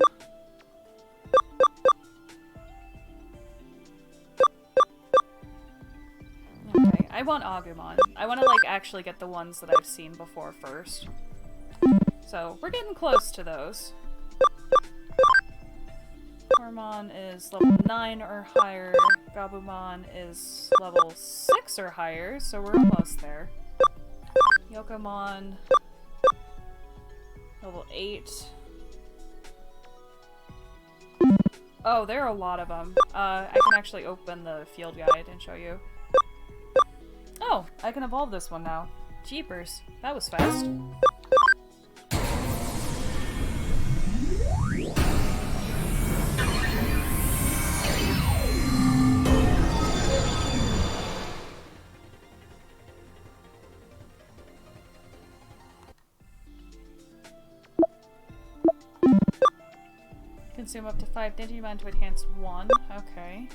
Okay, I want Agumon. I want to, like, actually get the ones that I've seen before first. So, we're getting close to those. Hormon is level 9 or higher. Gabumon is level 6 or higher, so we're almost there. Yokomon, level 8. Oh, there are a lot of them. I can actually open the field guide and show you. Oh, I can evolve this one now. Jeepers, that was fast. Consume up to 5 Digimon to enhance 1. Okay.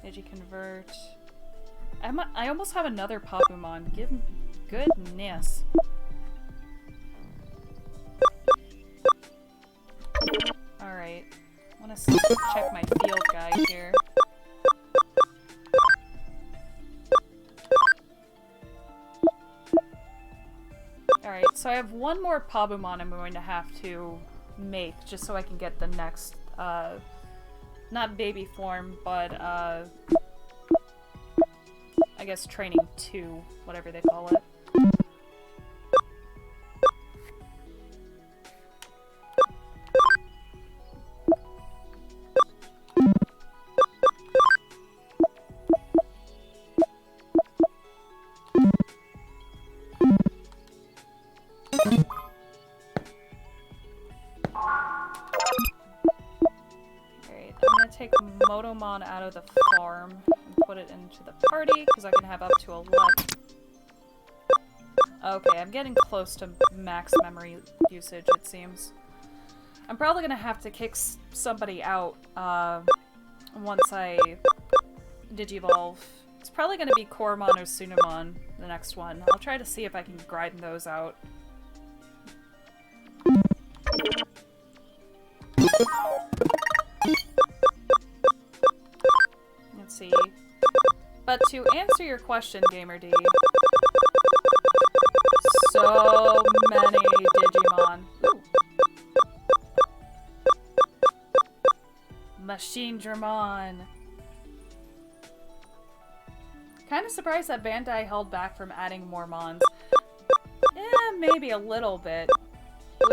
Digiconvert. I almost have another Papumon. Goodness. Alright. I want to check my field guide here. Alright, so I have one more Pabumon I'm going to have to make just so I can get the next, not baby form, but, I guess training 2, whatever they call it. Digimon out of the farm and put it into the party, because I can have up to 11. Okay, I'm getting close to max memory usage, it seems. I'm probably gonna have to kick somebody out once I digivolve. It's probably gonna be Koromon or Sunamon, the next one. I'll try to see if I can grind those out. Let's see. But to answer your question, Gamer D, so many Digimon. Ooh. Machine Dramon. Kind of surprised that Bandai held back from adding more mons. Maybe a little bit.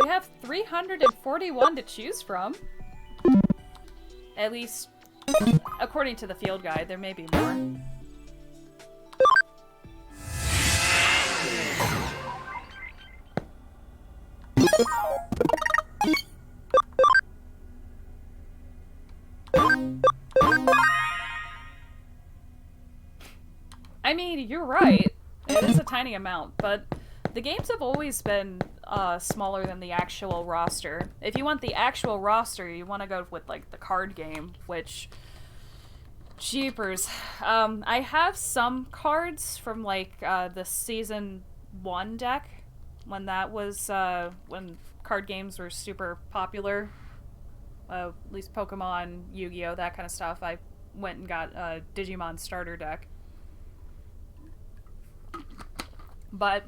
We have 341 to choose from. At least, according to the field guide, there may be more. I mean, you're right. It is a tiny amount, but the games have always been smaller than the actual roster. If you want the actual roster, you want to go with, like, the card game, which... Jeepers. I have some cards from, like, the Season 1 deck, when that was, when card games were super popular. At least Pokemon, Yu-Gi-Oh!, that kind of stuff. I went and got a Digimon starter deck. But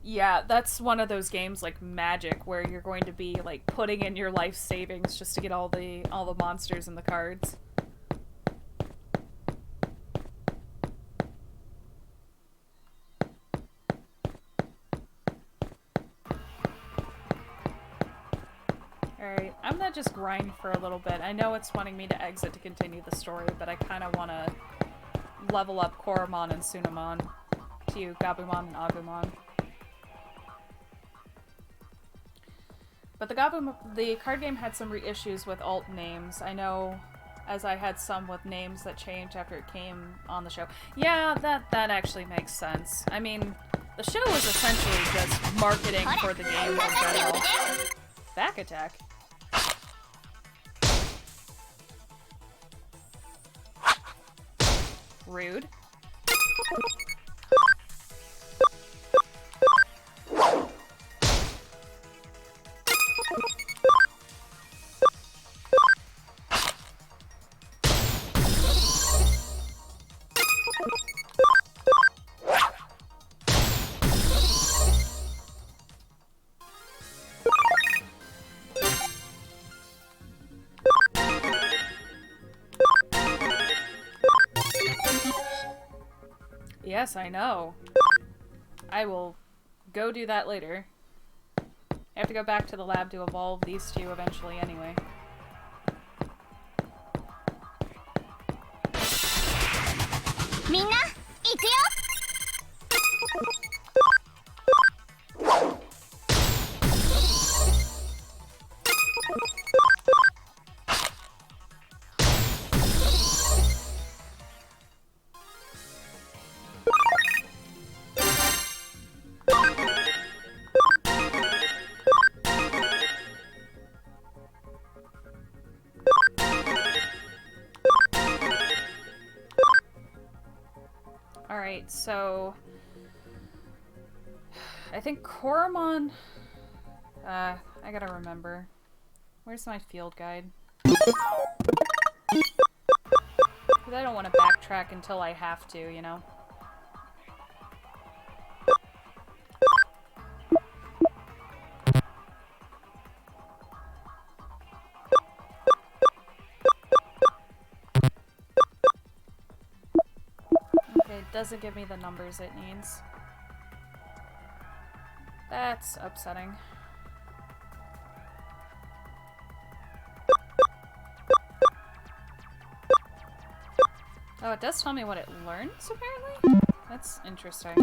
yeah, that's one of those games like Magic where you're going to be like putting in your life savings just to get all the monsters and the cards. Alright, I'm gonna just grind for a little bit. I know it's wanting me to exit to continue the story, but I kind of want to level up Koromon and Sunamon to Gabumon and Agumon. But the card game had some reissues with alt names. I know, as I had some with names that changed after it came on the show. Yeah, that actually makes sense. I mean, the show was essentially just marketing for the game in general. Back attack. Rude. Yes, I know. I will go do that later. I have to go back to the lab to evolve these two eventually anyway. Minna, iku yo! Alright, so... I think Koromon... I gotta remember. Where's my field guide? Because I don't want to backtrack until I have to, you know? It doesn't give me the numbers it needs. That's upsetting. Oh, it does tell me what it learns, apparently? That's interesting.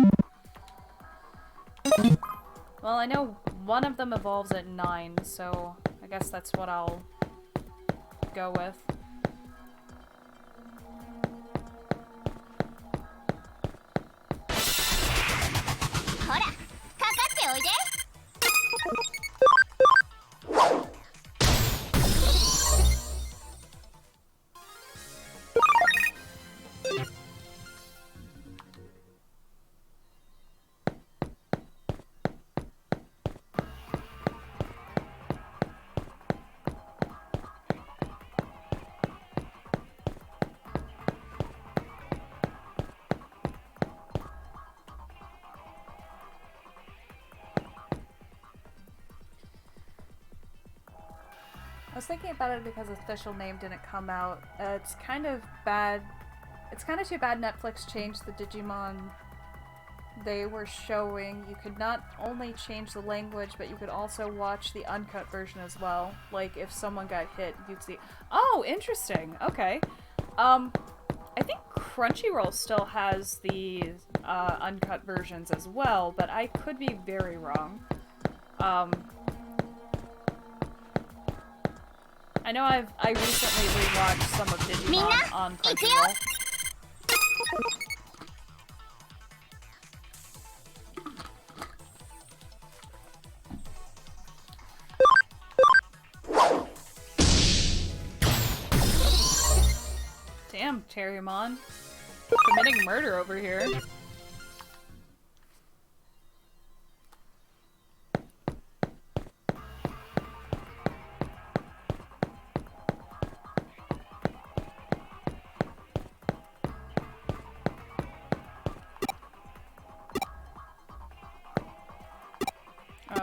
Well, I know one of them evolves at 9, so I guess that's what I'll go with. thinking about it because the official name didn't come out. It's kind of bad. It's kind of too bad Netflix changed the Digimon they were showing. You could not only change the language, but you could also watch the uncut version as well. Like, if someone got hit, you'd see... Oh, interesting. Okay. I think Crunchyroll still has the uncut versions as well, but I could be very wrong. I know I recently rewatched some of Digimon on Crunchyroll. Damn, Terriermon. Committing murder over here.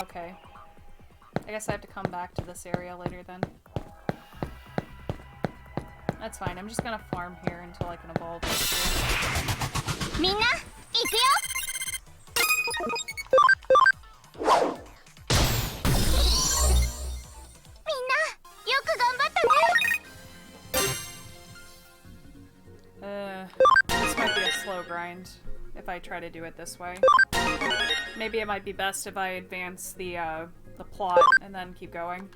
Okay. I guess I have to come back to this area later then. That's fine. I'm just gonna farm here until I can evolve. Minna, ikuyo! Minna, yoku ganbatta ne! This might be a slow grind if I try to do it this way. Maybe it might be best if I advance the plot and then keep going.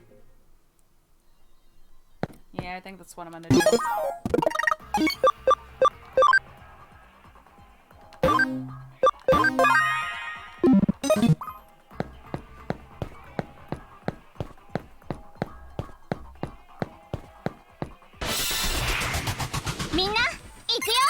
Yeah, I think that's what I'm gonna do. Minna, ikuyo!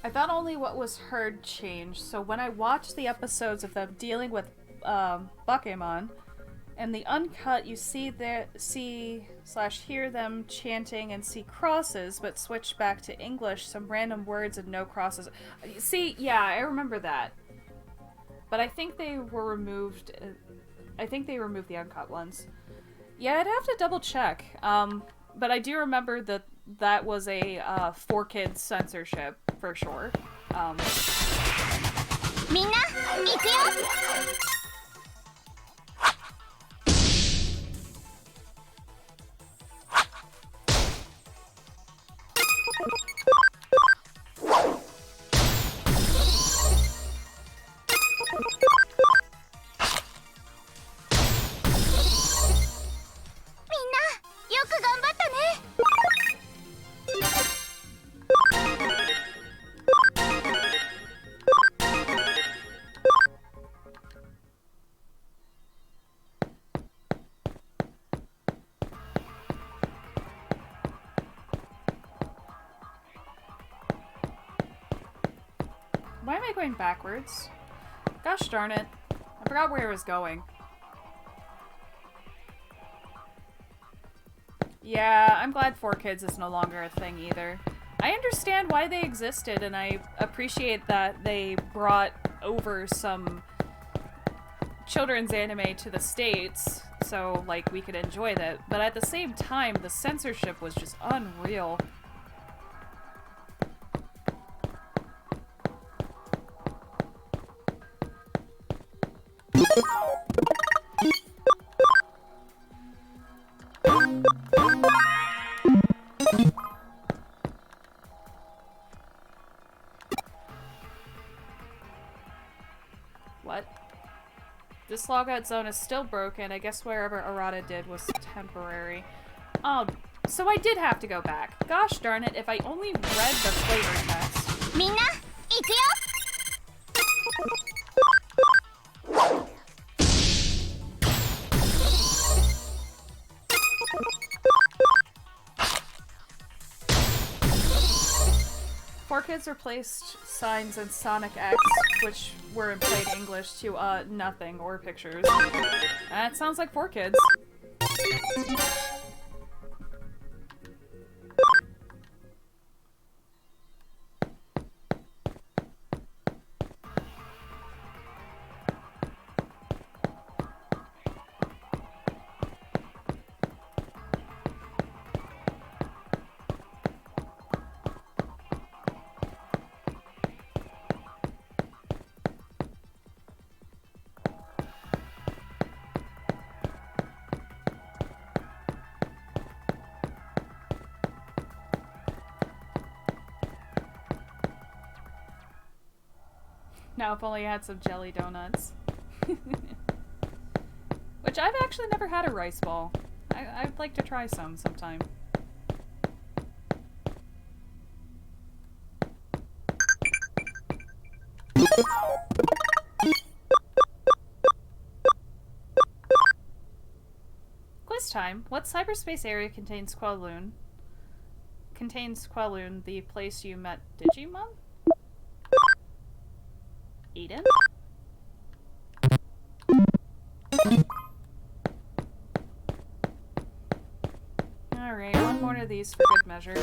I thought only what was heard changed, so when I watched the episodes of them dealing with Bakemon, in the uncut you see/hear them chanting and see crosses, but switch back to English, some random words and no crosses. See, yeah, I remember that. But I think they were removed. I think they removed the uncut ones. Yeah, I'd have to double check. But I do remember that that was a 4Kids censorship for sure. Minna, ikuyo! Minna, yoku ganbatta ne! Why am I going backwards? Gosh darn it. I forgot where I was going. Yeah, I'm glad 4Kids is no longer a thing either. I understand why they existed, and I appreciate that they brought over some children's anime to the States, so, like, we could enjoy that. But at the same time, the censorship was just unreal. What? This logout zone is still broken. I guess wherever Arata did was temporary. Oh, so I did have to go back. Gosh darn it, if I only read the flavor text. Minna, ikuyo! Four Kids replaced signs and Sonic X, which were in plain English, to nothing or pictures. That sounds like 4Kids. Now if only I had some jelly donuts. Which I've actually never had a rice ball. I'd like to try some sometime. Quiz time. What cyberspace area contains Qualoon? Contains Qualoon, the place you met Digimon? Eden? Alright, one more of these for good measure.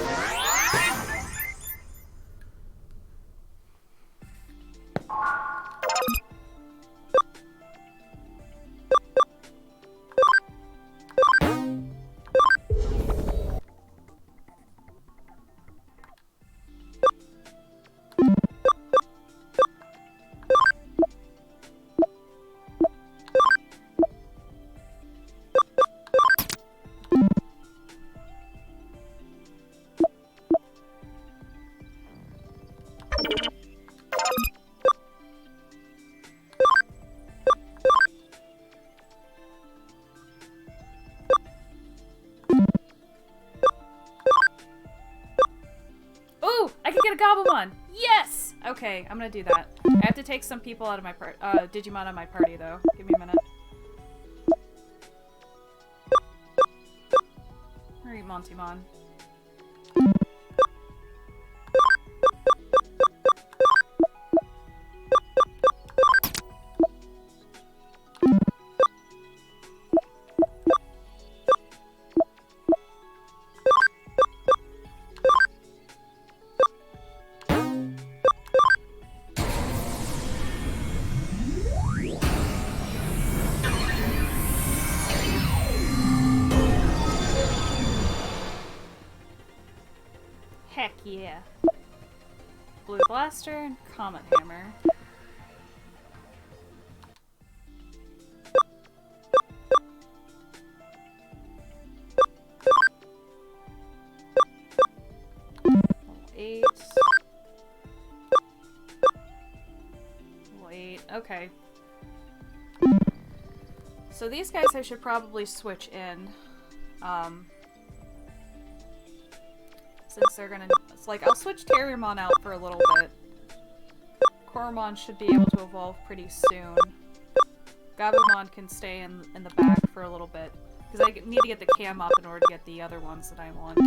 Gabumon! Yes! Okay, I'm gonna do that. I have to take some people out of my Digimon out of my party, though. Give me a minute. Alright, Montimon. Heck yeah. Blue Blaster and Comet Hammer. Level 8. Level 8. Okay. So these guys I should probably switch in. Since they're gonna... It's like, I'll switch Terriermon out for a little bit. Koromon should be able to evolve pretty soon. Gabumon can stay in the back for a little bit. Because I need to get the cam up in order to get the other ones that I want.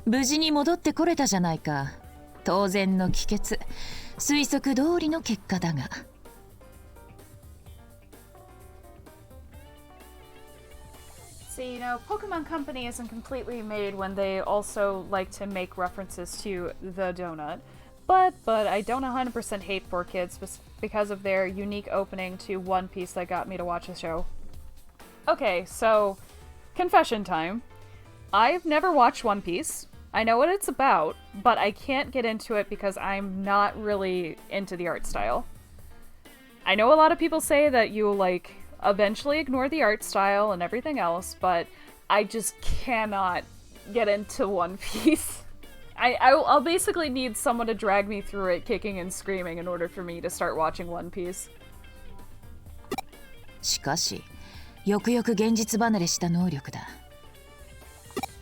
無事に戻ってこれたじゃないか。当然の帰結、推測通りの結果だが。See, you know, Pokemon Company isn't completely made when they also like to make references to the donut. but I don't 100% hate 4Kids because of their unique opening to One Piece that got me to watch the show. Okay, so confession time. I've never watched One Piece. I know what it's about, but I can't get into it because I'm not really into the art style. I know a lot of people say that you'll like eventually ignore the art style and everything else, but I just cannot get into One Piece. I'll basically need someone to drag me through it kicking and screaming in order for me to start watching One Piece. しかし、よくよく現実離れした能力だ。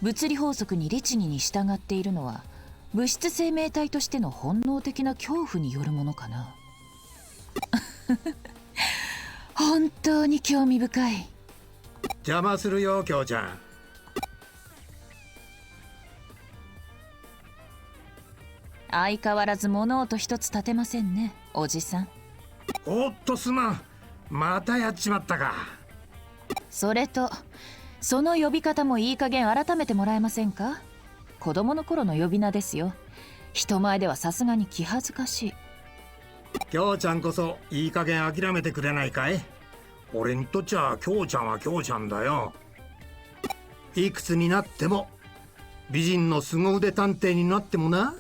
物理法則に律儀に従っているのは物質生命体としての本能的な恐怖によるものかな。本当に興味深い。邪魔するよ、京ちゃん。相変わらず物音一つ立てませんね、おじさん。おっとすまん。またやっちまったか。それとその呼び方もいい加減改めてもらえませんか。子供の頃の呼び名ですよ。人前ではさすがに気恥ずかしい。京ちゃんこそいい加減諦めてくれないかい。俺にとっちゃ京ちゃんは京ちゃんだよ。いくつになっても美人の凄腕探偵になってもな。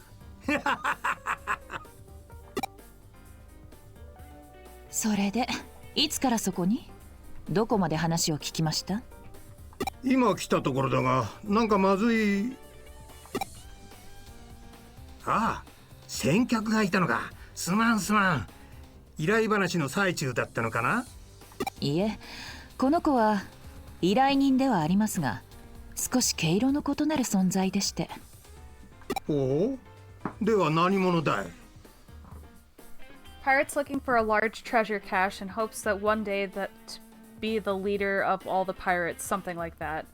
それでいつからそこに？どこまで話を聞きました？今来たところだが、なんかまずい。ああ、先客がいたのか。すまんすまん。依頼話の最中だったのかな。いえ、この子は依頼人ではありますが、少し毛色の異なる存在でして。おお、では何者だい？ Pirates looking for a large treasure cache in hopes that one day that be the leader of all the pirates, something like that.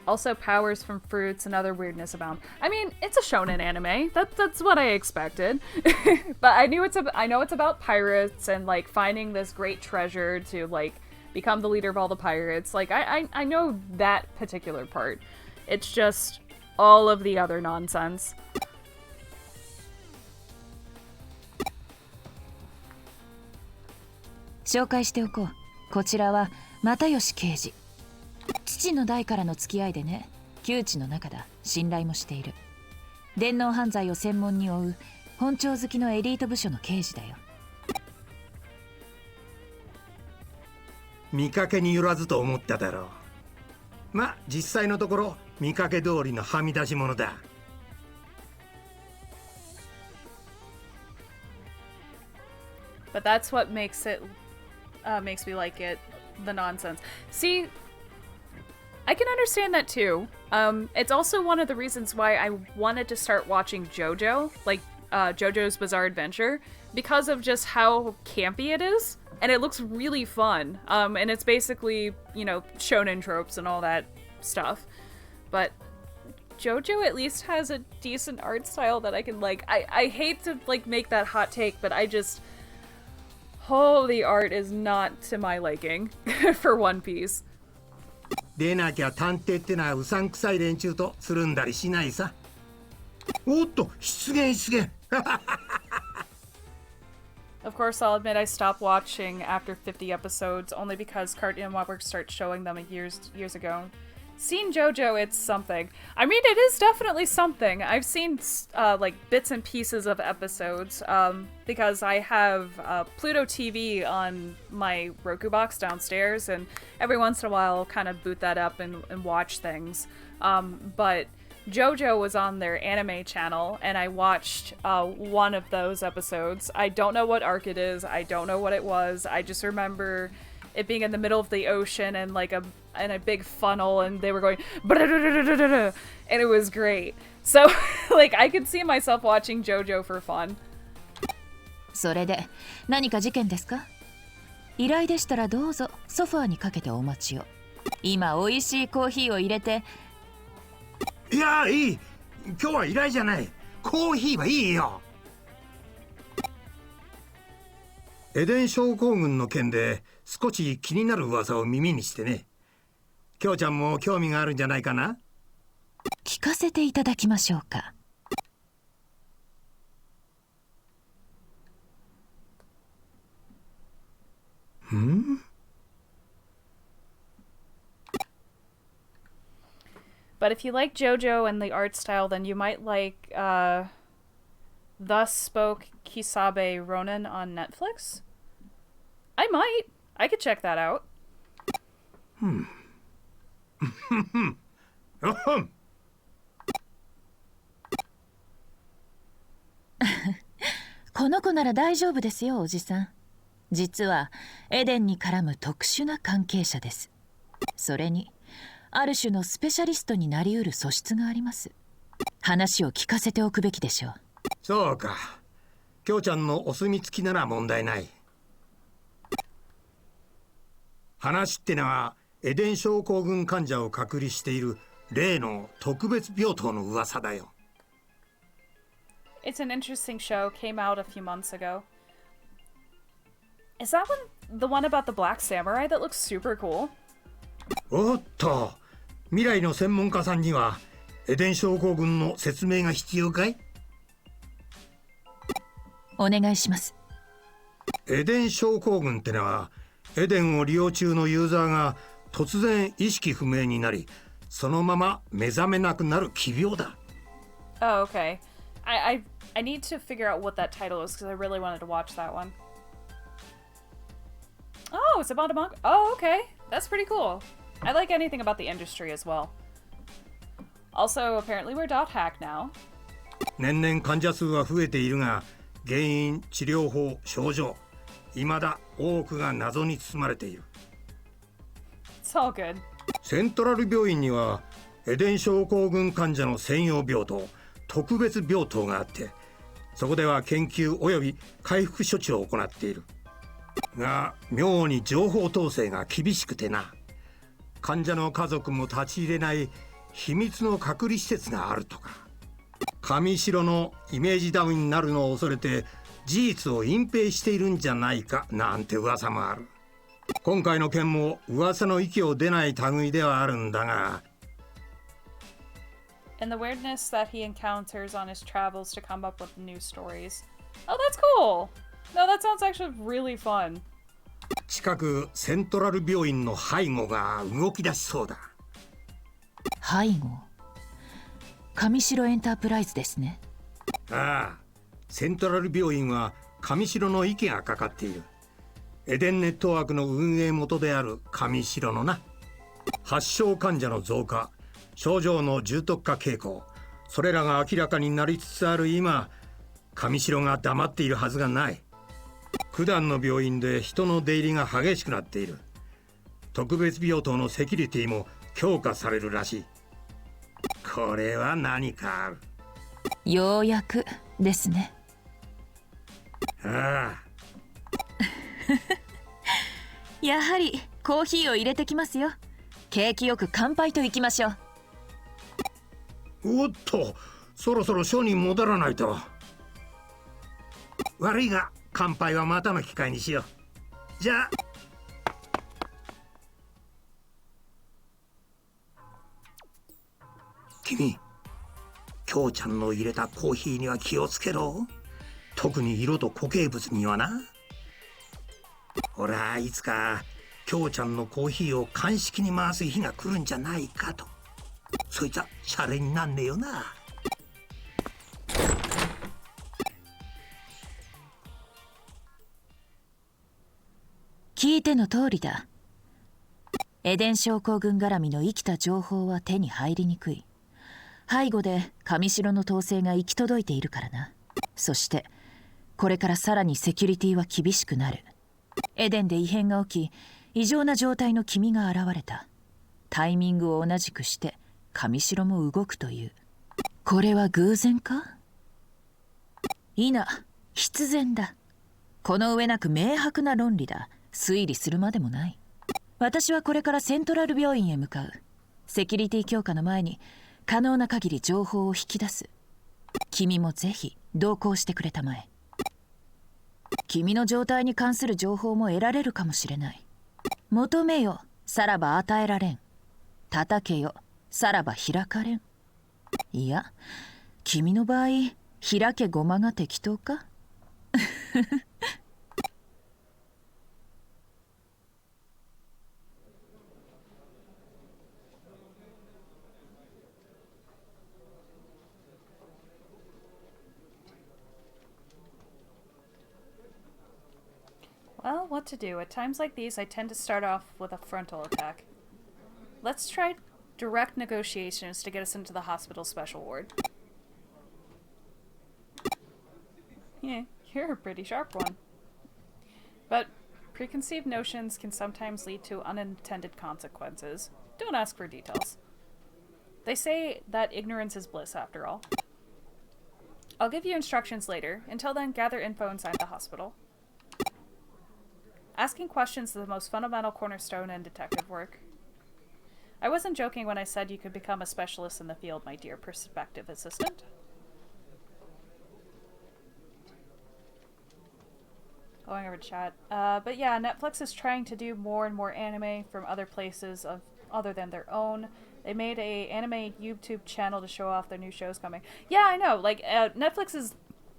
Also powers from fruits and other weirdness abound. I mean, it's a shonen anime. That's what I expected. But I know it's about pirates and like finding this great treasure to like become the leader of all the pirates. Like I know that particular part. It's just all of the other nonsense. 紹介しておこう。こちらは又吉刑事。父の代からの付き合いでね、旧知の仲だ。信頼もしている。電脳犯罪を専門に追う本庁好きのエリート部署の刑事だよ。見かけによらずと思っただろう。ま、実際のところ見かけ通りのはみ出し者だ。But that's what makes me like it, the nonsense. See, I can understand that too. It's also one of the reasons why I wanted to start watching JoJo, like JoJo's Bizarre Adventure, because of just how campy it is, and it looks really fun. And it's basically, you know, shonen tropes and all that stuff. But JoJo at least has a decent art style that I can like. I hate to like make that hot take, but oh, the art is not to my liking for One Piece. でなきゃ探偵ってのはうさんくさい連中とつるんだりしないさ。おっと、出現。Of course, I'll admit I stopped watching after 50 episodes only because Cartoon Network started showing them years ago. Seeing JoJo, it's something. I mean, it is definitely something. I've seen like bits and pieces of episodes because I have Pluto TV on my Roku box downstairs, and every once in a while I'll kind of boot that up and watch things. But JoJo was on their anime channel, and I watched one of those episodes. I don't know what arc it is. I don't know what it was. I just remember it being in the middle of the ocean and like a big funnel, and they were going and it was great. So like I could see myself watching JoJo for fun. それで何か事件ですか？依頼でしたらどうぞソファーにかけてお待ちを。今美味しいコーヒーを入れて。いや、いい。今日は依頼じゃない。コーヒーはいいよ。エデン症候群の件で少し気になる噂を耳にしてね。京ちゃんも興味があるんじゃないかな。聞かせていただきましょうか。But if you like JoJo and the art style, then you might like Thus Spoke Kisabe Ronin on Netflix. I might. I could check that out. この子なら大丈夫ですよ、おじさん。実はエデンに絡む特殊な関係者です。それにある種のスペシャリストになりうる素質があります。話を聞かせておくべきでしょう。そうか。きょうちゃんのお墨付きなら問題ない。話ってのはエデン症候群患者を隔離している例の特別病棟の噂だよ。It's an interesting show. Came out a few months ago. Is that the one about the Black Samurai that looks super cool? おっと、未来の専門家さんにはエデン症候群の説明が必要かい？お願いします。エデン症候群ってのはエデンを利用中のユーザーが突然意識不明になり、そのまま目覚めなくなる奇病だ。Oh, okay. I need to figure out what that title is because I really wanted to watch that one. Oh, it's about a manga. Oh, okay. That's pretty cool. I like anything about the industry as well. Also, apparently we're .hack now. 年々患者数は増えているが、原因、治療法、症状、未だ多くが謎に包まれている。It's all good. セントラル病院にはエデン症候群患者の専用病棟、特別病棟があって、そこでは研究および回復処置を行っている。が、妙に情報統制が厳しくてな。患者の家族も立ち入れない秘密の隔離施設があるとか。上白のイメージダウンになるのを恐れて事実を隠蔽しているんじゃないかなんて噂もある。今回の件も噂の息を出ない類ではあるんだが。And the weirdness that he encounters on his travels to come up with new stories. Oh, that's cool! No, that sounds actually really fun. 近くセントラル病院の背後が動き出しそうだ。背後？上白エンタープライズですね。ああ、セントラル病院は上白の息がかかっている。エデンネットワークの運営元である上白のな。発症患者の増加、症状の重篤化傾向、それらが明らかになりつつある今、上白が黙っているはずがない。普段の病院で人の出入りが激しくなっている。特別病棟のセキュリティも強化されるらしい。これは何かある。ようやくですね。ああ。やはりコーヒーを入れてきますよ。景気よく乾杯といきましょう。おっと、そろそろ署に戻らないと。悪いが乾杯はまたの機会にしよう。じゃあ。君、きょうちゃんの入れたコーヒーには気をつけろ。特に色と固形物にはな。ほら、いつかきょうちゃんのコーヒーを鑑識に回す日が来るんじゃないかと。そいつはシャレになんねえよな。聞いての通りだ。エデン症候群絡みの生きた情報は手に入りにくい。背後で上白の統制が行き届いているからな。そしてこれからさらにセキュリティは厳しくなる。エデンで異変が起き、異常な状態の君が現れた。タイミングを同じくして上白も動くという。これは偶然か？否、必然だ。この上なく明白な論理だ。推理するまでもない。私はこれからセントラル病院へ向かう。セキュリティ強化の前に可能な限り情報を引き出す。君もぜひ同行してくれたまえ。君の状態に関する情報も得られるかもしれない。求めよ、さらば与えられん。叩けよ、さらば開かれん。いや、君の場合、開けごまが適当か？ All right, 適当か？ so 適当か？ I 適当か？ think 適当か？ I Well, what to do? At times like these, I tend to start off with a frontal attack. Let's try direct negotiations to get us into the hospital special ward. Yeah, you're a pretty sharp one. But preconceived notions can sometimes lead to unintended consequences. Don't ask for details. They say that ignorance is bliss, after all. I'll give you instructions later. Until then, gather info inside the hospital. Asking questions is the most fundamental cornerstone in detective work. I wasn't joking when I said you could become a specialist in the field, my dear prospective assistant. Going over chat. But yeah, Netflix is trying to do more and more anime from other places other than their own. They made a anime YouTube channel to show off their new shows coming. Yeah, I know. Like, Netflix is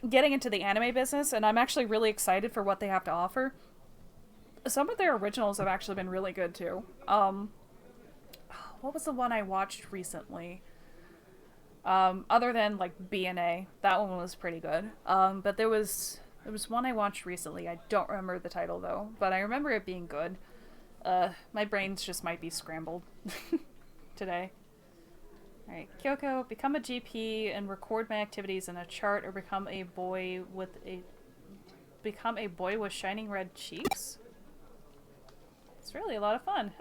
getting into the anime business, and I'm actually really excited for what they have to offer. Some of their originals have actually been really good, too. What was the one I watched recently? Other than, like, B&A. That one was pretty good. But there was one I watched recently. I don't remember the title, though. But I remember it being good. My brains just might be scrambled today. Alright, Kyoko, become a GP and record my activities in a chart, or become a boy with shining red cheeks? It's really a lot of fun.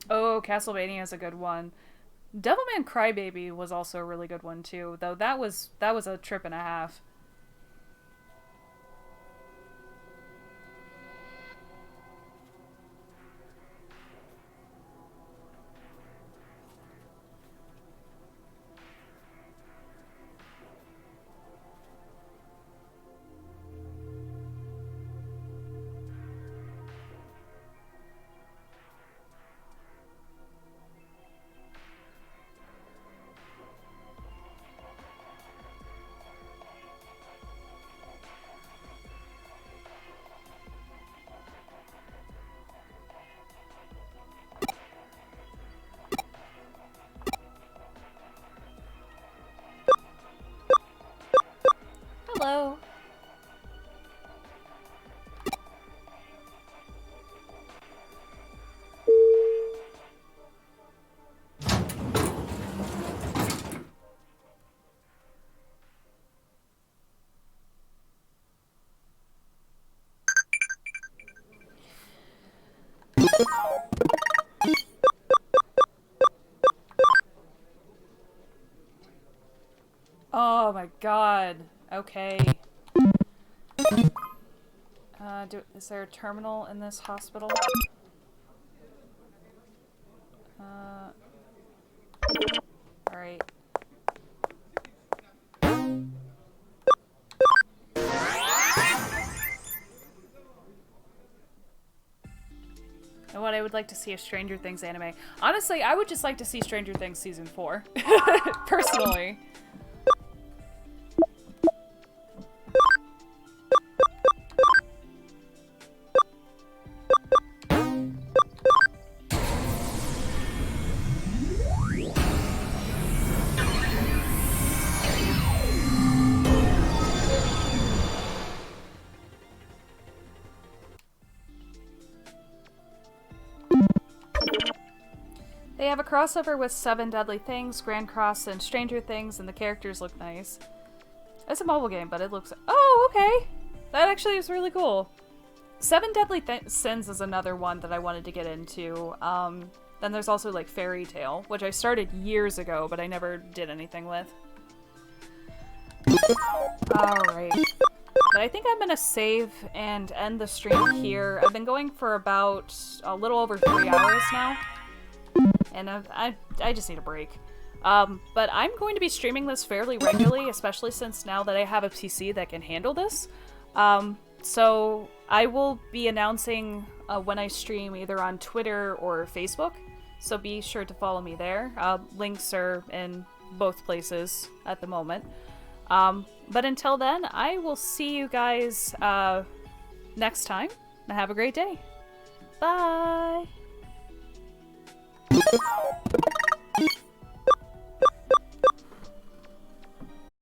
Oh, Castlevania is a good one. Devilman Crybaby was also a really good one too, though that was a trip and a half. Hello. Oh my god. Okay. Is there a terminal in this hospital? Alright. And what I would like to see a Stranger Things anime. Honestly, I would just like to see Stranger Things Season 4. Personally. They have a crossover with Seven Deadly Things, Grand Cross, and Stranger Things, and the characters look nice. It's a mobile game, but it looks... Oh, okay! That actually is really cool. Seven Deadly Sins is another one that I wanted to get into. Then there's also, like, Fairy Tail, which I started years ago, but I never did anything with. Alright. But I think I'm gonna save and end the stream here. I've been going for about a little over 3 hours now. And I just need a break. But I'm going to be streaming this fairly regularly, especially since now that I have a PC that can handle this. So I will be announcing when I stream either on Twitter or Facebook. So be sure to follow me there. Links are in both places at the moment. But until then, I will see you guys next time. And have a great day. Bye!